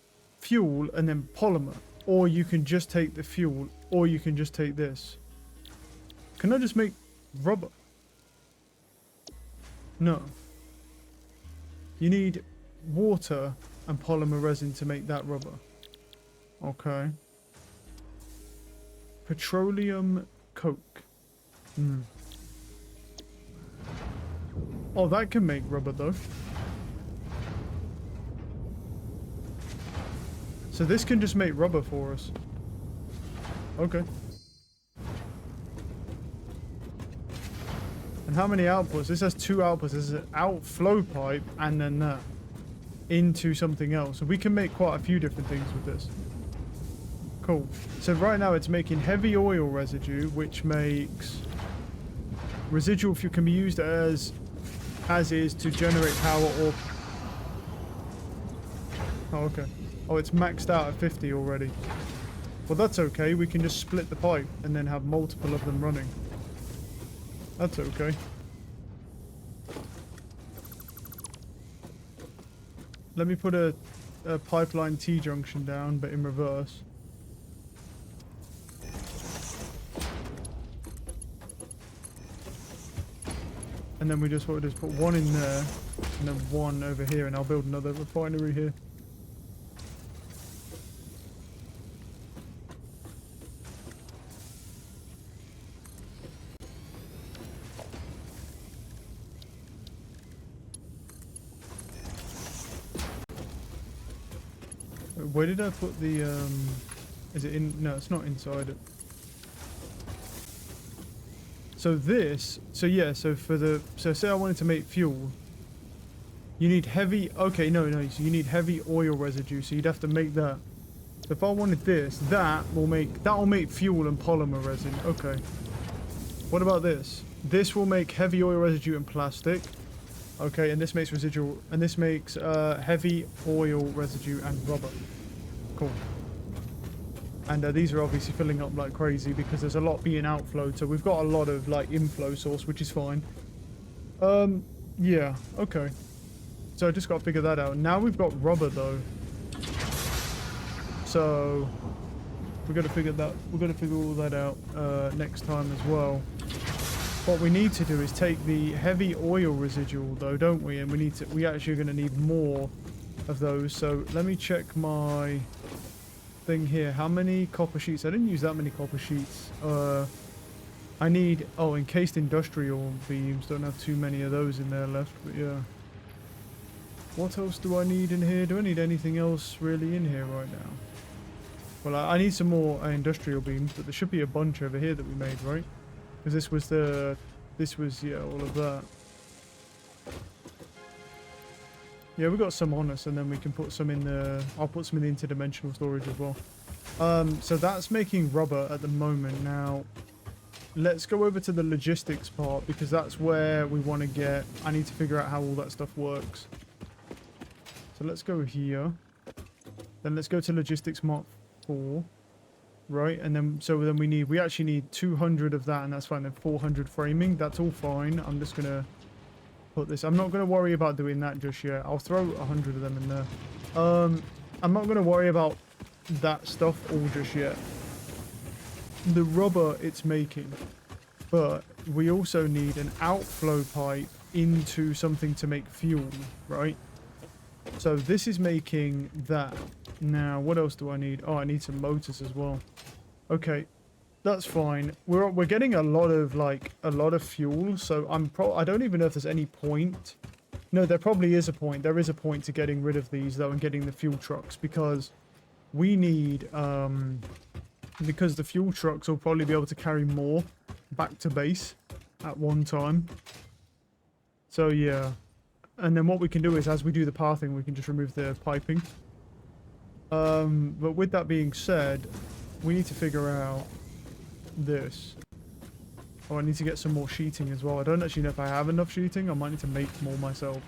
fuel and then polymer. Or you can just take the fuel, or you can just take this. Can I just make rubber? No. You need water and polymer resin to make that rubber. Okay. Petroleum coke. Hmm. Oh, that can make rubber though. So this can just make rubber for us. Okay. And how many outputs? This has 2 outputs. This is an outflow pipe and then that into something else. So we can make quite a few different things with this. Cool. So right now it's making heavy oil residue, which makes residual fuel can be used as is to generate power or... Oh, okay. Oh, it's maxed out at 50 already. Well, that's okay. We can just split the pipe and then have multiple of them running. That's okay. Let me put a pipeline T-junction down, but in reverse. And then we just want to just put one in there, and then one over here, and I'll build another refinery here. Where did I put the, is it in, no, it's not inside it. So this, so yeah, so for the, so say I wanted to make fuel, you need heavy, okay, no, so you need heavy oil residue, so you'd have to make that. So if I wanted this, that will make fuel and polymer resin, okay. What about this? This will make heavy oil residue and plastic. Okay, and this makes residual, and this makes heavy oil residue and rubber. Cool. And these are obviously filling up like crazy because there's a lot being outflowed, so we've got a lot of like inflow source, which is fine. Yeah, okay. So I just got to figure that out. Now we've got rubber though. So we're gonna figure all that out next time as well. What we need to do is take the heavy oil residual though, don't we? And we actually are going to need more of those. So let me check my thing here. How many copper sheets? I didn't use that many copper sheets. I need, oh, encased industrial beams. Don't have too many of those in there left, but yeah. What else do I need in here? Do I need anything else really in here right now? Well, I need some more industrial beams, but there should be a bunch over here that we made, right? Because this was, yeah, all of that. Yeah, we got some on us, and then we can put some in the, I'll put some in the interdimensional storage as well. So that's making rubber at the moment. Now, let's go over to the logistics part, because that's where we want to get, I need to figure out how all that stuff works. So let's go here. Then let's go to logistics Mark 4. Right, and then, so then we actually need 200 of that, and that's fine. Then 400 framing, that's all fine. I'm just gonna put this, I'm not gonna worry about doing that just yet. I'll throw 100 of them in there. I'm not gonna worry about that stuff all just yet. The rubber it's making, but we also need an outflow pipe into something to make fuel, right? So this is making that. Now, what else do I need? Oh, I need some motors as well. Okay, that's fine. We're getting a lot of fuel, so I don't even know if there's any point. No, there probably is a point. There is a point to getting rid of these though and getting the fuel trucks, because we need because the fuel trucks will probably be able to carry more back to base at one time. So yeah. And then what we can do is, as we do the pathing, we can just remove the piping. But with that being said, we need to figure out this. Oh, I need to get some more sheeting as well. I don't actually know if I have enough sheeting. I might need to make more myself.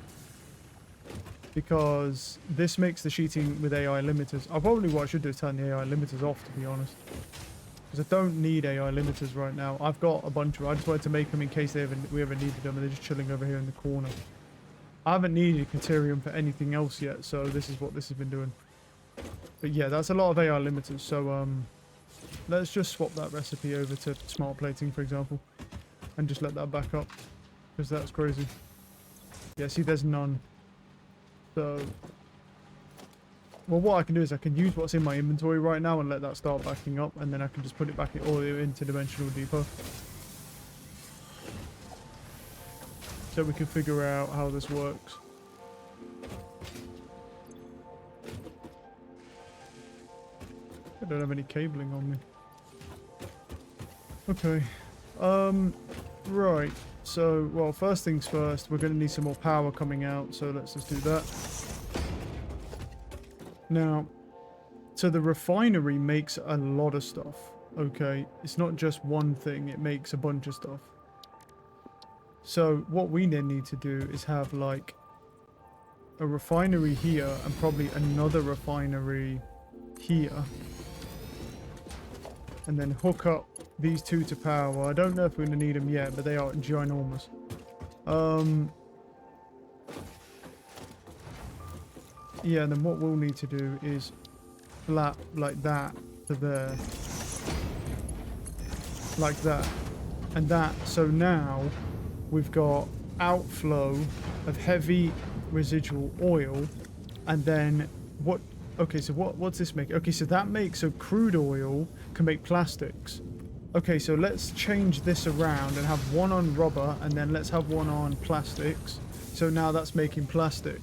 Because this makes the sheeting with AI limiters. Probably what I should do is turn the AI limiters off, to be honest. Because I don't need AI limiters right now. I've got a bunch of them. I just wanted to make them in case we ever needed them, and they're just chilling over here in the corner. I haven't needed Caterium for anything else yet, so this is what this has been doing. But yeah, that's a lot of AI limiters, so let's just swap that recipe over to smart plating, for example. And just let that back up. Because that's crazy. Yeah, see, there's none. So, well, what I can do is I can use what's in my inventory right now and let that start backing up, and then I can just put it back all the way into Dimensional Depot. So we can figure out how this works. I don't have any cabling on me. Okay. Right. So, well, first things first, we're going to need some more power coming out, so let's just do that. Now, so the refinery makes a lot of stuff, okay? It's not just one thing, it makes a bunch of stuff. So, what we then need to do is have, like, a refinery here and probably another refinery here. And then hook up these two to power. I don't know if we're going to need them yet, but they are ginormous. Yeah, and then what we'll need to do is flap like that to there. Like that. And that, so now we've got outflow of heavy residual oil. And then what, okay, so what's this make? Okay, so that makes, so crude oil can make plastics. Okay, so let's change this around and have one on rubber, and then let's have one on plastics. So now that's making plastic.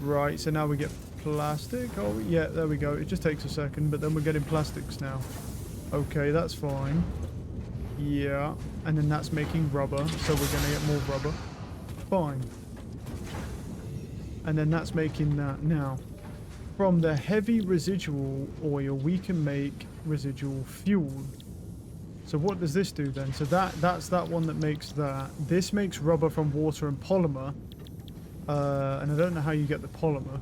Right, so now we get plastic. Oh, yeah, there we go. It just takes a second, but then we're getting plastics now. Okay, that's fine. Yeah, and then that's making rubber, so we're going to get more rubber. Fine. And then that's making that. Now, from the heavy residual oil, we can make residual fuel. So what does this do then? So that's that one that makes that. This makes rubber from water and polymer. And I don't know how you get the polymer.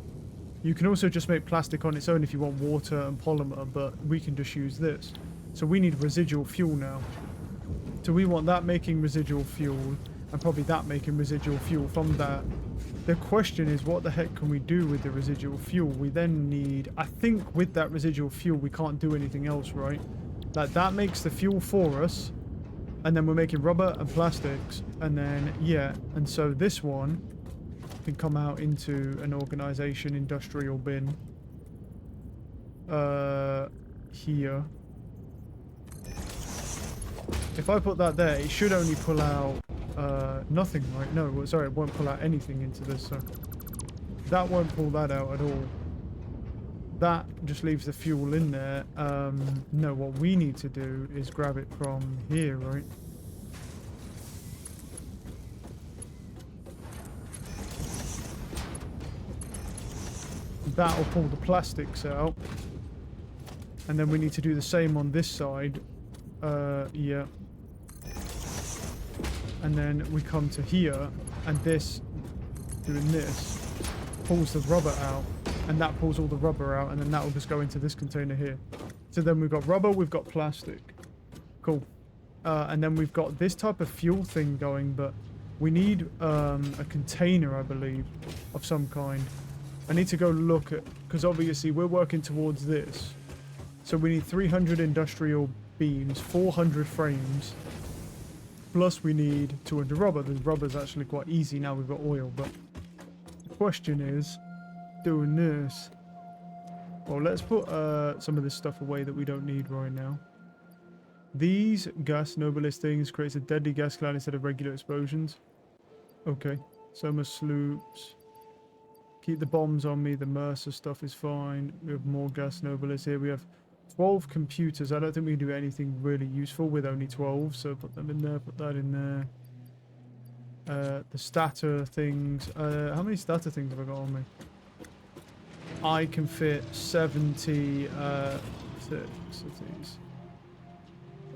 You can also just make plastic on its own if you want water and polymer, but we can just use this. So we need residual fuel now. So we want that making residual fuel, and probably that making residual fuel from that. The question is, what the heck can we do with the residual fuel? We then need, I think with that residual fuel, we can't do anything else, right? Like, that makes the fuel for us, and then we're making rubber and plastics, and then, yeah, and so this one can come out into an organization industrial bin. Here. If I put that there, it should only pull out, nothing, right? No, sorry, it won't pull out anything into this, so that won't pull that out at all. That just leaves the fuel in there. No, what we need to do is grab it from here, right? That'll pull the plastics out. And then we need to do the same on this side. Yeah. And then we come to here, and this, doing this, pulls the rubber out. And that pulls all the rubber out, and then that will just go into this container here. So then we've got rubber, we've got plastic. Cool. And then we've got this type of fuel thing going, but we need a container, I believe, of some kind. I need to go look at, because obviously we're working towards this. So we need 300 industrial beams, 400 frames, plus we need 200 rubber. The rubber's actually quite easy now we've got oil, but the question is, doing this. Well, let's put some of this stuff away that we don't need right now. These gas nobilis things creates a deadly gas cloud instead of regular explosions. Okay. Soma sloops. Keep the bombs on me. The Mercer stuff is fine. We have more gas nobilis here. We have 12 computers. I don't think we can do anything really useful with only 12, so put them in there, put that in there. The stator things. How many stator things have I got on me? I can fit 70 cities.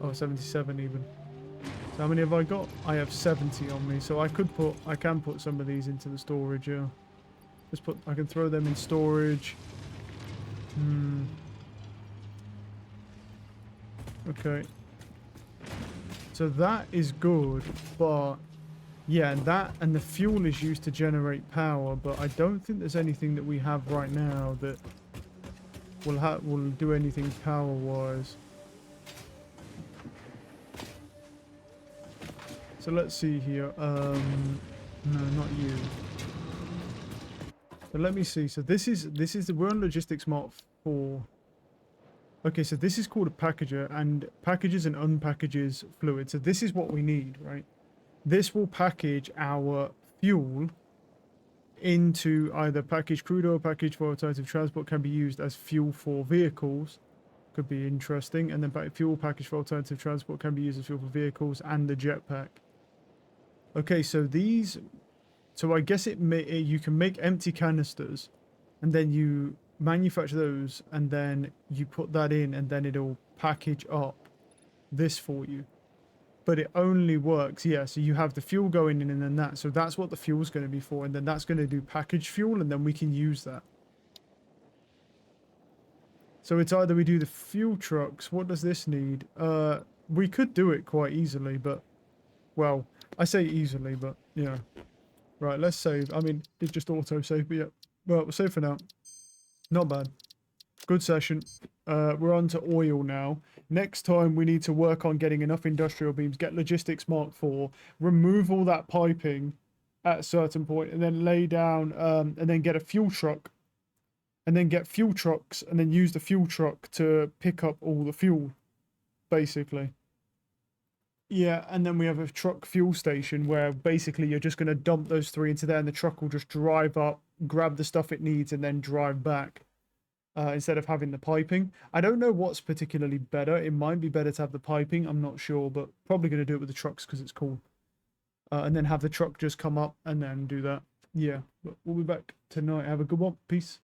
Oh, 77 even. So how many have I got? I have 70 on me, so I can put some of these into the storage, yeah. I can throw them in storage. Okay. So that is good, but yeah, and the fuel is used to generate power, but I don't think there's anything that we have right now that will do anything power-wise. So let's see here. No, not you. So let me see. So this is we're on Logistics Mark 4. Okay, so this is called a packager, and packages and unpackages fluid. So this is what we need, right? This will package our fuel into either packaged crude oil, packaged for alternative transport, can be used as fuel for vehicles. Could be interesting. And then fuel packaged for alternative transport can be used as fuel for vehicles and the jetpack. Okay, so I guess you can make empty canisters, and then you manufacture those, and then you put that in, and then it'll package up this for you. But it only works, yeah, so you have the fuel going in and then that. So that's what the fuel's going to be for, and then that's going to do packaged fuel, and then we can use that. So it's either we do the fuel trucks. What does this need? We could do it quite easily, but, well, I say easily, but, yeah. Right, let's save. I mean, it just auto-save, but yeah. Well, we'll save for now. Not bad. Good session. We're on to oil now. Next time, we need to work on getting enough industrial beams, get Logistics Mark 4, remove all that piping at a certain point, and then lay down, and then get a fuel truck, and then get fuel trucks, and then use the fuel truck to pick up all the fuel, basically. Yeah, and then we have a truck fuel station where basically you're just going to dump those 3 into there, and the truck will just drive up, grab the stuff it needs, and then drive back. Instead of having the piping. I don't know what's particularly better. It might be better to have the piping. I'm not sure, but probably going to do it with the trucks because it's cool. And then have the truck just come up and then do that. Yeah, but we'll be back tonight. Have a good one. Peace.